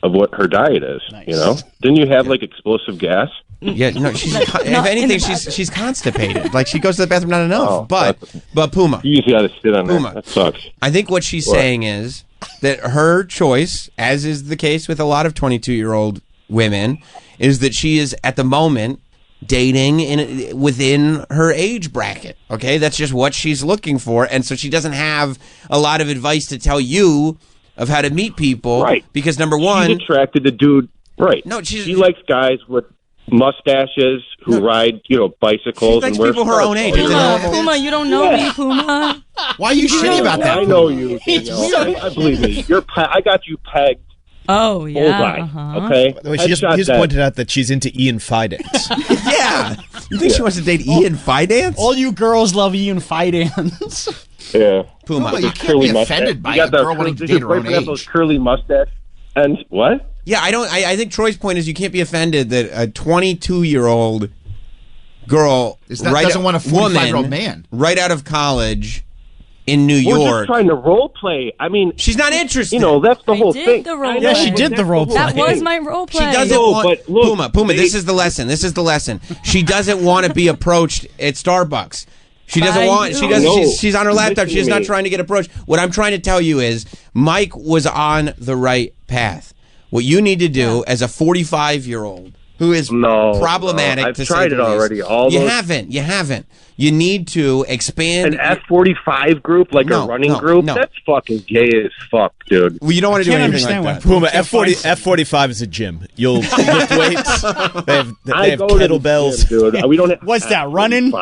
of what her diet is. Nice. Didn't you have like explosive gas? Yeah, no, she's if anything, she's constipated. Like she goes to the bathroom not enough. But Puma, You usually got to sit on Puma. that sucks. I think what she's saying is that her choice, as is the case with a lot of 22-year-old women, is that she is at the moment dating within her age bracket. Okay, that's just what she's looking for, and so she doesn't have a lot of advice to tell you of how to meet people. Right. Because number one, she's attracted to dude. Right. No, she likes guys with mustaches who ride, bicycles likes and wear people her own age. Puma, you don't know me, Puma. Why are you shitty about that? I know you. I believe me. I got you pegged. Oh, yeah. Bullseye, Uh-huh. okay? By the way, she just pointed out that she's into Ian Fidance. Yeah. You think she wants to date Ian Fidance? All you girls love Ian Fidance. Yeah. Puma, you can't be offended by a girl wanting to date her own age. Those curly mustache and what? Yeah, I think Troy's point is you can't be offended that a 22-year-old girl doesn't want a 45-year-old man right out of college in New We're York. just trying to role play. I mean, she's not interested. That's the whole thing. Yeah, she did the role play. That was my role play. She doesn't want Puma. This is the lesson. This is the lesson. She doesn't want to be approached at Starbucks. She doesn't want. She doesn't. No. She's on her laptop. She's not me. trying to get approached. What I'm trying to tell you is, Mike was on the right path. What you need to do as a 45-year-old who is problematic. I've to tried say it the least. already. You haven't. You need to expand an F45 group, like a running group. No. That's fucking gay as fuck, dude. Well, you don't want to do anything like that. Puma, F45 is a gym. You'll lift weights. They have go to the kettlebells. gym, dude. We don't have What's that, running?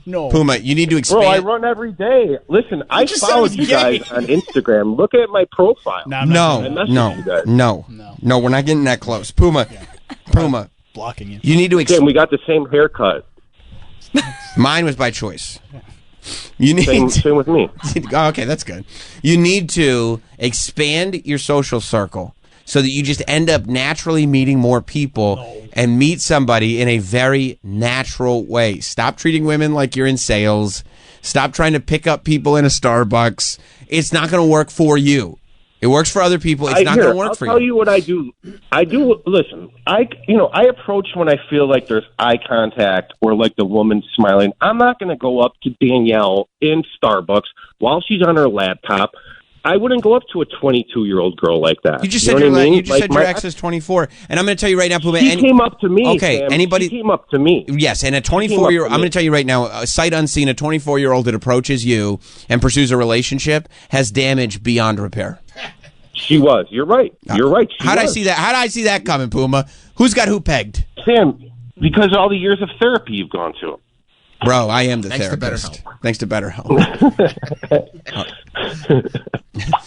No. Puma, you need to expand. Bro, I run every day. Listen, I followed you guys on Instagram. Look at my profile. No, we're not getting that close. Puma, blocking you. You need to expand. We got the same haircut. Mine was by choice. You need same with me. Oh, okay, that's good. You need to expand your social circle so that you just end up naturally meeting more people and meet somebody in a very natural way. Stop treating women like you're in sales. Stop trying to pick up people in a Starbucks. It's not going to work for you. It works for other people. It's not going to work for you. I'll tell you what I do. Listen, I approach when I feel like there's eye contact or like the woman's smiling. I'm not going to go up to Danielle in Starbucks while she's on her laptop. I wouldn't go up to a 22-year-old girl like that. You just know said what I mean? you just said your ex is 24, and I'm going to tell you right now, Puma. She came up to me. Okay, Sam. anybody She came up to me. Yes, and a 24-year-old. I'm going to tell you right now, sight unseen, a 24-year-old that approaches you and pursues a relationship has damage beyond repair. She was. You're right. You're right. How'd I see that? How'd I see that coming, Puma? Who's got who pegged? Sam, because of all the years of therapy you've gone to. Bro, I am the therapist. Thanks to BetterHelp.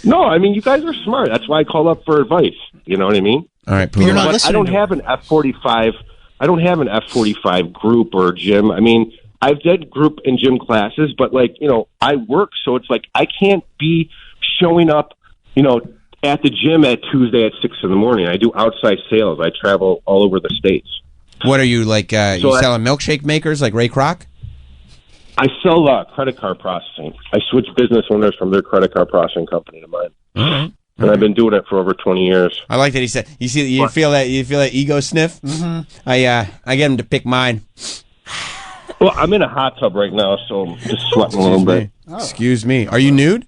No, I mean, you guys are smart. That's why I call up for advice. You know what I mean? All right, Puma. But I don't have an F45. I don't have an F45 group or gym. I mean, I've did group and gym classes, but I work, so it's like I can't be showing up, at the gym at Tuesday at 6 a.m. I do outside sales. I travel all over the states. What are you like? You selling milkshake makers like Ray Kroc? I sell credit card processing. I switch business owners from their credit card processing company to mine. Mm-hmm. And I've been doing it for over 20 years. I like that he said. You feel that ego sniff? Mm-hmm. I get him to pick mine. Well, I'm in a hot tub right now, so I'm just sweating a little bit. Excuse me. Are you nude?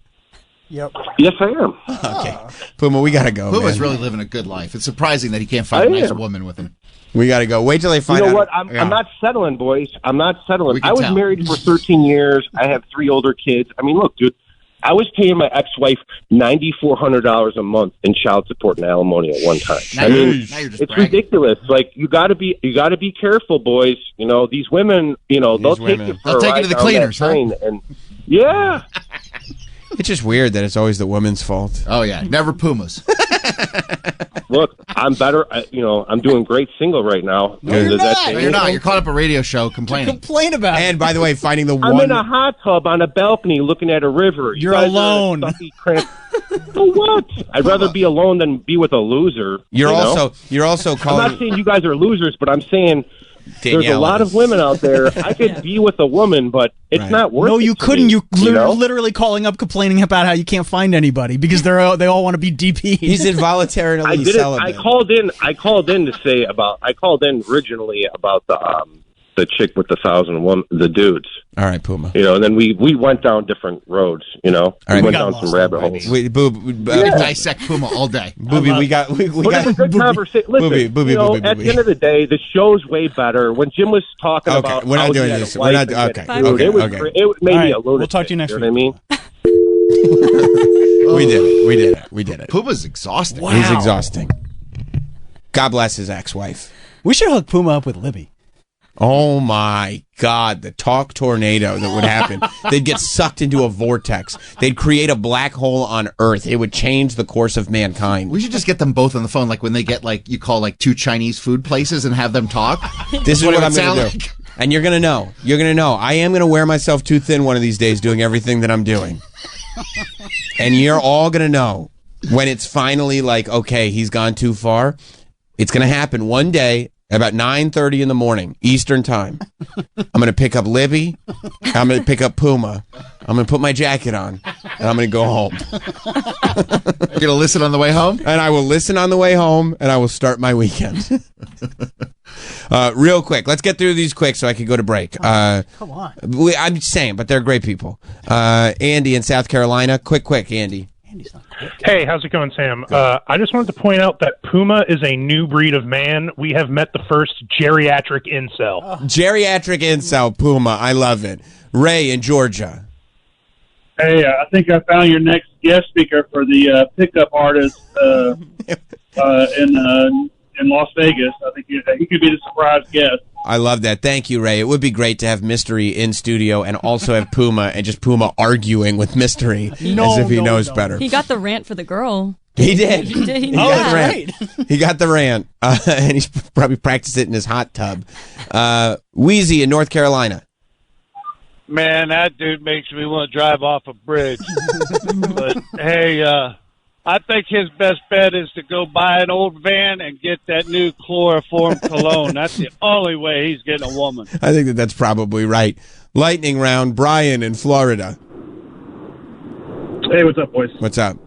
Yep. Yes, I am. Okay, Puma, we gotta go. Puma's man. really living a good life. It's surprising that he can't find a nice woman with him. We gotta go. Wait till they find out. You know what? I'm not settling, boys. I'm not settling. I was tell. married for 13 years. I have 3 older kids. I mean, look, dude. I was paying my ex-wife $9,400 a month in child support and alimony at one time. Now I mean, you're just it's bragging. ridiculous. Like you got to be careful, boys. These women. They'll take you for a ride to the down cleaners, that train, and yeah. It's just weird that it's always the woman's fault. Oh yeah, never Puma's. Look, I'm better. I'm doing great single right now. No, you're not. You're caught up a radio show complaining. Complain about it. And by the way, finding the I'm one. in a hot tub on a balcony looking at a river. You're alone. So what? I'd rather be alone than be with a loser. You're also I'm calling. not saying you guys are losers, but I'm saying There's a lot of women out there. I could be with a woman, but it's not worth it. No, you to couldn't. me, You're literally calling up complaining about how you can't find anybody because they all want to be DP. He's involuntarily I did celibate. I called in originally about the chick with the 1,001, the dudes. All right, Puma. And then we went down different roads. We went down some rabbit holes. Dissect Puma all day. Booby, we got a good conversation. Listen, Booby. At the end of the day, the show's way better. When Jim was talking about we're not how doing he had this. a We're not. wife and Okay. dude, it made me a lunatic. We'll talk to you next week. Know what I mean? We did it. Puma's exhausting. Wow. He's exhausting. God bless his ex-wife. We should hook Puma up with Libby. Oh my God, the talk tornado that would happen. They'd get sucked into a vortex. They'd create a black hole on Earth. It would change the course of mankind. We should just get them both on the phone, like when they get you call 2 Chinese food places and have them talk. This is what I'm going to do. And you're going to know. You're going to know. I am going to wear myself too thin one of these days doing everything that I'm doing. And you're all going to know when it's finally okay, he's gone too far. It's going to happen one day. About 9:30 in the morning, Eastern time. I'm going to pick up Libby. I'm going to pick up Puma. I'm going to put my jacket on, and I'm going to go home. You're going to listen on the way home? And I will listen on the way home, and I will start my weekend. Real quick. Let's get through these quick so I can go to break. Come on. I'm just saying, but they're great people. Andy in South Carolina. Quick, Andy. Hey, how's it going, Sam? I just wanted to point out that Puma is a new breed of man. We have met the first geriatric incel. Geriatric incel, Puma. I love it. Ray in Georgia. Hey, I think I found your next guest speaker for the pickup artist in Las Vegas. I think he could be the surprise guest. I love that. Thank you, Ray. It would be great to have Mystery in studio and also have Puma and just Puma arguing with Mystery as if he knows better. He got the rant for the girl. He did. He did. He got the rant. He got the rant. And he's probably practiced it in his hot tub. Wheezy in North Carolina. Man, that dude makes me want to drive off a bridge. But, hey, I think his best bet is to go buy an old van and get that new chloroform cologne. That's the only way he's getting a woman. I think that's probably right. Lightning round, Brian in Florida. Hey, what's up, boys? What's up?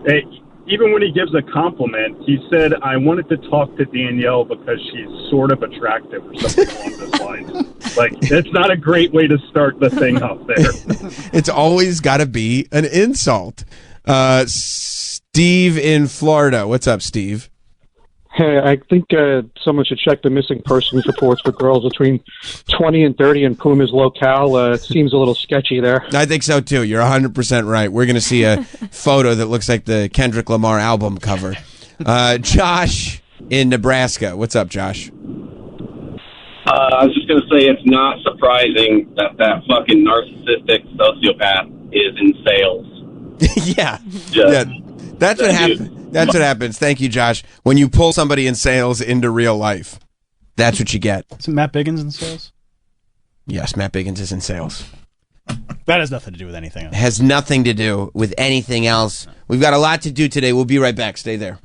Hey, even when he gives a compliment, he said, I wanted to talk to Danielle because she's sort of attractive or something along those lines. That's not a great way to start the thing up there. It's always got to be an insult. Steve in Florida. What's up, Steve? Hey, I think someone should check the missing persons reports for girls between 20 and 30 in Puma's locale. It seems a little sketchy there. I think so, too. You're 100% right. We're going to see a photo that looks like the Kendrick Lamar album cover. Josh in Nebraska. What's up, Josh? I was just going to say it's not surprising that fucking narcissistic sociopath is in sales. Yeah. That's what happens. That's what happens. Thank you, Josh. When you pull somebody in sales into real life, that's what you get. Isn't Matt Biggins in sales? Yes, Matt Biggins is in sales. That has nothing to do with anything else. It has nothing to do with anything else. We've got a lot to do today. We'll be right back. Stay there.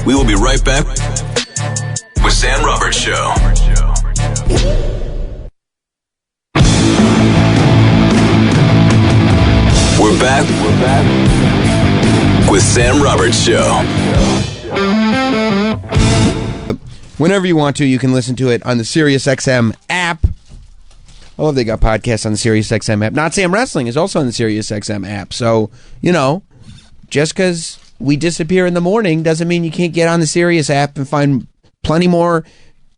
We will be right back with Sam Roberts Show. We're back with Sam Roberts Show. Whenever you want to, you can listen to it on the SiriusXM app. I love they got podcasts on the SiriusXM app. Not Sam Wrestling is also on the SiriusXM app. So, just because we disappear in the morning doesn't mean you can't get on the Sirius app and find plenty more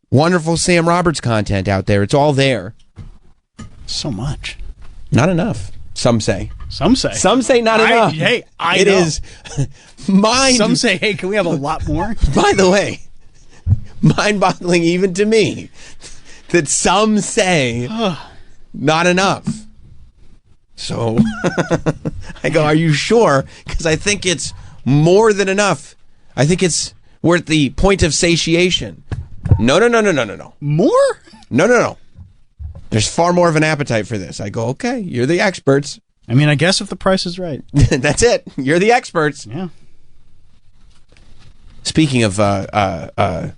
wonderful Sam Roberts content out there. It's all there. So much. Not enough. Some say. Some say. Some say not enough. I know. Is mind. Some say, hey, can we have a lot more? By the way, mind-boggling even to me that some say not enough. So I go, are you sure? Because I think it's more than enough. I think we're at the point of satiation. No. More? No. There's far more of an appetite for this. I go, okay, you're the experts. I mean, I guess if the price is right. That's it. You're the experts. Yeah. Speaking of the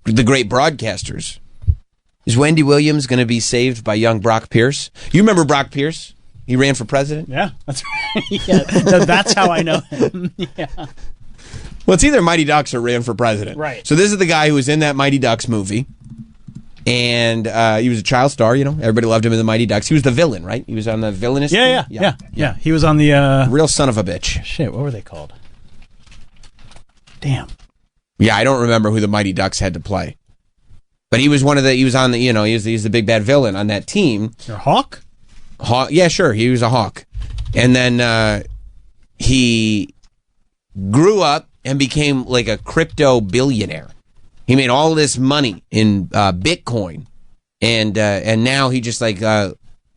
great broadcasters, is Wendy Williams going to be saved by young Brock Pierce? You remember Brock Pierce? He ran for president? Yeah, that's right. Yeah, that's how I know him. Yeah. Well, it's either Mighty Ducks or ran for president. Right. So this is the guy who was in that Mighty Ducks movie. And he was a child star, you know. Everybody loved him in the Mighty Ducks. He was the villain, right? He was on the villainous team? Yeah. He was on the... Real son of a bitch. Shit, what were they called? Damn. Yeah, I don't remember who the Mighty Ducks had to play. But he was he was on the, you know, he's the big bad villain on that team. You're a Hawk? Hawk? Yeah, sure. He was a Hawk. And then he grew up and became like a crypto billionaire. He made all this money in Bitcoin, and now he just like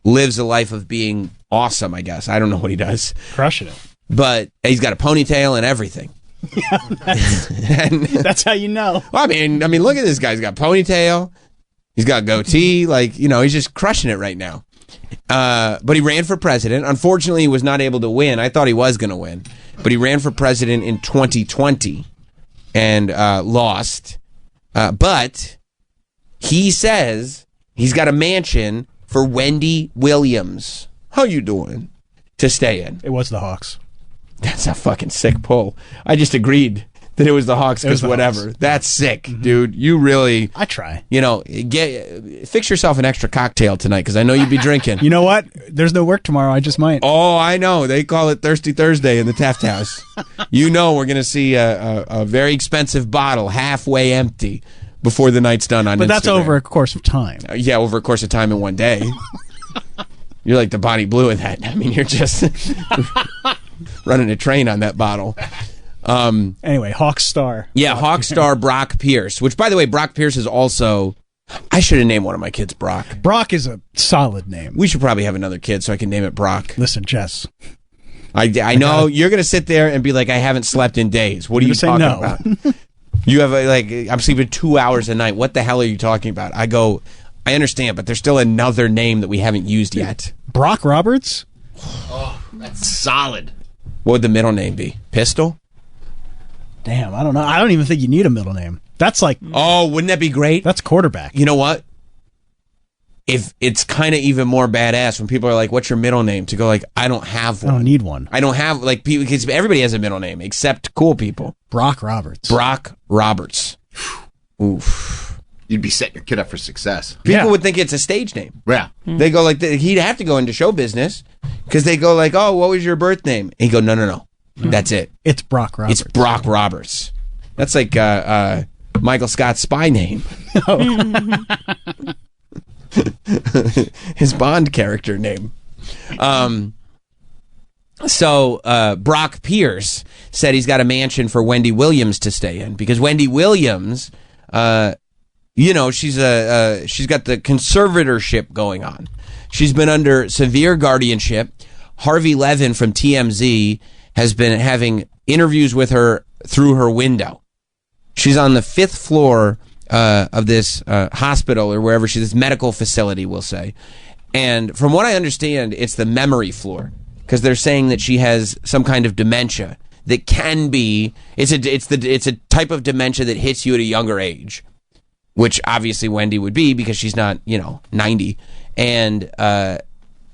lives a life of being awesome. I guess I don't know what he does, crushing it. But he's got a ponytail and everything. Yeah, that's how you know. Well, I mean, look at this guy. He's got ponytail. He's got goatee. Like, you know, he's just crushing it right now. But he ran for president. Unfortunately, he was not able to win. I thought he was going to win, but he ran for president in 2020 and lost. But he says he's got a mansion for Wendy Williams. How you doing? To stay in. It was the Hawks. That's a fucking sick pull. I just agreed that it was the Hawks because whatever. Hawks. That's sick, dude. You really... I try. You know, fix yourself an extra cocktail tonight because I know you'd be drinking. You know what? There's no work tomorrow. I just might. Oh, I know. They call it Thirsty Thursday in the Taft House. You know we're going to see a very expensive bottle halfway empty before the night's done on Instagram. But that's over a course of time. Yeah, over a course of time in one day. You're like the Bonnie Blue in that. I mean, you're just running a train on that bottle. Anyway, Hawk Star. Yeah, Hawk Star Brock Pierce, which, by the way, Brock Pierce is also... I should have named one of my kids Brock. Brock is a solid name. We should probably have another kid so I can name it Brock. Listen, Jess. I know you're going to sit there and be like, I haven't slept in days. What are you talking about? You have I'm sleeping 2 hours a night. What the hell are you talking about? I go, I understand, but there's still another name that we haven't used yet. Brock Roberts? Oh, that's solid. What would the middle name be? Pistol? Damn, I don't know. I don't even think you need a middle name. That's like... Oh, wouldn't that be great? That's quarterback. You know what? If it's kind of even more badass when people are like, what's your middle name? To go like, I don't have one. I don't need one. I don't have, like, people, because everybody has a middle name except cool people. Brock Roberts. Brock Roberts. Oof. You'd be setting your kid up for success. People would think it's a stage name. Yeah. They go like, he'd have to go into show business because they go like, oh, what was your birth name? And he go, no. That's it. It's Brock Roberts. It's Brock Roberts. That's like Michael Scott's spy name. His Bond character name. So Brock Pierce said he's got a mansion for Wendy Williams to stay in because Wendy Williams, you know, she's got the conservatorship going on. She's been under severe guardianship. Harvey Levin from TMZ has been having interviews with her through her window. She's on the 5th floor of this hospital or wherever this medical facility, we'll say. And from what I understand, it's the memory floor because they're saying that she has some kind of dementia that can be. It's a type of dementia that hits you at a younger age, which obviously Wendy would be because she's not 90, and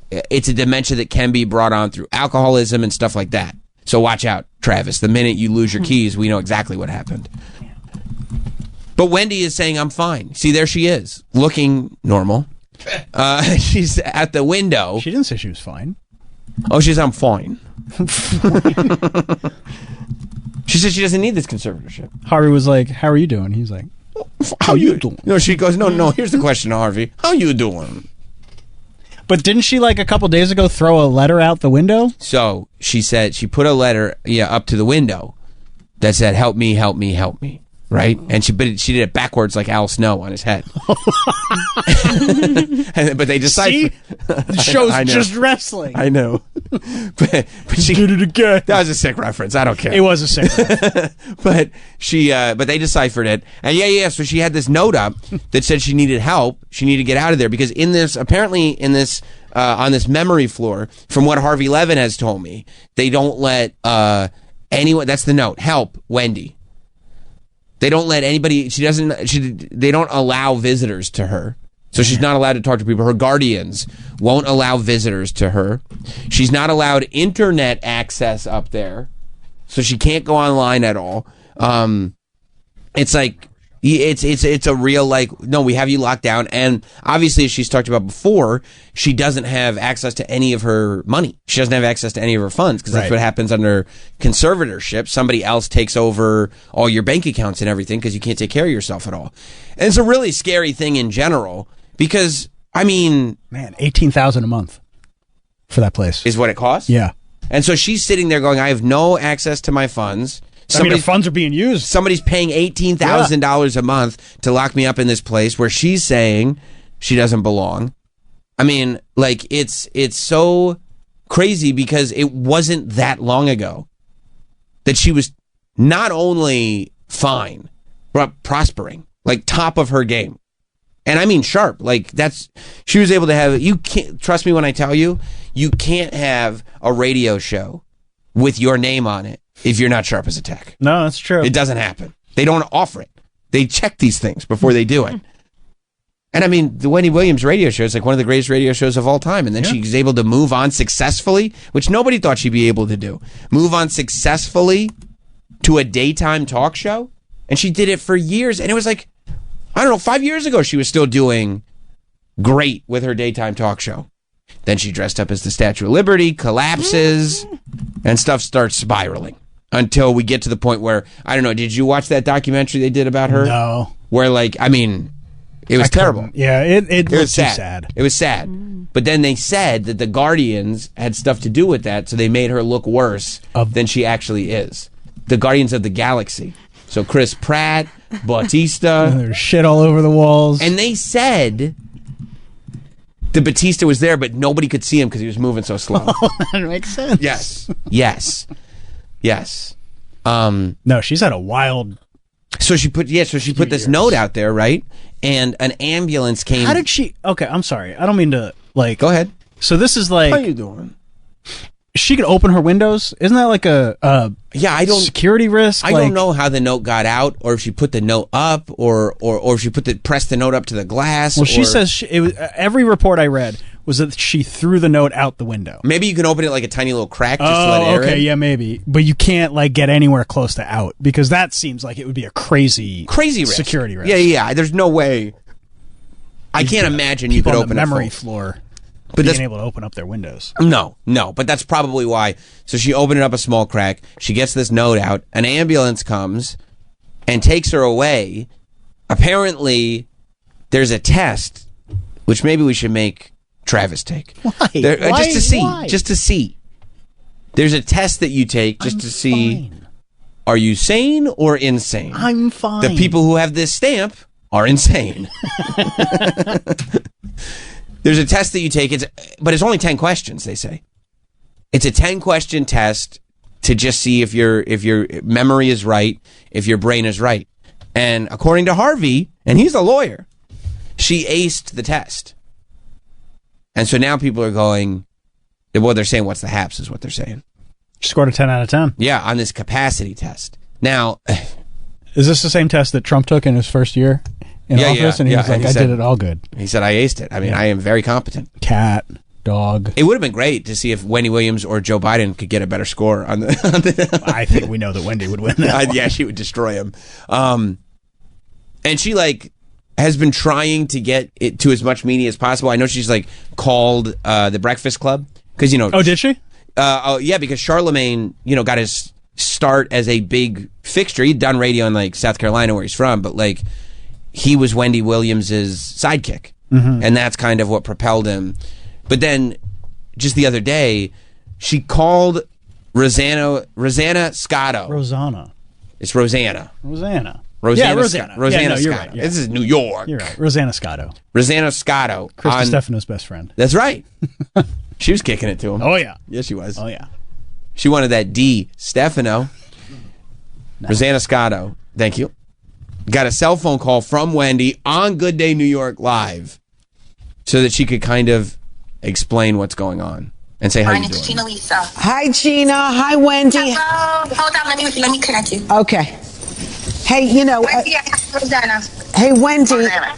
it's a dementia that can be brought on through alcoholism and stuff like that. So watch out, Travis. The minute you lose your keys, we know exactly what happened. But Wendy is saying, I'm fine. See, there she is, looking normal. She's at the window. She didn't say she was fine. Oh, I'm fine. She said she doesn't need this conservatorship. Harvey was like, how are you doing? He's like, how you doing? No, she goes, no, here's the question, Harvey. How you doing? But didn't she, like, a couple days ago throw a letter out the window? So she said she put a letter up to the window that said, help me, help me, help me. Right? And she did it backwards like Al Snow on his head. But they decided... See? The show's just wrestling. I know. But she did it again. That was a sick reference. I don't care. It was a sick reference. But but they deciphered it. And so she had this note up that said she needed help. She needed to get out of there because apparently on this memory floor, from what Harvey Levin has told me, they don't let anyone... That's the note. Help, Wendy. They don't let anybody. They don't allow visitors to her. So she's not allowed to talk to people. Her guardians won't allow visitors to her. She's not allowed internet access up there. So she can't go online at all. It's like, it's a real, like, no, we have you locked down. And obviously, as she's talked about before, she doesn't have access to any of her money. She doesn't have access to any of her funds, because that's what happens under conservatorship. Somebody else takes over all your bank accounts and everything, because you can't take care of yourself at all. And it's a really scary thing in general, because, I mean... Man, $18,000 a month for that place. Is what it costs? Yeah. And so she's sitting there going, I have no access to my funds. Her funds are being used. Somebody's paying $18,000 a month to lock me up in this place where she's saying she doesn't belong. I mean, like, it's so crazy, because it wasn't that long ago that she was not only fine, but prospering, like top of her game. And I mean sharp. Like, she was able to have, you can't, trust me when I tell you, you can't have a radio show with your name on it if you're not sharp as a tech. No, that's true. It doesn't happen. They don't offer it. They check these things before they do it. And I mean, the Wendy Williams radio show is like one of the greatest radio shows of all time. And then she's able to move on successfully, which nobody thought she'd be able to do. Move on successfully to a daytime talk show. And she did it for years. And it was like, I don't know, 5 years ago, she was still doing great with her daytime talk show. Then she dressed up as the Statue of Liberty, collapses, and stuff starts spiraling until we get to the point where, I don't know, did you watch that documentary they did about her? No. Where, like, I mean, it was terrible. Yeah, it was sad. It was sad. But then they said that the Guardians had stuff to do with that, so they made her look worse than she actually is. The Guardians of the Galaxy. So Chris Pratt, Bautista. And there's shit all over the walls. And they said the Batista was there, but nobody could see him because he was moving so slow. Oh, that makes sense. Yes. No, she's had a wild... So she put this note out there, right? And an ambulance came... How did she... Okay, I'm sorry. I don't mean to, like... Go ahead. So this is like... How you doing? She could open her windows? Isn't that like a security risk? I don't know how the note got out, or if she put the note up, or if she pressed the note up to the glass. Well, she says every report I read was that she threw the note out the window. Maybe you can open it like a tiny little crack just to let air in. Okay, yeah, maybe. But you can't like get anywhere close to out, because that seems like it would be a crazy risk. Security risk. Yeah. There's no way. I can't imagine you could open the memory it floor. But being able to open up their windows. No, but that's probably why. So she opened it up a small crack. She gets this note out. An ambulance comes and takes her away. Apparently, there's a test, which maybe we should make Travis take. Why? Just to see. Why? Just to see. There's a test that you take just to see, are you sane or insane? I'm fine. The people who have this stamp are insane. There's a test that you take, but it's only 10 questions, they say. It's a 10-question test to just see if your memory is right, if your brain is right. And according to Harvey, and he's a lawyer, she aced the test. And so now people are going, well, they're saying, what's the haps is what they're saying. She scored a 10 out of 10. Yeah, on this capacity test. Now... Is this the same test that Trump took in his first year in office? And he was like, I did it all good. He said, I aced it. I mean, I am very competent. Cat, dog. It would have been great to see if Wendy Williams or Joe Biden could get a better score on the I think we know that Wendy would win that one. Yeah, she would destroy him. And she, like, has been trying to get it to as much media as possible. I know she's, like, called The Breakfast Club. Because, you know... Oh, did she? Yeah, because Charlemagne, you know, got his start as a big fixture. He'd done radio in, like, South Carolina where he's from, but, like, he was Wendy Williams's sidekick. Mm-hmm. And that's kind of what propelled him. But then, just the other day, she called Rosanna Scotto. Rosanna. It's Rosanna. Rosanna. Rosanna. You're Scotto. right. Yeah. This is New York. You're right. Rosanna Scotto. Rosanna Scotto. Chris Stefano's best friend. That's right. She was kicking it to him. Oh, yeah. Yes, she was. Oh, yeah. She wanted that D. Stefano. No. Rosanna Scotto. Thank you. Got a cell phone call from Wendy on Good Day New York Live so that she could kind of explain what's going on and say how you doing. It's Gina Lisa. Hi, Gina. Hi, Wendy. Hello. Hold on. Let me connect you. Okay. Hey, Rosanna. Hey, Wendy.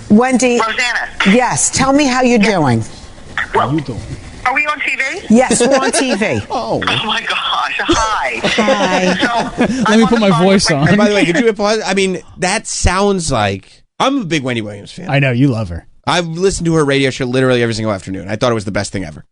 Rosanna. Yes, tell me how you're doing. How you doing? Are we on TV? Yes, we're on TV. Oh my gosh! Hi. Hi. Let me put my voice on. And by the way, could you pause? I mean, that sounds like I'm a big Wendy Williams fan. I know you love her. I've listened to her radio show literally every single afternoon. I thought it was the best thing ever.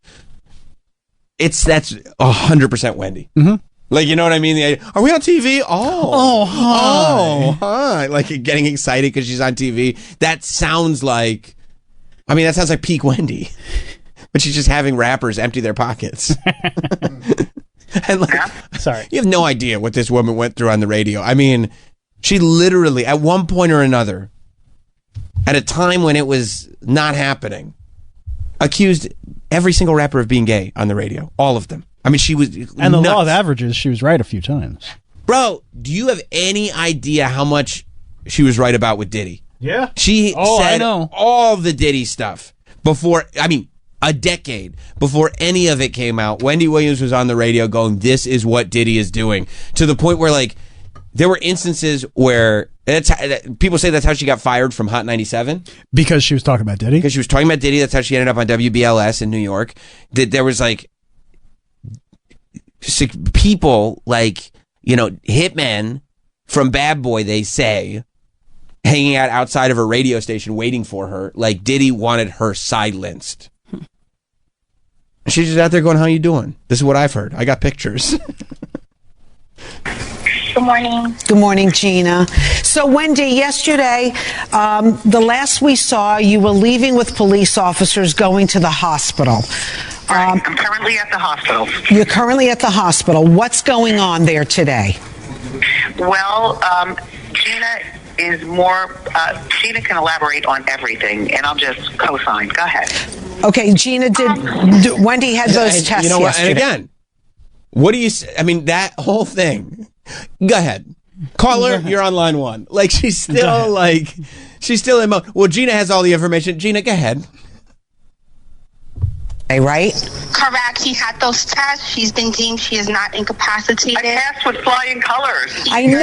That's 100% Wendy. Mm-hmm. Like, you know what I mean? Are we on TV? Hi. Oh, hi. Like getting excited because she's on TV. That sounds like peak Wendy. But she's just having rappers empty their pockets. And sorry. You have no idea what this woman went through on the radio. I mean, she literally, at one point or another, at a time when it was not happening, accused every single rapper of being gay on the radio. All of them. I mean, she was And the law of averages, she was right a few times. Bro, do you have any idea how much she was right about with Diddy? Yeah. She I said know. all the Diddy stuff before, a decade before any of it came out. Wendy Williams was on the radio going, this is what Diddy is doing. To the point where, like, there were instances where people say that's how she got fired from Hot 97. Because she was talking about Diddy? Because she was talking about Diddy. That's how she ended up on WBLS in New York. There was, like, people like, hitmen from Bad Boy, they say, hanging out outside of her radio station waiting for her. Like, Diddy wanted her silenced. She's just out there going, how you doing? This is what I've heard. I got pictures. Good morning. Good morning, Gina. So, Wendy, yesterday, the last we saw, you were leaving with police officers going to the hospital. I'm currently at the hospital. You're currently at the hospital. What's going on there today? Well, Gina is more, Gina can elaborate on everything, and I'll just co-sign. Go ahead. Okay, Gina, Wendy had those tests You know what? yesterday. And again, what do you say? I mean, that whole thing. Go ahead. Caller, you're on line one. Like, she's still in mode. Well, Gina has all the information. Gina, go ahead. Right? Correct. He had those tests. She's been deemed she is not incapacitated. I passed with flying colors. I know.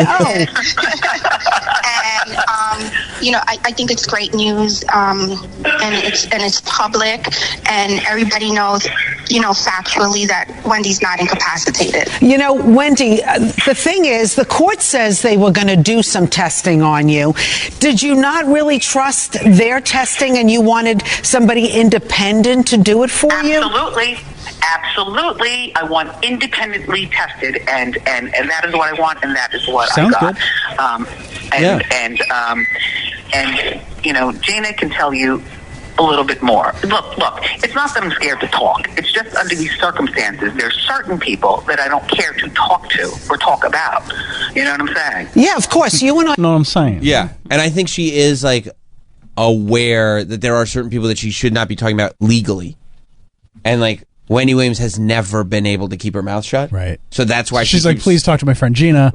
And I think it's great news. And it's public, and everybody knows, factually that Wendy's not incapacitated. Wendy, the thing is, the court says they were going to do some testing on you. Did you not really trust their testing, and you wanted somebody independent to do it for you? Absolutely. I want independently tested, and that is what I want, and that is what Sounds I got. Good. And Gina can tell you a little bit more. Look, it's not that I'm scared to talk. It's just under these circumstances, there's certain people that I don't care to talk to or talk about. You know what I'm saying? Yeah, of course. You and I know what I'm saying. Yeah. And I think she is, like, aware that there are certain people that she should not be talking about legally. And, like, Wendy Williams has never been able to keep her mouth shut. Right. So that's why she's like, please talk to my friend Gina.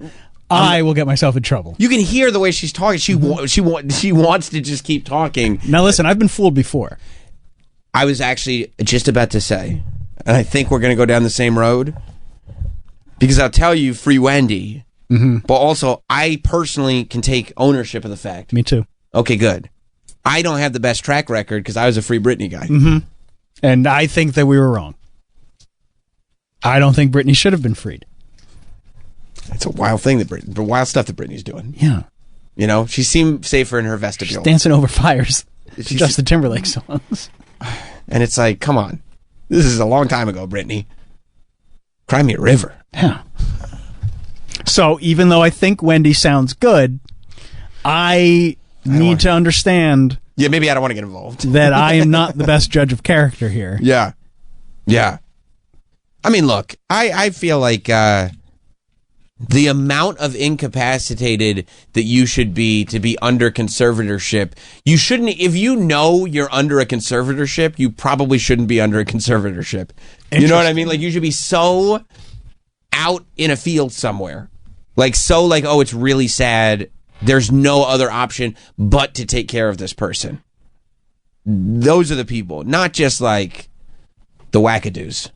I will get myself in trouble. You can hear the way she's talking. She wants to just keep talking. Now listen, I've been fooled before. I was actually just about to say, and I think we're going to go down the same road, because I'll tell you, free Wendy, but also I personally can take ownership of the fact. Me too. Okay, good. I don't have the best track record because I was a free Britney guy. And I think that we were wrong. I don't think Britney should have been freed. It's a wild thing the wild stuff that Britney's doing. Yeah. She seemed safer in her vestibule. She's dancing over fires. Justin Timberlake songs. And it's like, come on. This is a long time ago, Britney. Cry me a river. Yeah. So even though I think Wendy sounds good, I need to understand. Yeah, maybe I don't want to get involved. That I am not the best judge of character here. Yeah. Yeah. I mean, look, I feel like the amount of incapacitated that you should be to be under conservatorship, you shouldn't, if you know you're under a conservatorship, you probably shouldn't be under a conservatorship. You know what I mean? Like, you should be so out in a field somewhere. Oh, it's really sad. There's no other option but to take care of this person. Those are the people, not just like the wackadoos.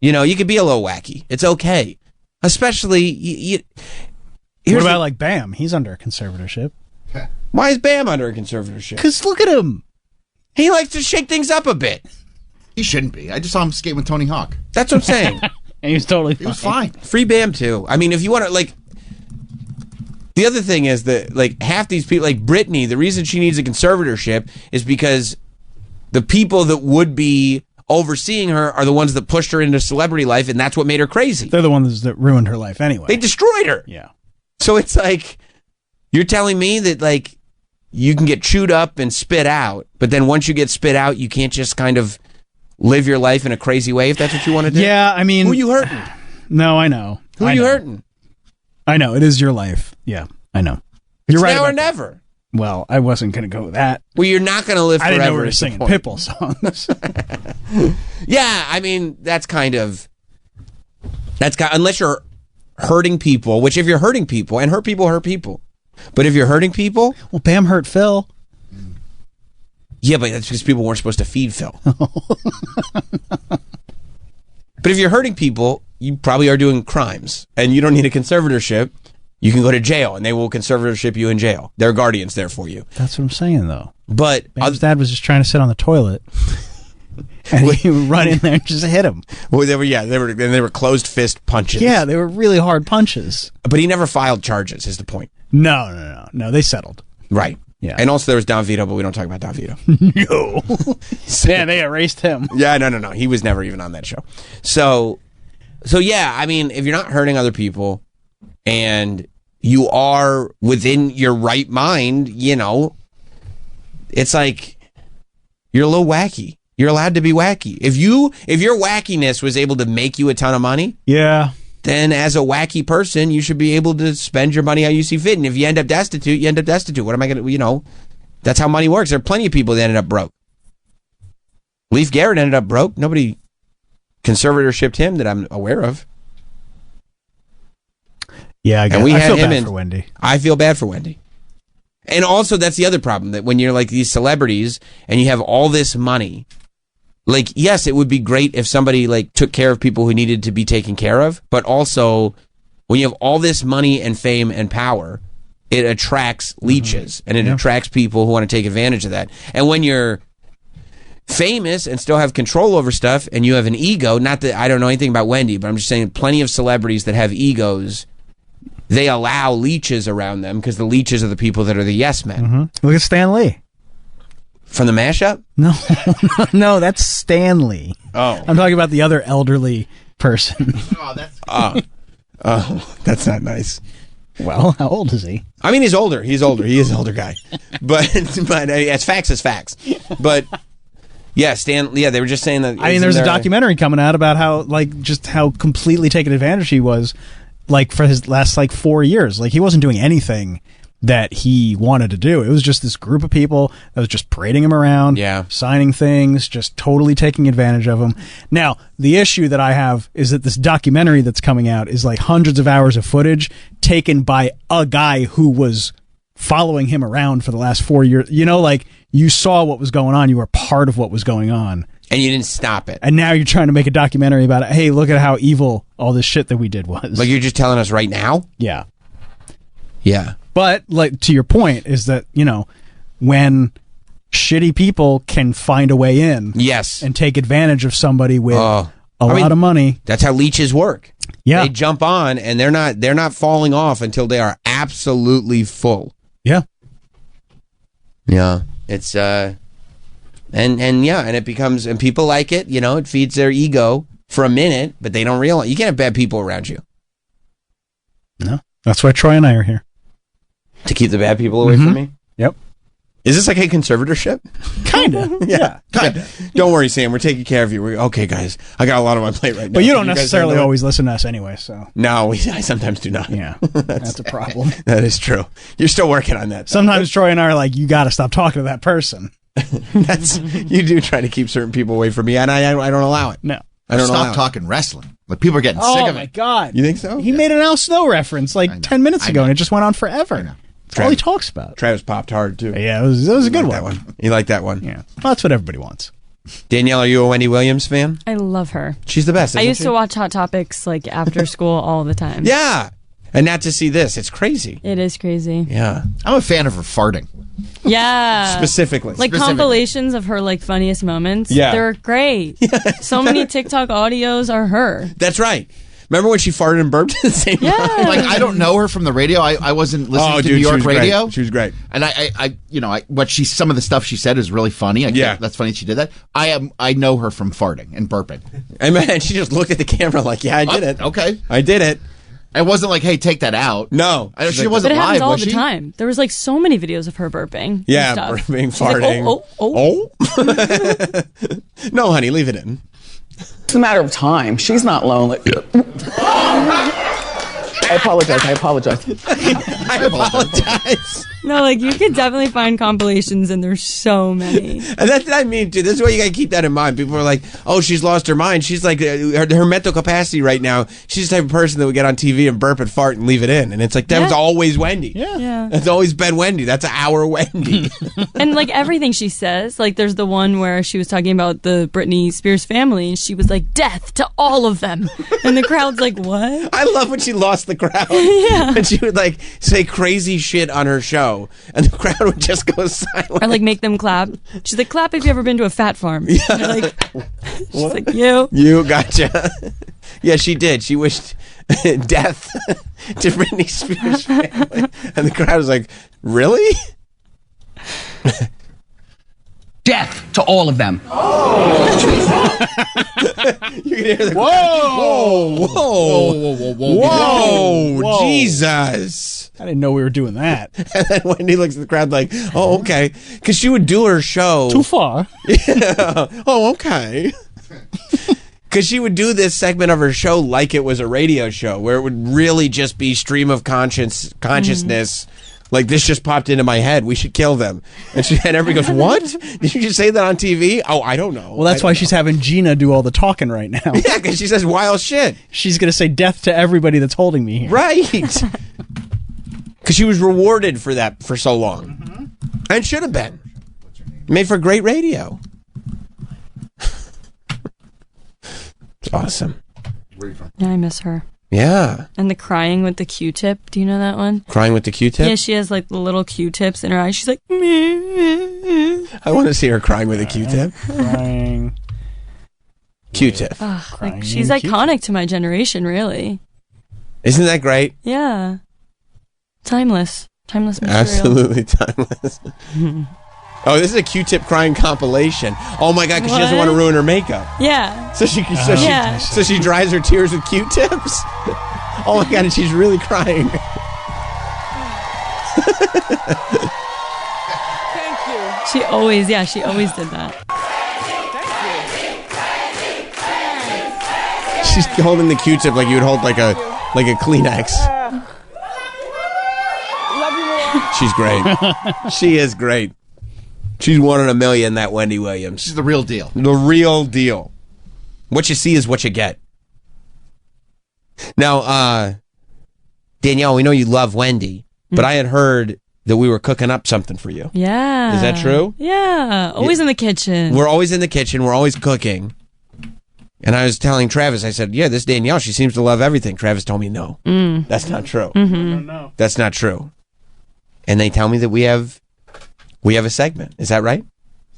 You could be a little wacky. It's okay. Especially, What about like Bam? He's under a conservatorship. Why is Bam under a conservatorship? Because look at him. He likes to shake things up a bit. He shouldn't be. I just saw him skating with Tony Hawk. That's what I'm saying. And he was totally He was fine. Free Bam too. I mean, if you want to like. The other thing is that like half these people, like Britney, the reason she needs a conservatorship is because the people that would be overseeing her are the ones that pushed her into celebrity life, and that's what made her crazy. They're the ones that ruined her life anyway. They destroyed her. Yeah. So it's like, you're telling me that like you can get chewed up and spit out, but then once you get spit out, you can't just kind of live your life in a crazy way if that's what you want to do? Yeah, I mean... Who are you hurting? No, I know. Who are you hurting? I know. It is your life. Yeah, I know. It's You're right. now or about that. never. Well, I wasn't going to go with that. Well, you're not going to live I forever. didn't know we were is the singing point. Pitbull songs. Yeah, I mean, that's kind of... unless you're hurting people, which if you're hurting people, and hurt people. But if you're hurting people... Well, Bam hurt Phil. Yeah, but that's because people weren't supposed to feed Phil. But if you're hurting people, you probably are doing crimes, and you don't need a conservatorship. You can go to jail, and they will conservatorship you in jail. There are guardians there for you. That's what I'm saying, though. But Bam's dad was just trying to sit on the toilet, and he would run in there and just hit him. Well, they were closed fist punches. Yeah, they were really hard punches. But he never filed charges. Is the point? No. They settled. Right. Yeah. And also there was Don Vito, but we don't talk about Don Vito. No. Yeah, they erased him. Yeah, no. He was never even on that show. So yeah, I mean, if you're not hurting other people and you are within your right mind, you know, it's like you're a little wacky. You're allowed to be wacky. If your wackiness was able to make you a ton of money, yeah, then as a wacky person, you should be able to spend your money how you see fit. And if you end up destitute, you end up destitute. What am I going to, you know, that's how money works. There are plenty of people that ended up broke. Leif Garrett ended up broke. Nobody conservatorshipped him that I'm aware of. Yeah, I feel bad for Wendy. I feel bad for Wendy. And also, that's the other problem, that when you're like these celebrities and you have all this money, like, yes, it would be great if somebody like took care of people who needed to be taken care of, but also when you have all this money and fame and power, it attracts leeches and it attracts people who want to take advantage of that. And when you're famous and still have control over stuff and you have an ego, not that I don't know anything about Wendy, but I'm just saying plenty of celebrities that have egos, they allow leeches around them because the leeches are the people that are the yes men. Mm-hmm. Look at Stan Lee. From the mashup? No, that's Stanley. Oh. I'm talking about the other elderly person. That's not nice. Well, how old is he? I mean, he's older. He is an older guy. But as facts is facts. But yeah, they were just saying that. I mean, there's a documentary coming out about how completely taken advantage he was, like, for his last 4 years. Like, he wasn't doing anything that he wanted to do. It was just this group of people that was just parading him around, signing things, just totally taking advantage of him. Now, the issue that I have is that this documentary that's coming out is like hundreds of hours of footage taken by a guy who was following him around for the last 4 years. You know, like, you saw what was going on. You were part of what was going on. And you didn't stop it. And now you're trying to make a documentary about it. Hey, look at how evil all this shit that we did was. Like, you're just telling us right now? Yeah. Yeah. But, like, to your point is that, you know, when shitty people can find a way in, yes, and take advantage of somebody with a lot of money, that's how leeches work. Yeah, they jump on and they're not falling off until they are absolutely full. Yeah, yeah, it's and it becomes, and people like it. You know, it feeds their ego for a minute, but they don't realize you can't have bad people around you. No, that's why Troy and I are here. To keep the bad people away from me? Yep. Is this like a conservatorship? Kinda. Yeah. Kinda. Don't worry, Sam. We're taking care of you. Okay, guys. I got a lot on my plate right now. But you don't necessarily always listen to us anyway, so. No, I sometimes do not. Yeah. That's a problem. That is true. You're still working on that. Sometimes Troy and I are like, you got to stop talking to that person. You do try to keep certain people away from me, and I don't allow it. No. I don't Stop talking wrestling. Like, people are getting sick of it. Oh, my God. You think so? He made an Al Snow reference 10 minutes ago, and it just went on forever. That's all he talks about. Travis popped hard, too. Yeah, it was a good one. You like that one? Yeah. Well, that's what everybody wants. Danielle, are you a Wendy Williams fan? I love her. She's the best, I isn't used she? to watch Hot Topics after school all the time. Yeah. And not to see this. It's crazy. It is crazy. Yeah. I'm a fan of her farting. Yeah. Specifically. Like compilations of her like funniest moments. Yeah. They're great. So many TikTok audios are her. That's right. Remember when she farted and burped at the same time? Like, I don't know her from the radio. I wasn't listening to New she York was radio. Great. She was great. And some of the stuff she said is really funny. That's funny she did that. I know her from farting and burping. And man, she just looked at the camera like, yeah, I did it. Okay. I did it. It wasn't like, hey, take that out. No. She wasn't But it happens live, all was the she? time. There was like so many videos of her burping. Yeah, and stuff. burping, She's like, farting. No, honey, leave it in. It's a matter of time. She's not lonely. I apologize. I apologize. No, like you could definitely find compilations, and there's so many. And that's what I mean, too. This is why you got to keep that in mind. People are like, oh, she's lost her mind. She's like, her mental capacity right now, she's the type of person that would get on TV and burp and fart and leave it in. And it's like, that was always Wendy. Yeah. It's always been Wendy. That's our Wendy. And like everything she says, like there's the one where she was talking about the Britney Spears family, and she was like, death to all of them. And the crowd's like, what? I love when she lost the crowd. Yeah. And she would like say crazy shit on her show, and the crowd would just go silent. Or like make them clap. She's like, clap if you've ever been to a fat farm. Yeah. And they're like, she's like, you. You gotcha. Yeah, she did. She wished death to Britney Spears' family. And the crowd was like, really? Death to all of them. You can hear the Whoa! Whoa! Jesus! I didn't know we were doing that. And then Wendy looks at the crowd like, oh, okay. Because she would do her show. Too far. Yeah. Oh, okay. Because she would do this segment of her show like it was a radio show, where it would really just be stream of consciousness. Like, this just popped into my head. We should kill them. And everybody goes, what? Did you just say that on TV? Oh, I don't know. Well, that's why she's having Gina do all the talking right now. Yeah, because she says wild shit. She's going to say death to everybody that's holding me here. Right. Because she was rewarded for that for so long. And should have been. Made for great radio. It's awesome. Yeah, I miss her. Yeah. And the crying with the Q-tip. Do you know that one? Crying with the Q-tip? Yeah, she has like the little Q-tips in her eyes. She's like, I want to see her crying with a Q-tip. Crying. Q-tip. like she's iconic to my generation, really. Isn't that great? Yeah. Timeless material. Absolutely timeless. Oh, this is a Q-tip crying compilation. Oh my God, because she doesn't want to ruin her makeup. Yeah. So she dries her tears with Q-tips. Oh my God, and she's really crying. Thank you. She always did that. She's holding the Q-tip like you would hold like a Kleenex. Love you more. She's great. She is great. She's 1 in a million, that Wendy Williams. She's the real deal. The real deal. What you see is what you get. Now, Danielle, we know you love Wendy, but I had heard that we were cooking up something for you. Yeah. Is that true? Yeah. Always in the kitchen. We're always in the kitchen. We're always cooking. And I was telling Travis, I said, yeah, this Danielle, she seems to love everything. Travis told me, no, that's not true. Mm-hmm. That's not true. And they tell me that we have a segment. Is that right?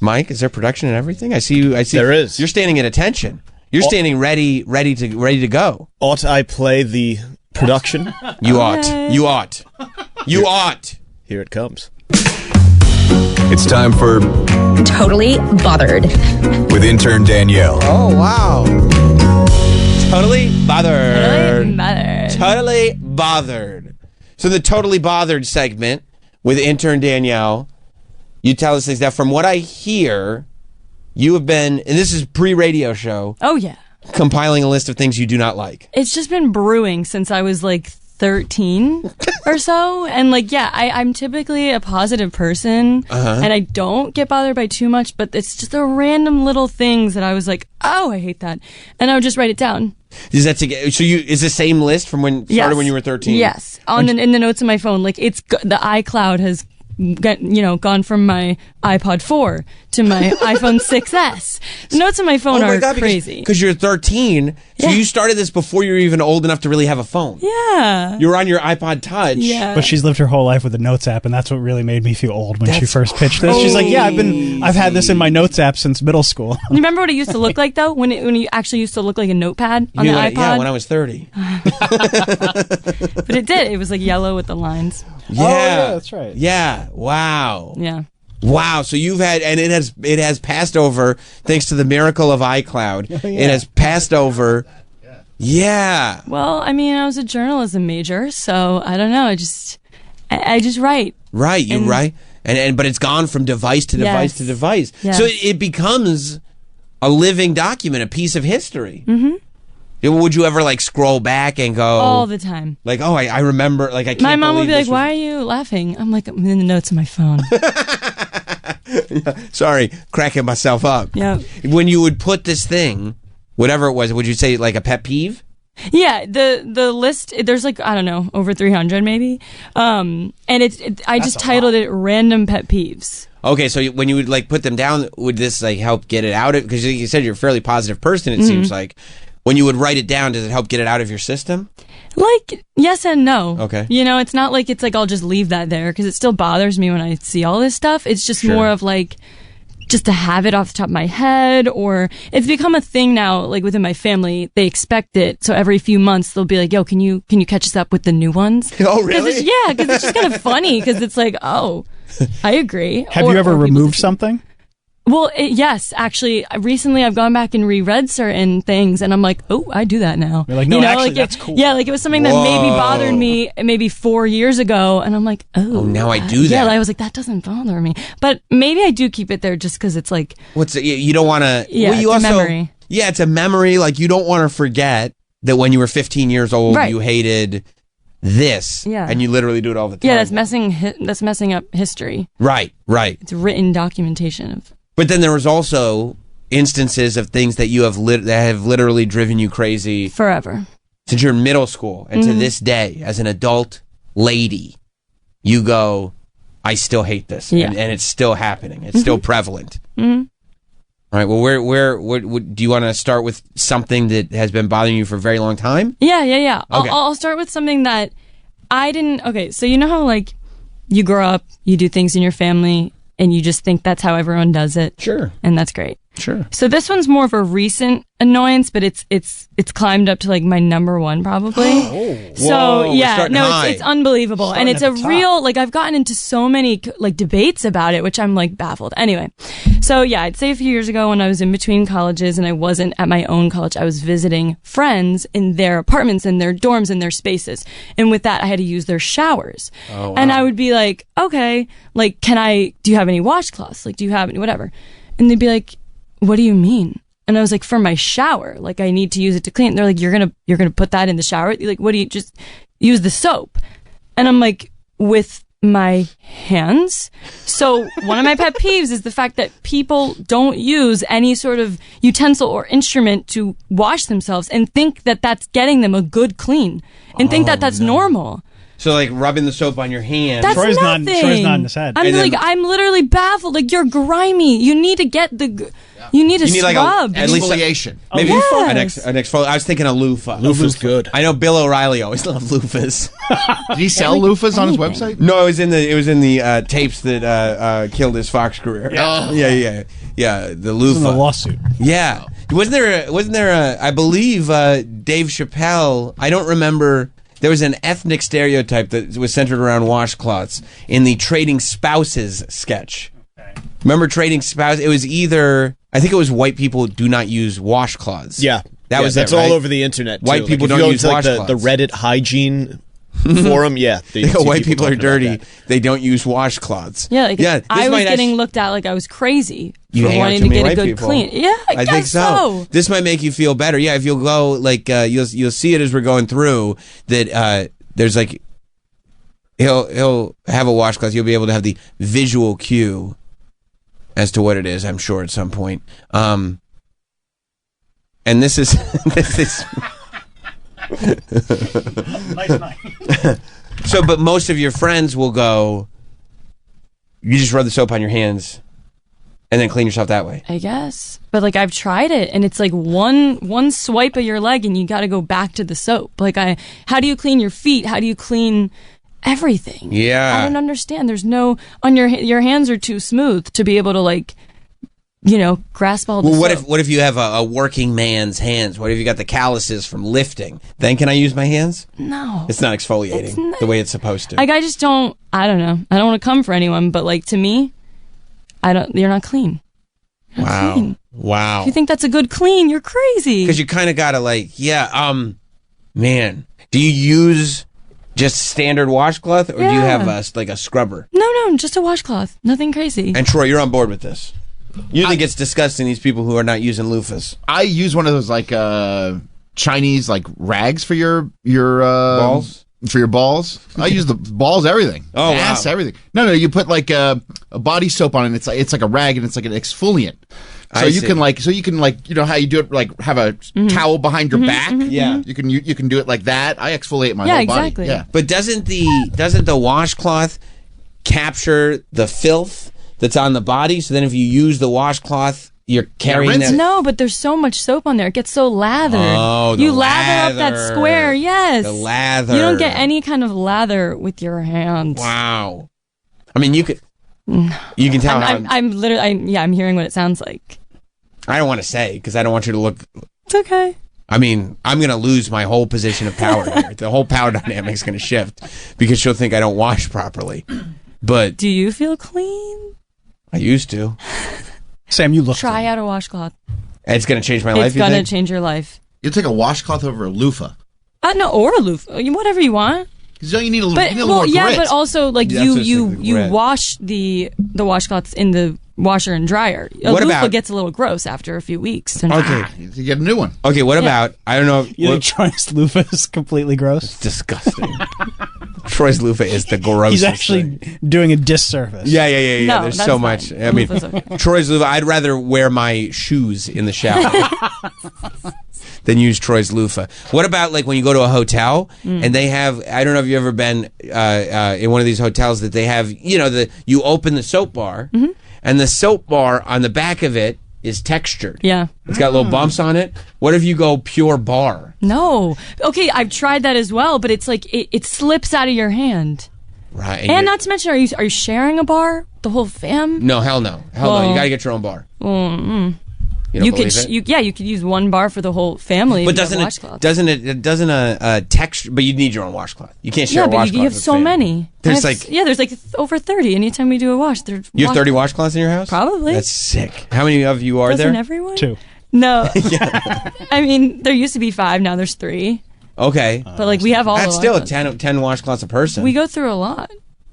Mike, is there production and everything? I see you. There is. You're standing at attention. You're standing ready to go. Ought I play the production? You ought. You ought. You ought. Here it comes. It's time for Totally Bothered with intern Danielle. Oh, wow. Totally bothered. Totally bothered. Totally bothered. So the Totally Bothered segment with intern Danielle, you tell us things. Now, from what I hear, you have been, and this is pre-radio show. Oh, yeah. Compiling a list of things you do not like. It's just been brewing since I was like 13 or so. And like, yeah, I'm typically a positive person and I don't get bothered by too much, but it's just the random little things that I was like, oh, I hate that. And I would just write it down. Is that is the same list from when started when you were 13? Yes. In the notes of my phone. Like the iCloud has gone from my iPod 4 to my iPhone 6S. The notes on my phone are crazy. Because you're 13, so you started this before you were even old enough to really have a phone. Yeah. You were on your iPod Touch. Yeah. But she's lived her whole life with the Notes app, and that's what really made me feel old when she first pitched this. She's like, "Yeah, I've had this in my Notes app since middle school." You remember what it used to look like though? When you actually used to look like a notepad on the iPod? Yeah, when I was 30. But it did. It was like yellow with the lines. Yeah, that's right. Yeah. Wow. Yeah. Wow. So you've had, and it has passed over thanks to the miracle of iCloud. Oh, yeah. It has passed over. Yeah. Well, I mean, I was a journalism major, so I don't know. I just write. Right. You write, but it's gone from device to device to device. Yes. So it becomes a living document, a piece of history. Mm-hmm. Would you ever like scroll back and go All the time? Like, oh, I remember. Like, I can't. My mom would believe be like, this was- "Why are you laughing?" I'm like, "I'm in the notes on my phone." Sorry, cracking myself up. Yeah. When you would put this thing, whatever it was, would you say like a pet peeve? Yeah, the list, there's like, I don't know, over 300 maybe. And I just titled it Random Pet Peeves. Okay, so when you would like put them down, would this like help get it out of? Because you said you're a fairly positive person. It seems like when you would write it down, does it help get it out of your system? Like, yes and no. Okay. You know, it's not like it's like I'll just leave that there because it still bothers me when I see all this stuff. It's just more of like, just to have it off the top of my head, or it's become a thing now, like within my family, they expect it. So every few months they'll be like, "Yo, can you catch us up with the new ones?" Oh, really? Because it's just kind of funny because it's like, oh, I agree. Have you ever removed something? Well, yes, actually, recently I've gone back and reread certain things, and I'm like, oh, I do that now. You're like, no, actually, that's cool. Yeah, like it was something that maybe bothered me maybe 4 years ago, and I'm like, oh, now I do that. Yeah, I was like, that doesn't bother me, but maybe I do keep it there just because it's like, What's it? You don't want to. Yeah, well, you it's a also, memory. Yeah, it's a memory. Like you don't want to forget that when you were 15 years old, Right. you hated this, Yeah. and you literally do it all the time. yeah, that's messing up history. Right, right. It's written documentation of. But then there was also instances of things that you have that have literally driven you crazy Forever. since you're in middle school, and to Mhm. this day, as an adult lady, you go, I still hate this, Yeah. and it's still happening. It's still prevalent. Mm-hmm. All right. Well, where do you want to start with something that has been bothering you for a very long time? Yeah. Okay. I'll start with something that I didn't. Okay, so you know how like you grow up, you do things in your family, and you just think that's how everyone does it. Sure. And that's great. Sure. So this one's more of a recent annoyance, but it's climbed up to like my number one probably. So Whoa, we're yeah, starting no, high. it's unbelievable, and it's a real like I've gotten into so many like debates about it, which I'm like baffled. Anyway, so yeah, I'd say a few years ago when I was in between colleges and I wasn't at my own college, I was visiting friends in their apartments, in their dorms, in their spaces, and with that I had to use their showers, and I would be like, okay, like do you have any washcloths? Like, do you have any whatever? And they'd be like, what do you mean? And I was like, for my shower, like I need to use it to clean. They're like, you're gonna put that in the shower? Like, what do you just use the soap? And I'm like, with my hands. So one of my pet peeves is the fact that people don't use any sort of utensil or instrument to wash themselves and think that that's getting them a good clean and think that that's normal. So like rubbing the soap on your hand. That's Troy's nothing. nodding his head. I'm And then- like, I'm literally baffled. Like, you're grimy. You need to get you need to You need like scrub. at least Exfoliation. maybe Yes. an exfoliation. I was thinking a loofah. Loofah's good. I know Bill O'Reilly always loved loofahs. Did he sell loofahs on his website? No, it was in the tapes that killed his Fox career. Yeah. Yeah. The This is loofah. a lawsuit. Yeah. Wasn't there a I believe Dave Chappelle, I don't remember, there was an ethnic stereotype that was centered around washcloths in the Trading Spouses sketch. Remember Trading Spouses? It was either, I think it was white people do not use washcloths. Yeah, That's all over the internet. White too. people Like, if don't you go use to, like, washcloths. the Reddit hygiene forum. Yeah, They go, white people are talking about dirty. that. They don't use washcloths. Yeah, like this I was might getting actu- looked at like I was crazy You for hang out wanting too to many get a white good people. clean. Yeah, I guess think so. This might make you feel better. Yeah, if you'll go like you'll see it as we're going through that there's like he'll have a washcloth. You'll be able to have the visual cue as to what it is. I'm sure at some point. And this is this is. Nice night. So, but most of your friends will go, You just rub the soap on your hands and then clean yourself that way. I guess. But like I've tried it and it's like one swipe of your leg and you got to go back to the soap. Like how do you clean your feet? How do you clean everything? Yeah. I don't understand. There's no on your hands are too smooth to be able to like grasp all the soap. What if you have a working man's hands? What if you got the calluses from lifting? Then can I use my hands? No. It's not exfoliating the way it's supposed to. Like I just don't I don't know. I don't want to come for anyone, but like to me, you're not clean. You're not clean. Wow. If you think that's a good clean, you're crazy. Because you kind of got to man, do you use just standard washcloth or do you have a scrubber? No, just a washcloth. Nothing crazy. And Troy, you're on board with this. You think it's disgusting, these people who are not using loofahs. I use one of those Chinese rags for your balls. For your balls, I use the balls, everything. Oh, ass, wow. everything. No, you put a body soap on it. It's like a rag and it's like an exfoliant. So you can how you do it, have a towel behind your back. Yeah, you can do it like that. I exfoliate my whole exactly. body. Yeah, but doesn't the washcloth capture the filth that's on the body? So then if you use the washcloth, you're carrying that. No, but there's so much soap on there. It gets so lathered. Oh, you lather up that square. Yes. The lather. You don't get any kind of lather with your hands. Wow. I mean, you can tell I'm hearing what it sounds like. I don't want to say because I don't want you to look. It's okay. I mean, I'm going to lose my whole position of power here. The whole power dynamic is going to shift because she'll think I don't wash properly. But do you feel clean? I used to. Sam, you look. Try out a washcloth. It's going to change my life. It's going to change your life. You take a washcloth over a loofah. No, or a loofah. Whatever you want. Because you need a little more grit. But also you wash the washcloths in the washer and dryer. A loofah gets a little gross after a few weeks. Okay, you get a new one. Okay, what about I don't know. You think Troy's loofah is completely gross? It's disgusting. Troy's loofah is the grossest. He's actually doing a disservice. Yeah. No, There's so much. I mean, Troy's loofah. I'd rather wear my shoes in the shower than use Troy's loofah. What about when you go to a hotel and they have? I don't know if you've ever been in one of these hotels that they have. You open the soap bar and the soap bar on the back of it is textured. Yeah. It's got little bumps on it. What if you go pure bar? No. Okay, I've tried that as well, but it's like it slips out of your hand. Right. And not to mention, are you sharing a bar? The whole fam? No, hell no. No. You got to get your own bar. You could use one bar for the whole family. But doesn't a texture? But you need your own washcloth. You can't share a washcloth. You have so many. There's over 30. Anytime we do a wash, you have 30 washcloths in your house? Probably. That's sick. How many of you are there? Doesn't everyone? 2. No. I mean, there used to be 5. Now there's 3. Okay. But we have all. That's still 10 washcloths a person. We go through a lot.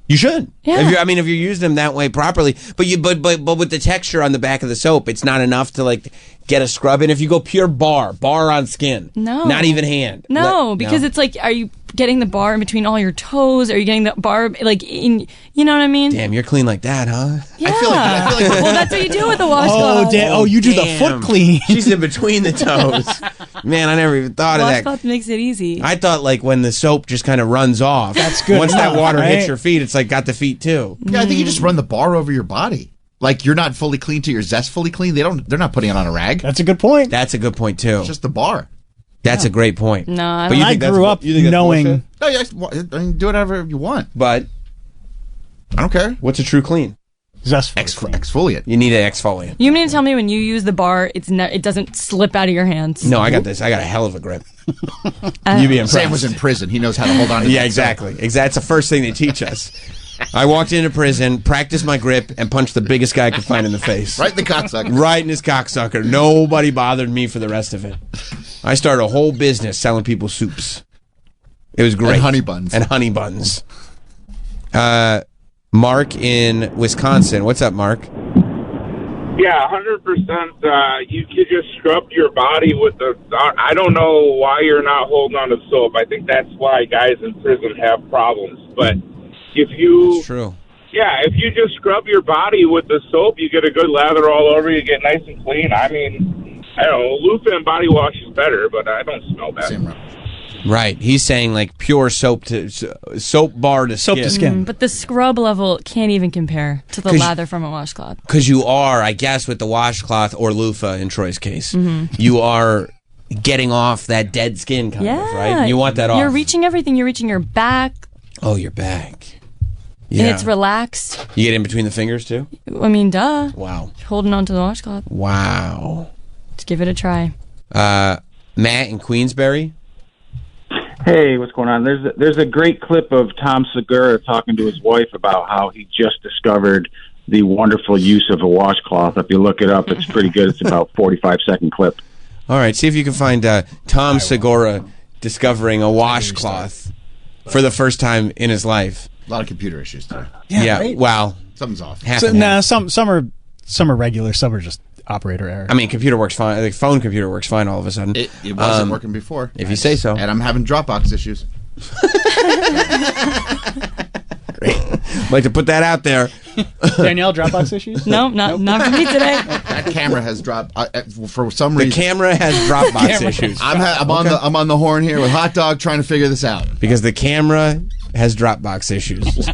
You should. Yeah. If you use them that way properly, but with the texture on the back of the soap, it's not enough to get a scrub in. If you go pure bar on skin, not even hand. Because it's are you getting the bar in between all your toes? Are you getting the bar in? You know what I mean? Damn, you're clean like that, huh? Yeah. I feel like well, that's what you do with the washcloth. You do the foot clean. She's in between the toes. Man, I never even thought of that. Washcloth makes it easy. I thought when the soap just kind of runs off. That's good. Once that water hits your feet, it's got the feet too. Yeah, I think you just run the bar over your body. You're not fully clean till your zest fully clean. They're not putting it on a rag. That's a good point. That's a good point too. It's just the bar. That's a great point. No, I grew up knowing. Oh yeah, I mean, do whatever you want. But I don't care. What's a true clean? Exfoliate. You need an exfoliant. You mean to tell me when you use the bar, it doesn't slip out of your hands? No, I got this. I got a hell of a grip. You'd be impressed. Sam was in prison. He knows how to hold on to Yeah, exactly. That's the first thing they teach us. I walked into prison, practiced my grip, and punched the biggest guy I could find in the face. Right in the cocksucker. Right in his cocksucker. Nobody bothered me for the rest of it. I started a whole business selling people soups. It was great. And honey buns. Mark in Wisconsin. What's up, Mark? Yeah, 100%. You could just scrub your body with the. I don't know why you're not holding on to soap. I think that's why guys in prison have problems. But if you. It's true. Yeah, if you just scrub your body with the soap, you get a good lather all over. You get nice and clean. I mean, I don't know. Loofah and body wash is better, but I don't smell bad. Right. He's saying like pure soap bar to skin. But the scrub level can't even compare to the 'Cause- lather from a washcloth. Because you are, I guess, with the washcloth or loofah in Troy's case, Mhm. you are getting off that dead skin kind of, right? You want that off. You're reaching everything. You're reaching your back, Oh, your back. and it's relaxed. You get in between the fingers too? I mean, duh. Wow. Holding on to the washcloth. Wow. Let's give it a try. Matt in Queensbury. Hey, what's going on? There's a great clip of Tom Segura talking to his wife about how he just discovered the wonderful use of a washcloth. If you look it up, it's pretty good. It's about 45-second clip. All right, see if you can find Tom Segura discovering a washcloth for the first time in his life. A lot of computer issues too. Yeah, well, something's off. Half So, and half. some are regular, some are just operator error. I mean, computer works fine. The phone computer works fine all of a sudden. It wasn't working before. If you say so. And I'm having Dropbox issues. Like to put that out there. Danielle, Dropbox issues? No, not for me today. That camera has dropped for some The reason. camera has Dropbox issues. I'm on the horn here with Hot Dog trying to figure this out. Because the camera has Dropbox issues.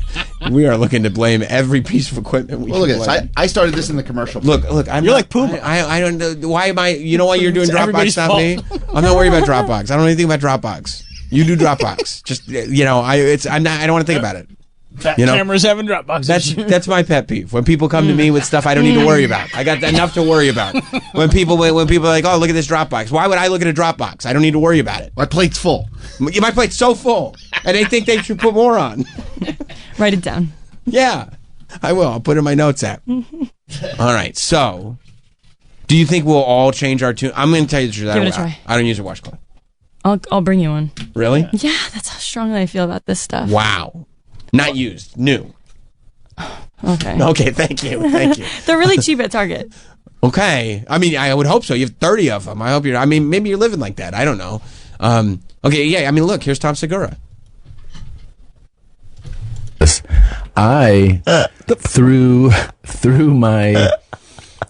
We are looking to blame every piece of equipment we Well, look can at blame. this. I started this in the commercial. Look, I'm You're not- like Puma. I don't know. Why am I? You know why you're doing It's Dropbox, everybody's not fault. me? I'm not worried about Dropbox. I don't know anything about Dropbox. You do Dropbox. Just I don't want to think about it. That You know? camera's having Dropbox issues. That's my pet peeve. When people come to me with stuff I don't need to worry about. I got enough to worry about. When people are like, oh, look at this Dropbox. Why would I look at a Dropbox? I don't need to worry about it. My plate's full. My plate's so full, and they think they should put more on. Write it down. Yeah, I will. I'll put it in my notes app. All right. So, do you think we'll all change our tune? I'm going to tell you the truth. Give it a try. I don't use a washcloth. I'll bring you one. Really? Yeah, that's how strongly I feel about this stuff. Wow. Not used. New. Okay. Okay. Thank you. Thank you. They're really cheap at Target. Okay. I mean, I would hope so. You have 30 of them. I hope you're. I mean, maybe you're living like that. I don't know. Okay. Yeah. I mean, look. Here's Tom Segura. I through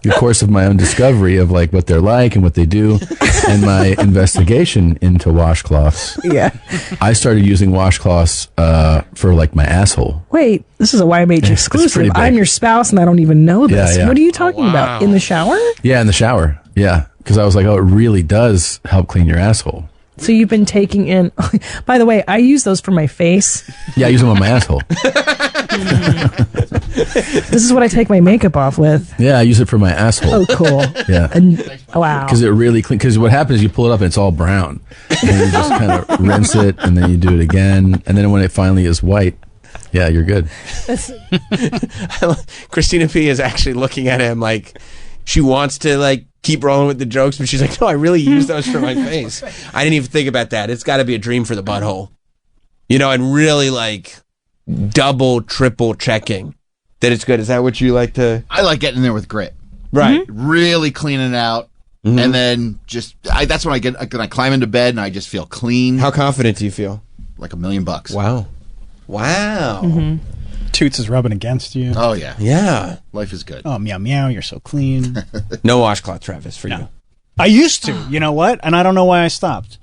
the course of my own discovery of like what they're like and what they do, and my investigation into washcloths. Yeah. I started using washcloths for like my asshole. Wait, this is a YMH pretty exclusive. big. I'm your spouse and I don't even know this. Yeah, yeah. What are you talking about? In the shower? Yeah, in the shower. Yeah, because I was like, oh, it really does help clean your asshole. So you've been taking in. By the way, I use those for my face. Yeah, I use them on my asshole. This is what I take my makeup off with. Yeah, I use it for my asshole. Oh, cool. Yeah. And, wow. Because it really clean. Because what happens is you pull it up and it's all brown, and then you just kind of rinse it, and then you do it again, and then when it finally is white, yeah, you're good. Christina P is actually looking at him like she wants to like keep rolling with the jokes, but she's like, no, I really use those for my face. I didn't even think about that. It's got to be a dream for the butthole, and really like double, triple checking that it's good. Is that what you like to? I like getting in there with grit. Right. Really cleaning it out. And then just, that's when I climb into bed and I just feel clean. How confident do you feel? Like $1 million. Wow. Wow. Toots is rubbing against you. Oh, yeah. Yeah. Life is good. Oh, meow, meow, you're so clean. No washcloth, Travis, for you. I used to. You know what? And I don't know why I stopped.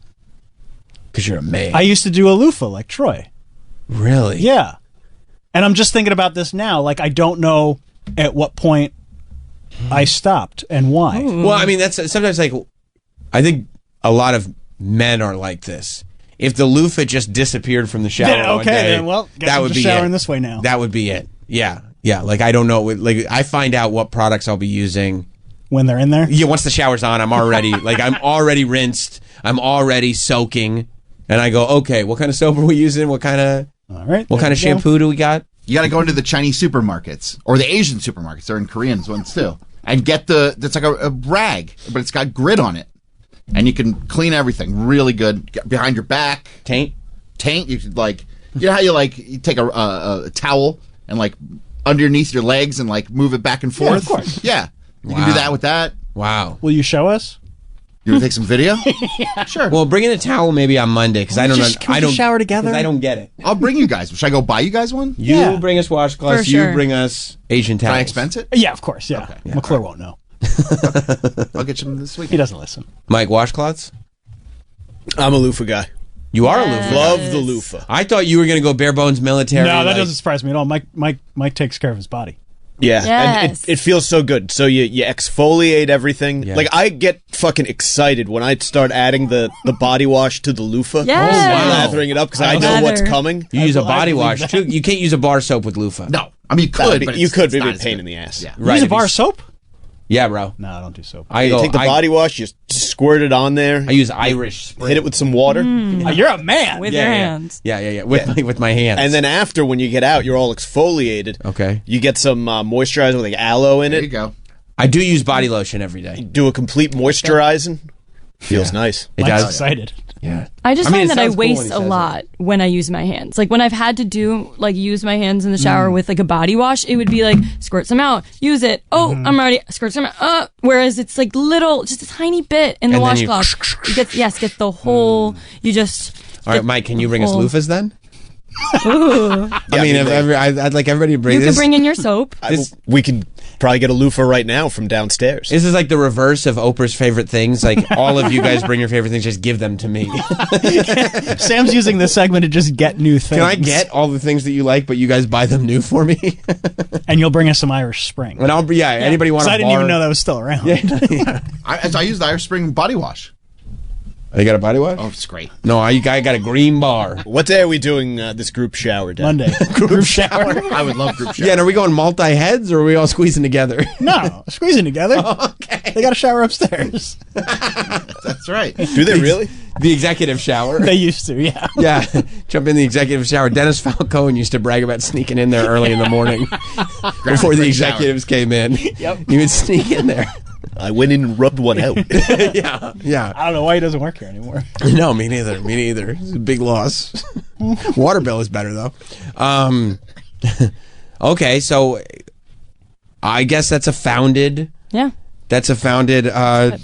Because you're a man. I used to do a loofah like Troy. Really? Yeah. And I'm just thinking about this now. Like, I don't know at what point I stopped and why. Well, I mean, that's sometimes like, I think a lot of men are like this. If the loofah just disappeared from the shower, Yeah, one okay, day, then, well, guess that I'm would just be showering it. this way now. That would be it. Yeah, yeah. Like I don't know. Like I find out what products I'll be using when they're in there. Yeah, once the shower's on, I'm already I'm already rinsed. I'm already soaking, and I go, okay, what kind of soap are we using? What kind of What kind of shampoo do we got? You got to go into the Chinese supermarkets or the Asian supermarkets. They're in Korean ones too, and get it's like a rag, but it's got grit on it, and you can clean everything really good behind your back. Taint. You could how you take a towel and like underneath your legs and like move it back and forth. Yeah, of course. Yeah, you can do that with that. Wow. Will you show us? You want to take some video? Sure. Well, bring in a towel maybe on Monday because I don't know. Can we just shower together? 'cause I don't get it. I'll bring you guys. Should I go buy you guys one? You bring us washcloths. For sure. You bring us Asian towels. Can I expense it? Yeah, of course. Yeah. McClure won't know. I'll get you them this week. He doesn't listen. Mike, washcloths? I'm a loofah guy. You are a loofah. Love the loofah. I thought you were going to go bare bones military. No, that like- doesn't surprise me at all. Mike takes care of his body. Yeah, and Yes. it feels so good. So you exfoliate everything. Yeah. Like I get fucking excited when I start adding the body wash to the loofah. Yes. Oh, wow. Lathering it up because I know what's Lather. coming. You use a I body believe wash that. too. You can't use a bar soap with loofah. No, I mean you could, but you it's- could, it's but it'd not be a as pain good. in the ass. Yeah. You use a if bar you- of soap? Yeah, bro. No, I don't do soap. I You go. take the body wash, you squirt it on there, I use Irish spray. hit it with some water, You're a man. With Yeah, your yeah. hands. Yeah. With my hands. and then after when you get out, you're all exfoliated. Okay. You get some moisturizer with like aloe in There it. you go. I do use body lotion every day. Do a complete moisturizing. Feels nice. It Mike's does. excited. Yeah. I just mean, find it that I sounds cool when waste he a says it. lot when I use my hands. Like when I've had to do use my hands in the Mm. shower with like a body wash, it would be like squirt some out, use it. Oh, Mm-hmm. I'm already squirt some out. Whereas it's like little, just a tiny bit in the And then you- washcloth. You get the whole. You just. All right, Mike, can you bring us Oh. loofahs then? Ooh. I mean, I'd like everybody to bring You this. can bring in your soap. We can probably get a loofah right now from downstairs. This is like the reverse of Oprah's favorite things. Like all of you guys bring your favorite things, just give them to me. Sam's using this segment to just get new things. Can I get all the things that you like, but you guys buy them new for me? And you'll bring us some Irish Spring. And I'll anybody want? 'Cause a I didn't bar? even know that was still around. I use the Irish Spring body wash. You got a body wash? Oh, it's great. No, I got a green bar. What day are we doing this group shower day? Monday. Group shower. I would love group shower. Yeah, and are we going multi-heads or are we all squeezing together? No, squeezing together. Okay. They got a shower upstairs. That's right. Do they really? The executive shower. They used to, yeah. Yeah, jump in the executive shower. Dennis Falcone used to brag about sneaking in there early in the morning before the quick executives came in. Yep. You would sneak in there. I went in and rubbed one out. Yeah. I don't know why he doesn't work here anymore. No, me neither. It's a big loss. Water bill is better though. Okay, so I guess that's a founded. Yeah. That's a founded.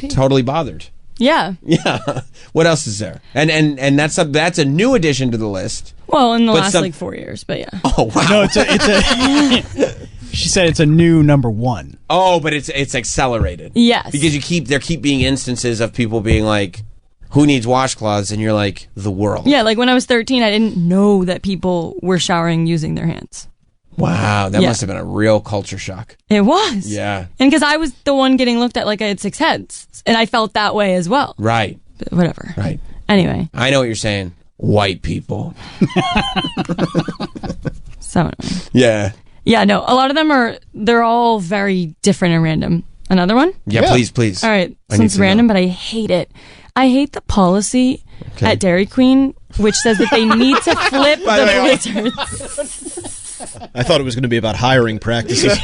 Totally bothered. Yeah. Yeah. What else is there? And that's a new addition to the list. Well, in the But last some- like 4 years, but yeah. Oh wow. No, it's a. She said it's a new number one. Oh, but it's accelerated. Yes. Because there keep being instances of people being like, "Who needs washcloths?" And you're like, "The world." Yeah, like when I was 13, I didn't know that people were showering using their hands. Wow, that Yeah. must have been a real culture shock. It was. Yeah. And because I was the one getting looked at like I had 6 heads. And I felt that way as well. Right. But whatever. Right. Anyway. I know what you're saying. White people. So anyway. Yeah. Yeah, no, a lot of them they're all very different and random. Another one? Yeah, please. All right. I need Since to random, know. but I hate it. I hate the policy at Dairy Queen, which says that they need to flip By the way, the blizzards. I thought it was going to be about hiring practices.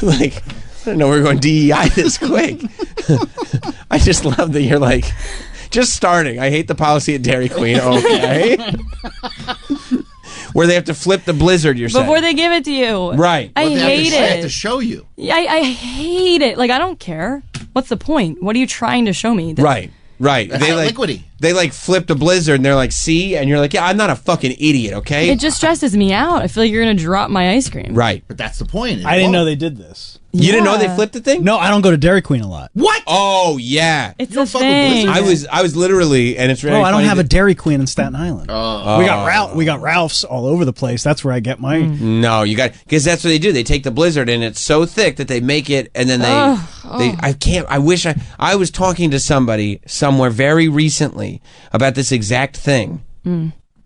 Like, I didn't know we were going DEI this quick. I just love that you're like, just starting. I hate the policy at Dairy Queen. Okay. Where they have to flip the blizzard, you're saying. Before they give it to you. Right. I Well, hate they have it. to show you. I hate it. Like, I don't care. What's the point? What are you trying to show me? Right. That's They not like liquidy. They like flipped a blizzard and they're like, see? And you're like, yeah, I'm not a fucking idiot, okay? It just stresses me out. I feel like you're going to drop my ice cream. Right. But that's the point. I didn't know they did this. You didn't know they flipped the thing? No, I don't go to Dairy Queen a lot. What? Oh, yeah. It's a thing. I was literally, and it's really Oh, I don't funny have a that- Dairy Queen in Staten Island. Oh. We got Ralph's all over the place. That's where I get my. No, you got, because that's what they do. They take the blizzard and it's so thick that they make it, and then I was talking to somebody somewhere very recently about this exact thing.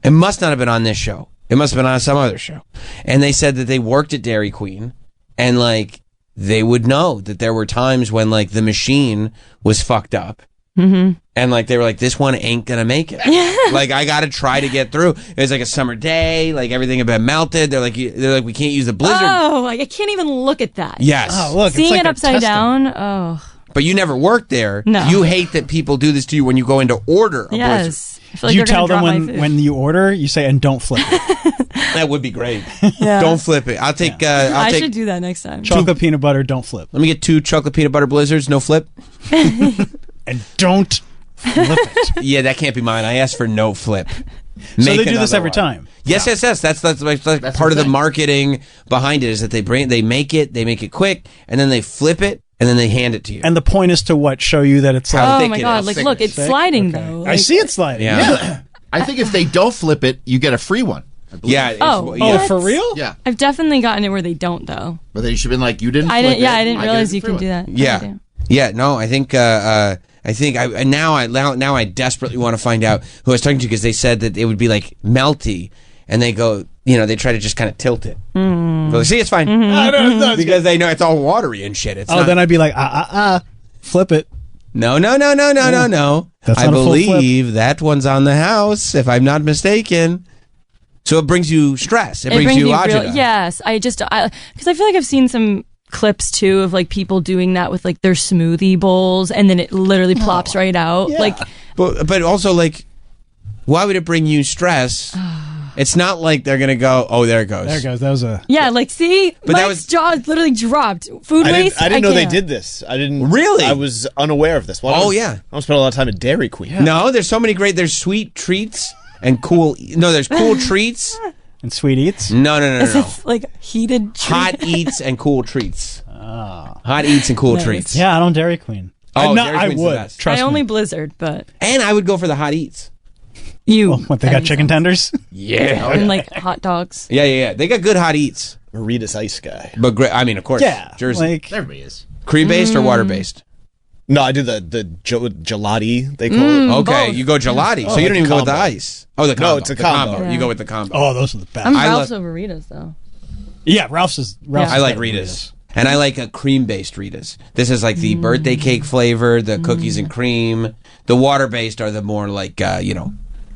It must not have been on this show. It must have been on some other show. And they said that they worked at Dairy Queen and like they would know that there were times when like the machine was fucked up. Mm-hmm. And like they were like, this one ain't gonna make it. Like I gotta try to get through. It was like a summer day, like everything had been melted. They're like, we can't use the blizzard. Oh, like I can't even look at that. Yes. Oh, look, Seeing it's like it they're upside testing. down. Oh, But you never worked there. No. You hate that people do this to you when you go in to order a blizzard. yes. I feel like Do you they're tell gonna them drop my food. when you order, you say, and don't flip it. That would be great. Yeah. Don't flip it. I'll take. I'll I take. should do that next time. Chocolate peanut butter, don't flip. Let me get 2 chocolate peanut butter blizzards, no flip. And don't flip it. Yeah, that can't be mine. I asked for no flip. So Make they do this another every one. time. Yes. That's like That's part the of the thing. marketing behind it is that they make it quick, and then they flip it, and then they hand it to you. And the point is to what? Show you that it's How like. Oh thick my it god! is. Like, Thick look, it it's is. sliding though. I Like- see it sliding. Yeah. I think if they don't flip it, you get a free one. I believe. Yeah. it's- Oh, yeah. what? For real? Yeah. I've definitely gotten it where they don't though. But they should have been like, you didn't I flip didn't. Yeah, it, I didn't get realize a you free can one. do that. Yeah. Yeah, no, I think now I desperately want to find out who I was talking to, because they said that it would be like melty, and they go, they try to just kind of tilt it. But see, it's fine. Because they know it's all watery and shit. It's not, Then I'd be like, flip it. no. That's I not a full believe that one's on the house, if I'm not mistaken. So it brings you stress. It brings you agita. Yes, because I feel like I've seen some clips too of like people doing that with like their smoothie bowls, and then it literally plops right out. Yeah. Like, But also, like, why would it bring you stress? It's not like they're gonna go, oh, there it goes. There it goes. That was a. yeah, like see, But that Mike's jaw literally dropped. Food waste. I didn't know they can't. did this. I didn't. Really? I was unaware of this. Oh, yeah. I don't spend a lot of time at Dairy Queen. No, there's so many there's sweet treats and cool. No, there's cool treats. And sweet eats? No. Is it like heated treat? Hot eats and cool treats. Hot eats and cool Nice. treats. Yeah, I don't Dairy Queen. Oh, I Dairy Queen's the would. best. Trust I only me. Blizzard, but And I would go for the hot eats. you. What, they got chicken tenders? Yeah. and like hot dogs. Yeah. They got good hot eats. Marita's Ice guy. But I mean, of course. Yeah. Jersey. Like, Everybody is. Cream-based or water-based? No, I do the gelati, they call Mm. it. Okay, both. you go gelati. Oh, so you don't the even go with the combo. ice. Oh, the combo. No, it's a The combo. Yeah. You go with the combo. oh, those are the best. I'm I Ralph's love- over Rita's though. Yeah, Ralph's is. Yeah. I like Rita's. And I like a cream-based Rita's. This is like the birthday cake flavor, the cookies and cream. The water-based are the more like,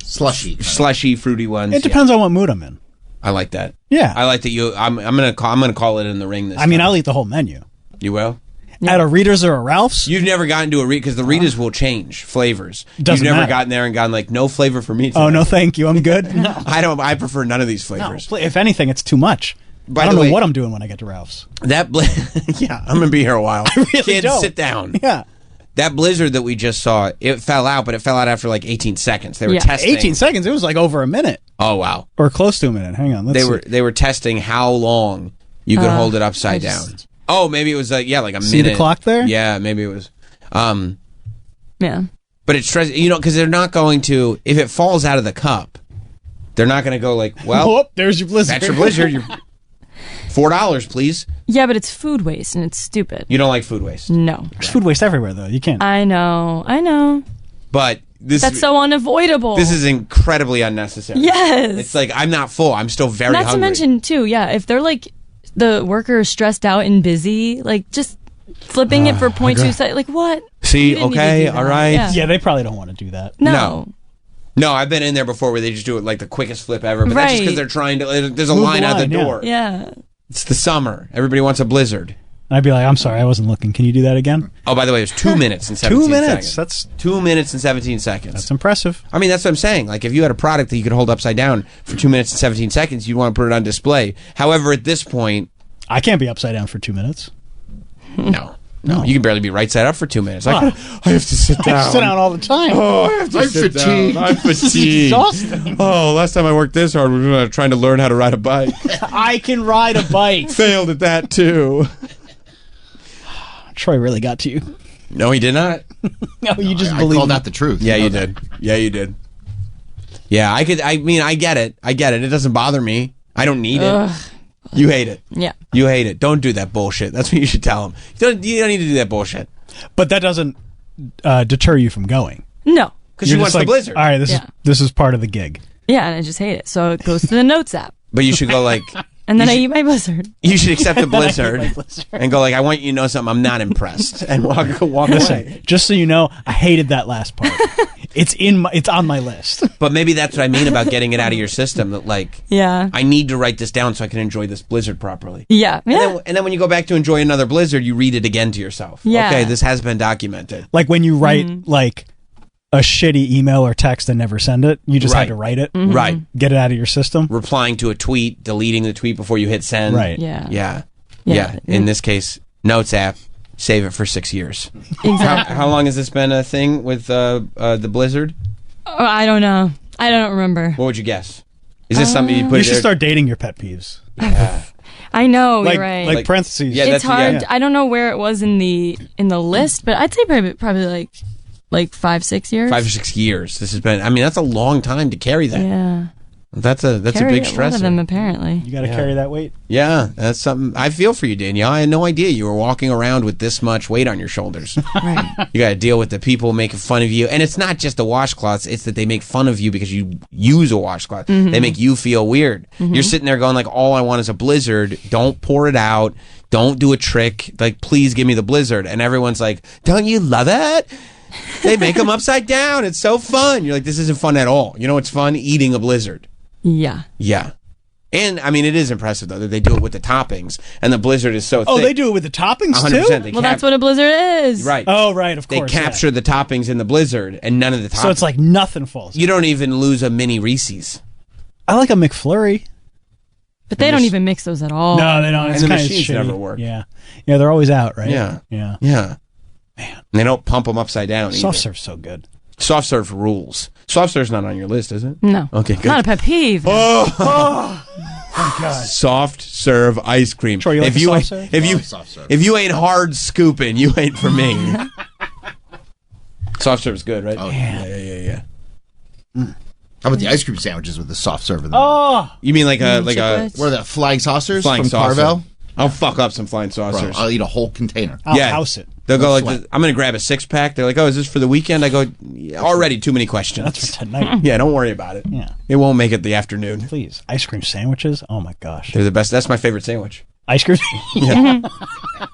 slushy, fruity ones. It depends on what mood I'm in. I like that. Yeah. I like that you. I'm gonna call it in the ring this. I mean, time. I'll eat the whole menu. You will. At a Rita's or a Ralph's? You've never gotten to a Rita because the Ritas will change flavors. Doesn't You've never matter. gotten there and gone like, no flavor for me. Oh, today." no, thank you. I'm good. I don't. I prefer none of these flavors. If anything, it's too much. By I the don't know way- what I'm doing when I get to Ralph's. That yeah, I'm gonna be here a while. Kids, don't. sit down. Yeah. That blizzard that we just saw, it fell out, but it fell out after like 18 seconds. They were Yeah. testing. 18 seconds. It was like over a minute. Oh wow. Or close to a minute. Hang on. Let's see. They were testing how long you could hold it upside I down. just- Oh, maybe it was like like a See minute. the clock there? Yeah, maybe it was. Yeah. But it's because they're not going to, if it falls out of the cup, they're not going to go like, well, Oh, there's your blizzard. that's your blizzard. You're $4, please. Yeah, but it's food waste and it's stupid. You don't like food waste, No. There's food waste everywhere, though. You can't. I know. but That's so unavoidable. this is incredibly unnecessary. Yes. It's like I'm not full. I'm still very Not hungry. to mention too, yeah, if they're like the worker is stressed out and busy, like just flipping it for 0.2 seconds, like what? See, You didn't need to okay, do that. all right. Yeah. Yeah, they probably don't want to do that. No. No, I've been in there before where they just do it like the quickest flip ever. But that's just because Right. they're trying to. There's a Move line the out the line, yeah. door. Yeah. It's the summer. Everybody wants a blizzard. And I'd be like, I'm sorry, I wasn't looking. Can you do that again? Oh, by the way, it was 2 minutes and 17 2 minutes. seconds. That's 2 minutes and 17 seconds. that's impressive. I mean, that's what I'm saying. Like, if you had a product that you could hold upside down for 2 minutes and 17 seconds, you'd want to put it on display. However, at this point, I can't be upside down for 2 minutes. no. You can barely be right side up for 2 minutes. Ah. I have to sit down. I sit down all the time. Oh, I have to I'm sit fatigued. down. I'm fatigued. Exhausting. Oh, last time I worked this hard, we were trying to learn how to ride a bike. I can ride a bike. Failed at that, too. Troy really got to you. No, he did not. No, you just I believe called me. out the truth. Yeah, you know that. did. Yeah, you did. Yeah, I get it. It doesn't bother me. I don't need it. You hate it. Yeah. You hate it. Don't do that bullshit. That's what you should tell him. You don't need to do that bullshit. But that doesn't deter you from going. No. Because she You're wants just the blizzard. All right, this Yeah. is this is part of the gig. Yeah, and I just hate it. So it goes to the notes app. But you should go like, And then I eat my blizzard. you should accept the blizzard and go like, I want you to know something. I'm not impressed. And walk away. Listen, just so you know, I hated that last part. It's on my list. But maybe that's what I mean about getting it out of your system. That like, Yeah. I need to write this down so I can enjoy this blizzard properly. Yeah. Yeah. And then when you go back to enjoy another blizzard, you read it again to yourself. Yeah. Okay, this has been documented. Like when you write like a shitty email or text and never send it, you just Right. had to write it. Right. Get it out of your system. Replying to a tweet, deleting the tweet before you hit send. Right. Yeah. Yeah. Yeah. In this case, Notes app, save it for 6 years. Exactly. How long has this been a thing with the blizzard? Oh, I don't know. I don't remember. What would you guess? Is this something you put You in should there? start dating your pet peeves. I know, like, you're right. like parentheses. Yeah, it's that's- hard. yeah. I don't know where it was in the list, but I'd say probably like 5-6 years. 5 or 6 years. This has been. I mean, that's a long time to carry that. Yeah. That's a Carry big a lot of stressor. them apparently. You got to carry that weight. Yeah, that's something. I feel for you, Danielle. I had no idea you were walking around with this much weight on your shoulders. Right. You got to deal with the people making fun of you, and it's not just the washcloths. It's that they make fun of you because you use a washcloth. Mhm. They make you feel weird. Mhm. You're sitting there going like, "All I want is a blizzard. Don't pour it out. Don't do a trick. Like, please give me the blizzard." And everyone's like, "Don't you love it? They make them upside down. It's so fun." You're like, "This isn't fun at all." You know what's fun? Eating a blizzard. Yeah. Yeah. And I mean, it is impressive though that they do it with the toppings, and the blizzard is so thick. Oh, they do it with the toppings 100%. too. They That's what a blizzard is. Right. Oh, right. Of They course. capture the toppings in the blizzard, and none of the toppings. So it's like nothing falls. You don't even lose a mini Reese's. I like a McFlurry. But they don't even mix those at all. No, they don't. It's And the kinda machines shitty. never work. Yeah, yeah, they're always out, right? Yeah. yeah. Yeah. Man. And they don't pump them upside down. Soft either. serve's so good. Soft serve rules. Soft serve's not on your list, is it? No. Okay, good. Not a pet peeve. Oh God. Soft serve ice cream. Troy, you like if the you soft ain't, serve? if you Love soft serve. if you ain't hard scooping, you ain't for me. Soft serve's good, right? Oh, yeah. How about the ice cream sandwiches with the soft serve in them? Oh, You mean like a Chiclets. What are the flying saucers flying from saucer? Carvel? I'll fuck up some flying Bro, saucers. I'll eat a whole container. I'll house it. They'll go No like, sweat. this, I'm going to grab a 6-pack. They're like, oh, is this for the weekend? I go, "Yeah, already too many questions. That's for tonight. Yeah, don't worry about it. Yeah. It won't make it the afternoon. Please, ice cream sandwiches. Oh my gosh, They're the best. That's my favorite sandwich. ice cream. Yeah.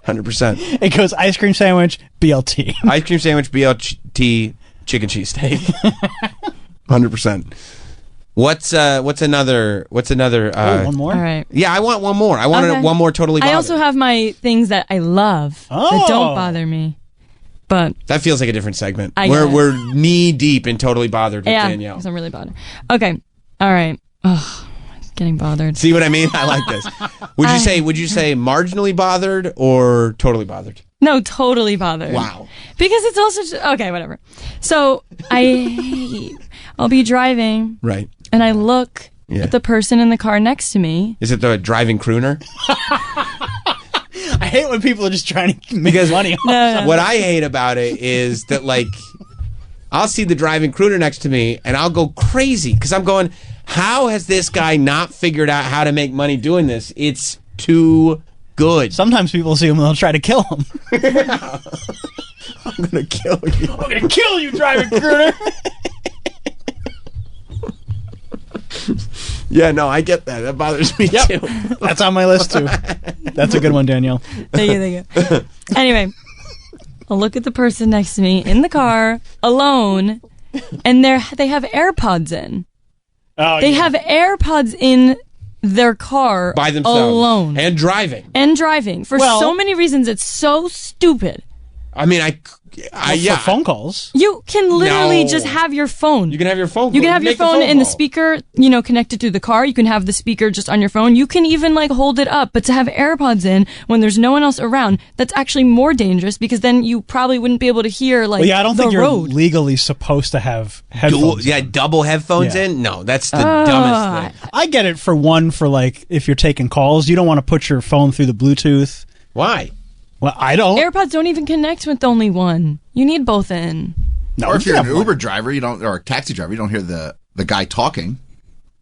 100%. It goes ice cream sandwich, BLT. Ice cream sandwich, BLT, chicken cheesesteak. 100%. What's another Oh, one more. All right. Yeah, I want one more. I want Okay. one more totally bothered. I also have my things that I love that Oh. don't bother me. But That feels like a different segment. I get it. We're knee deep in totally bothered with yeah, Danielle. because I'm really bothered. Okay. All right. Ugh, getting bothered. See what I mean? I like this. Would you say marginally bothered or totally bothered? No, totally bothered. Wow. Because it's also okay, whatever. So I'll be driving Right. and I look Yeah. at the person in the car next to me. Is it the driving crooner? I hate when people are just trying to make money. No. What I hate about it is that, like, I'll see the driving crooner next to me and I'll go crazy because I'm going, how has this guy not figured out how to make money doing this? It's too good. Sometimes people see him and they'll try to kill him. I'm going to kill you. I'm gonna kill you, driving crooner. Yeah, no, I get that. That bothers me too. That's on my list too. That's a good one, Danielle. Thank you. Anyway, I'll look at the person next to me in the car alone, and they have AirPods in. Oh, They have AirPods in their car By themselves. alone And driving. and driving for Well- so many reasons. It's so stupid. I mean, yeah. For phone calls. You can literally No. just have your phone. You can have your phone. You can have your make the phone in the call. speaker, connected to the car. You can have the speaker just on your phone. You can even hold it up. But to have AirPods in when there's no one else around, that's actually more dangerous because then you probably wouldn't be able to hear Well, yeah, I don't the think you're road. legally supposed to have headphones. Double headphones Yeah. in? No, that's the dumbest thing. I get it for one, for like if you're taking calls, you don't want to put your phone through the Bluetooth. Why? Well, I don't. AirPods don't even connect with only one. You need both in. No, Or if you you're an have one. Uber driver, you don't, or a taxi driver, you don't hear the guy talking. I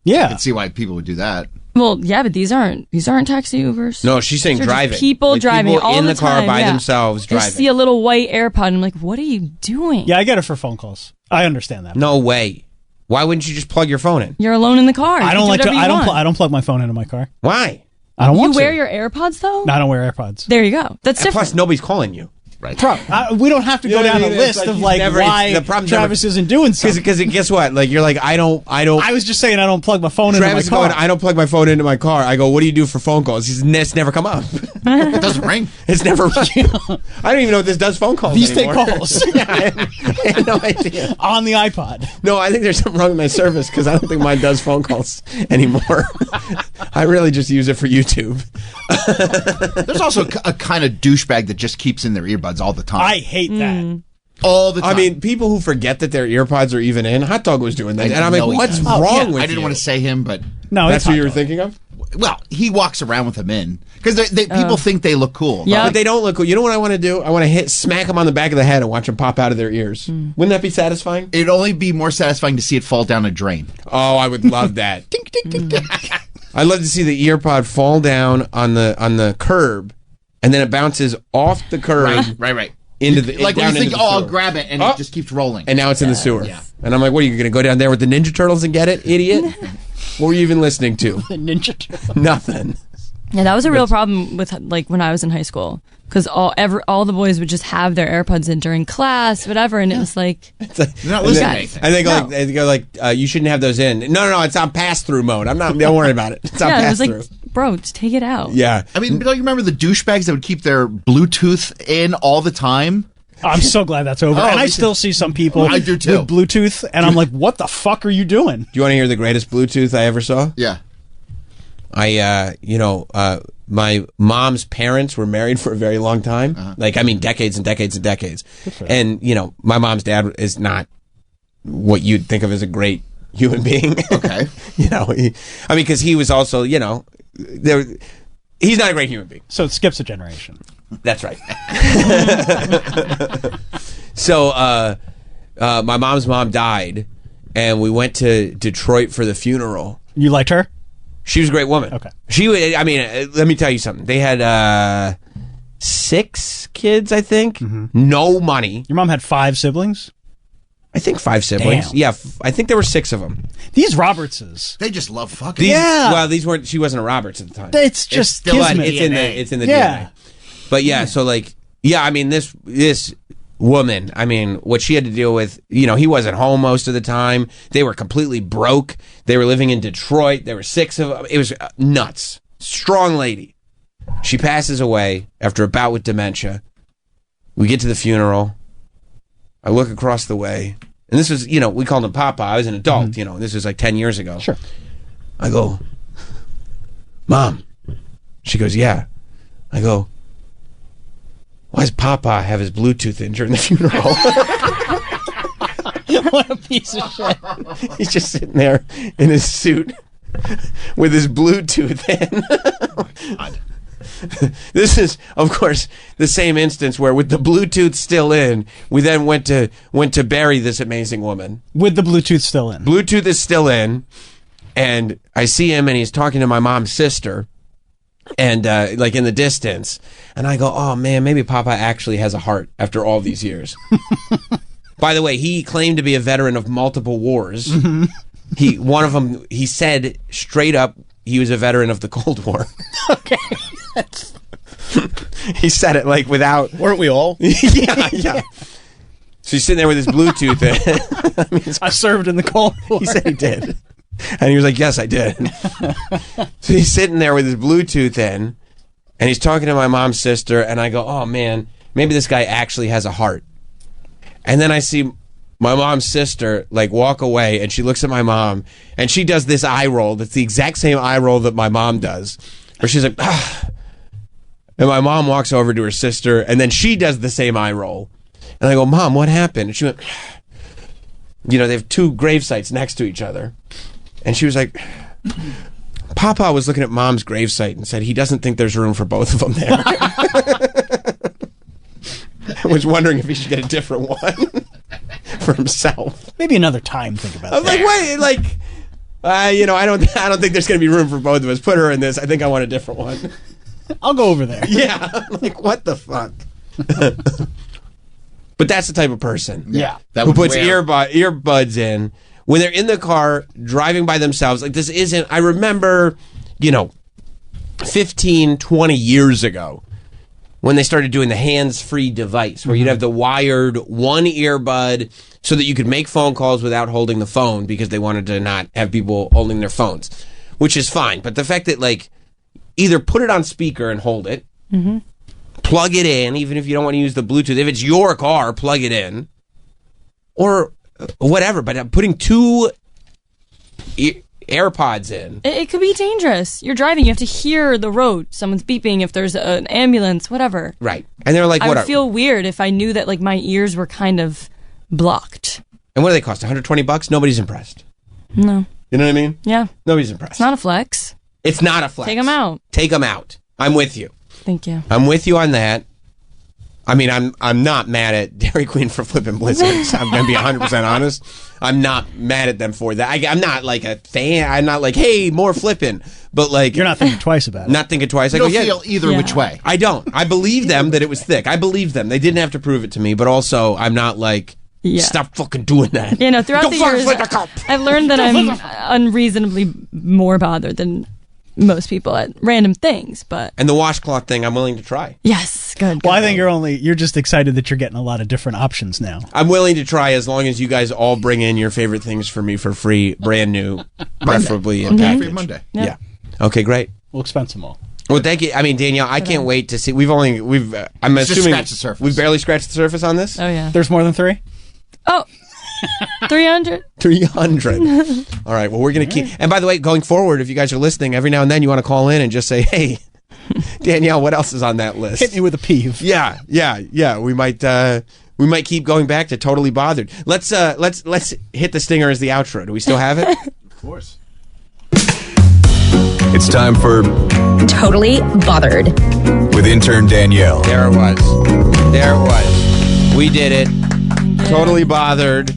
Yeah. can see why people would do that. Well, yeah, but these aren't taxi Ubers. No, she's saying These are just driving. People Like, driving people all in the the car time, by yeah. themselves I just driving. see a little white AirPod. And I'm like, what are you doing? Yeah, I get it for phone calls. I understand that. No way. Why wouldn't you just plug your phone in? You're alone in the car. I You don't can like do to. whatever you want. I don't plug my phone into my car. Why? I don't want You wear to. your AirPods though? No, I don't wear AirPods. There you go. That's different. Plus, nobody's calling you. Right. We don't have to go You know what down I a mean? It's list of he's like never- why the problem's Travis isn't doing something. Because guess what? Like, you're like, I don't. I was just saying I don't plug my phone Travis into my car. going, I don't plug my phone into my car. I go, what do you do for phone calls? It's never come up. It doesn't ring. It's never rung. I don't even know if this does phone calls These anymore. take calls. Yeah, I had no idea. On the iPod. No, I think there's something wrong with my service because I don't think mine does phone calls anymore. I really just use it for YouTube. There's also a kind of douchebag that just keeps in their earbuds all the time. I hate that. All the time. I mean, people who forget that their earpods are even in. Hot Dog was doing that, I and I'm like, know he what's does. wrong with you? I didn't want to say him, but No, that's it's who Hot you were Dog. thinking of. Well, he walks around with them in because people think they look cool. But they don't look cool. You know what I want to do? I want to smack them on the back of the head and watch them pop out of their ears. Wouldn't that be satisfying? It'd only be more satisfying to see it fall down a drain. Oh, I would love that. Ding, ding, ding, ding. I'd love to see the ear pod fall down on the curb, and then it bounces off the curb. Right. Into the like when you think, I'll grab it, and it just keeps rolling. And now it's in the sewer. Yeah. And I'm like, what are you going to go down there with the Ninja Turtles and get it, idiot? What were you even listening to? The Ninja Turtles. Nothing. Yeah, that was a real problem with like when I was in high school, because all the boys would just have their AirPods in during class, whatever, and it was like, You're not listening to anything. And they go like, you shouldn't have those in. No, it's on pass-through mode. Don't worry about it. It's on yeah, it was pass-through. like, bro, just take it out. Yeah. I mean, don't you remember the douchebags that would keep their Bluetooth in all the time? I'm so glad that's over. And I still see some people I do too. with Bluetooth, and I'm like, what the fuck are you doing? Do you want to hear the greatest Bluetooth I ever saw? Yeah. My mom's parents were married for a very long time. Decades and decades and decades. And, my mom's dad is not what you'd think of as a great human being. Okay. Because he was also, he's not a great human being. So it skips a generation. That's right. So, my mom's mom died, and we went to Detroit for the funeral. You liked her? She was a great woman. Okay. Let me tell you something. They had 6 kids, I think. Mm-hmm. No money. Your mom had 5 siblings? I think 5 siblings. Damn. Yeah, I think there were 6 of them. These Robertses. They just love fucking. Well, these weren't. She wasn't a Roberts at the time. It's just But kismet. it's in the DNA. But so this woman, what she had to deal with, he wasn't home most of the time. They were completely broke. They were living in Detroit. There were 6 of them. It was nuts. Strong lady. She passes away after a bout with dementia. We get to the funeral. I look across the way. And this was, we called him Papa. I was an adult, this was like 10 years ago. Sure. I go, Mom. She goes, yeah. I go, why does Papa have his Bluetooth in during the funeral? What a piece of shit. He's just sitting there in his suit with his Bluetooth in. God. This is, of course, the same instance where with the Bluetooth still in, we then went to bury this amazing woman. With the Bluetooth still in. Bluetooth is still in, and I see him, and he's talking to my mom's sister, and like in the distance, and I go, oh man, maybe Papa actually has a heart after all these years. By the way, he claimed to be a veteran of multiple wars. Mm-hmm. One of them, he said straight up, he was a veteran of the Cold War. Okay. He said it like without. Weren't we all? Yeah. So he's sitting there with his Bluetooth in. I served in the Cold War. He said he did. And he was like, yes, I did. So he's sitting there with his Bluetooth in, and he's talking to my mom's sister, and I go, oh man, maybe this guy actually has a heart. And then I see my mom's sister like walk away, and she looks at my mom, and she does this eye roll that's the exact same eye roll that my mom does, where she's like, ah. And my mom walks over to her sister, and then she does the same eye roll. And I go, Mom, what happened? And she went, they have 2 grave sites next to each other. And she was like, Papa was looking at Mom's gravesite and said he doesn't think there's room for both of them there. I was wondering if he should get a different one for himself. Maybe another time. Think about I was like, wait, like, I don't think there's going to be room for both of us. Put her in this. I think I want a different one. I'll go over there. Yeah, like what the fuck. But that's the type of person. Yeah, who puts earbuds in when they're in the car driving by themselves. Like this isn't. I remember, 15, 20 years ago when they started doing the hands-free device where you'd have the wired one earbud so that you could make phone calls without holding the phone because they wanted to not have people holding their phones, which is fine. But the fact that like either put it on speaker and hold it, plug it in, even if you don't want to use the Bluetooth. If it's your car, plug it in, or whatever. But putting 2 AirPods in. It could be dangerous. You're driving. You have to hear the road. Someone's beeping. If there's an ambulance, whatever. Right. And they're like, I what? would feel weird if I knew that like my ears were kind of blocked. And what do they cost? $120? Nobody's impressed. No. You know what I mean? Yeah. Nobody's impressed. It's not a flex. It's not a flex. Take them out. Take them out. I'm with you. Thank you. I'm with you on that. I mean, I'm not mad at Dairy Queen for flipping blizzards. I'm going to be 100% honest. I'm not mad at them for that. I'm not like a fan. I'm not like, hey, more flipping. But like, you're not thinking twice about it. Not thinking twice. I You go, don't yeah. feel either which way. I don't. I believe them that it was thick. I believe them. They didn't have to prove it to me. But also, I'm not like, stop fucking doing that. You know, throughout Don't the fucking years, flip a cup. I've learned that I'm unreasonably more bothered than most people at random things. But And the washcloth thing, I'm willing to try. yes, good. Well, I think you're just excited that you're getting a lot of different options now. I'm willing to try as long as you guys all bring in your favorite things for me for free, brand new, preferably in Monday. package. Monday. Yeah. Okay, great. We'll expense them all. Well, thank you. I mean, Danielle, I can't wait to see. I'm Just assuming scratched the surface. we've barely scratched the surface on this. Oh yeah. There's more than 3? Oh. 300. 300. All right. Well, we're going to keep. And by the way, going forward, if you guys are listening, every now and then you want to call in and just say, "Hey, Danielle, what else is on that list?" Hit me with a peeve. Yeah. We might keep going back to Totally Bothered. Let's hit the stinger as the outro. Do we still have it? Of course. It's time for Totally Bothered. with intern Danielle. There it was. We did it. Totally Bothered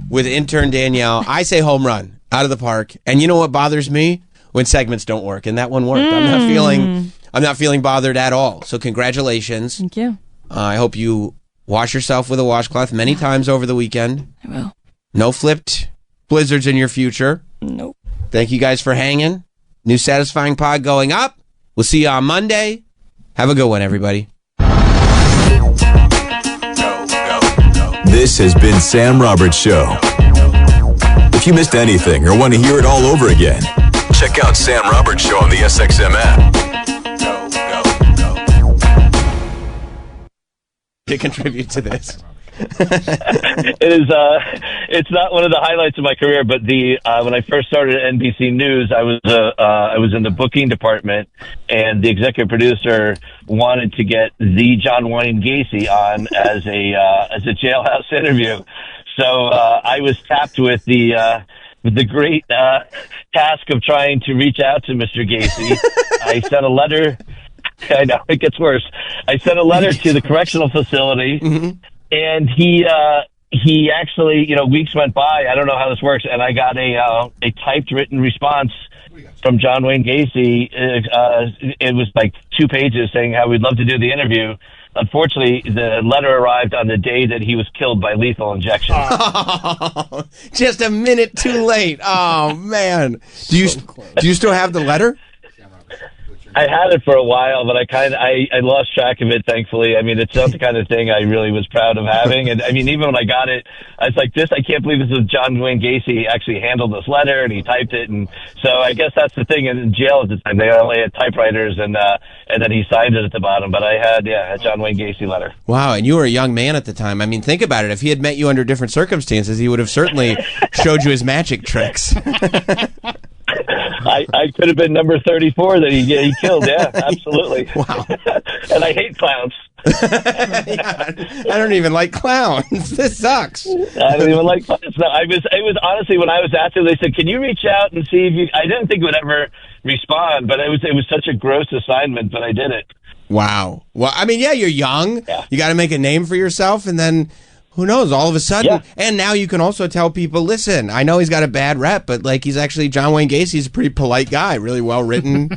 with intern Danielle. I say home run out of the park. And you know what bothers me? When segments don't work, and that one worked. I'm not feeling bothered at all. So congratulations. Thank you. I hope you wash yourself with a washcloth many times over the weekend. I will. No flipped blizzards in your future. Nope. Thank you guys for hanging. New Satisfying Pod going up. We'll see you on Monday. Have a good one, everybody. This has been Sam Roberts Show. If you missed anything or want to hear it all over again, check out Sam Roberts Show on the SXM app. To contribute to this. It's not one of the highlights of my career, but when I first started at NBC News, I was in the booking department, and the executive producer wanted to get the John Wayne Gacy on as a jailhouse interview. So I was tapped with the great task of trying to reach out to Mr. Gacy. I sent a letter. I know, it gets worse. I sent a letter to the correctional facility. Mm-hmm. And he actually, weeks went by. I don't know how this works. And I got a typed written response from John Wayne Gacy. It was like 2 pages saying how we'd love to do the interview. Unfortunately, the letter arrived on the day that he was killed by lethal injection. Oh, just a minute too late. Oh, man. Do you still have the letter? I had it for a while, but I lost track of it, thankfully. I mean, it's not the kind of thing I really was proud of having. And I mean, even when I got it, I was like, I can't believe this is John Wayne Gacy actually handled this letter and he typed it. And so I guess that's the thing. In jail at the time, they only had typewriters and then he signed it at the bottom. But I had a John Wayne Gacy letter. Wow. And you were a young man at the time. I mean, think about it. If he had met you under different circumstances, he would have certainly showed you his magic tricks. I could have been number 34 that he killed. Yeah, absolutely. Wow. And I hate clowns. I don't even like clowns. This sucks. I don't even like clowns. No, it was honestly, when I was asked him, they said, "Can you reach out and see if you?" I didn't think it would ever respond, but it was such a gross assignment, but I did it. Wow. Well, I mean, yeah, you're young. Yeah. You got to make a name for yourself, and then who knows? All of a sudden, and now you can also tell people, listen, I know he's got a bad rep, but like he's actually John Wayne Gacy. He's a pretty polite guy, really well written.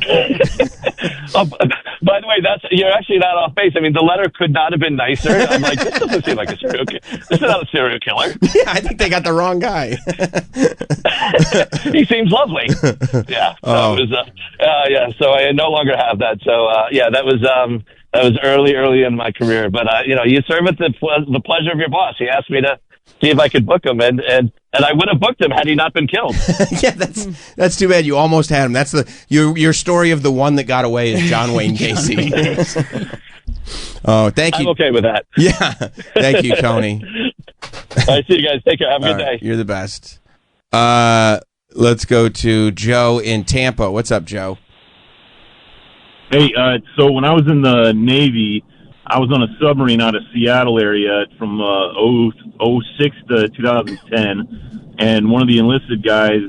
Oh, by the way, you're actually not off base. I mean, the letter could not have been nicer. I'm like, this doesn't seem like a serial killer. This is not a serial killer. Yeah, I think they got the wrong guy. He seems lovely. Yeah. So it was, so I no longer have that. So that was early in my career. But you serve at the pleasure of your boss. He asked me to see if I could book him, and I would have booked him had he not been killed. Yeah, that's too bad. You almost had him. That's your story of the one that got away is John Wayne Gacy. Oh, thank you. I'm okay with that. Yeah, thank you, Tony. All right, see you guys. Take care. Have a good day. You're the best. Let's go to Joe in Tampa. What's up, Joe? Hey, so when I was in the Navy, I was on a submarine out of Seattle area from 06 to 2010, and one of the enlisted guys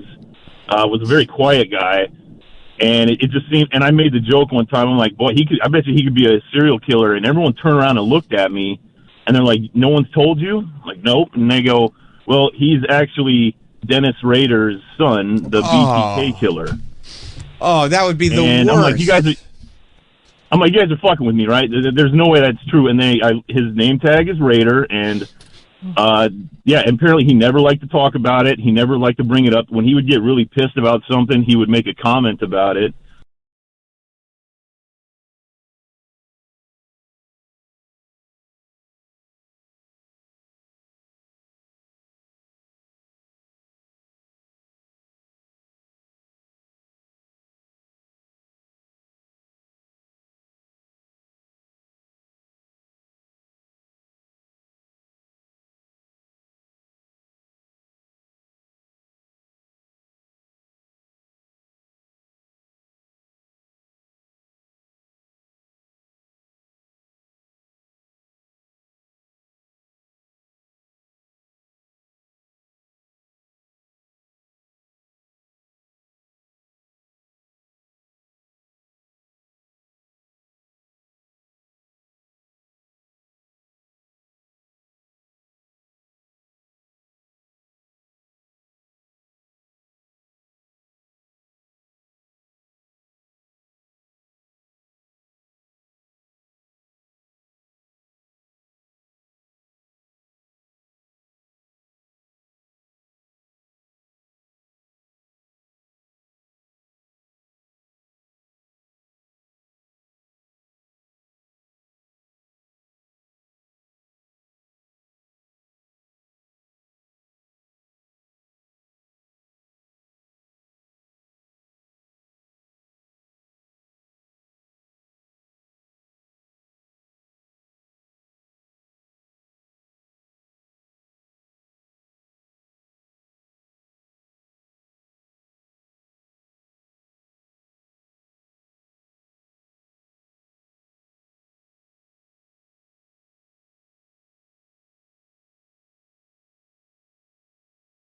was a very quiet guy, And it just seemed, and I made the joke one time. I'm like, boy, I bet you he could be a serial killer. And everyone turned around and looked at me, and they're like, no one's told you? I'm like, nope. And they go, well, he's actually Dennis Rader's son, the BTK killer. Oh, that would be the and worst. I'm like, you guys are fucking with me, right? There's no way that's true. And his name tag is Raider, and apparently he never liked to talk about it. He never liked to bring it up. When he would get really pissed about something, he would make a comment about it.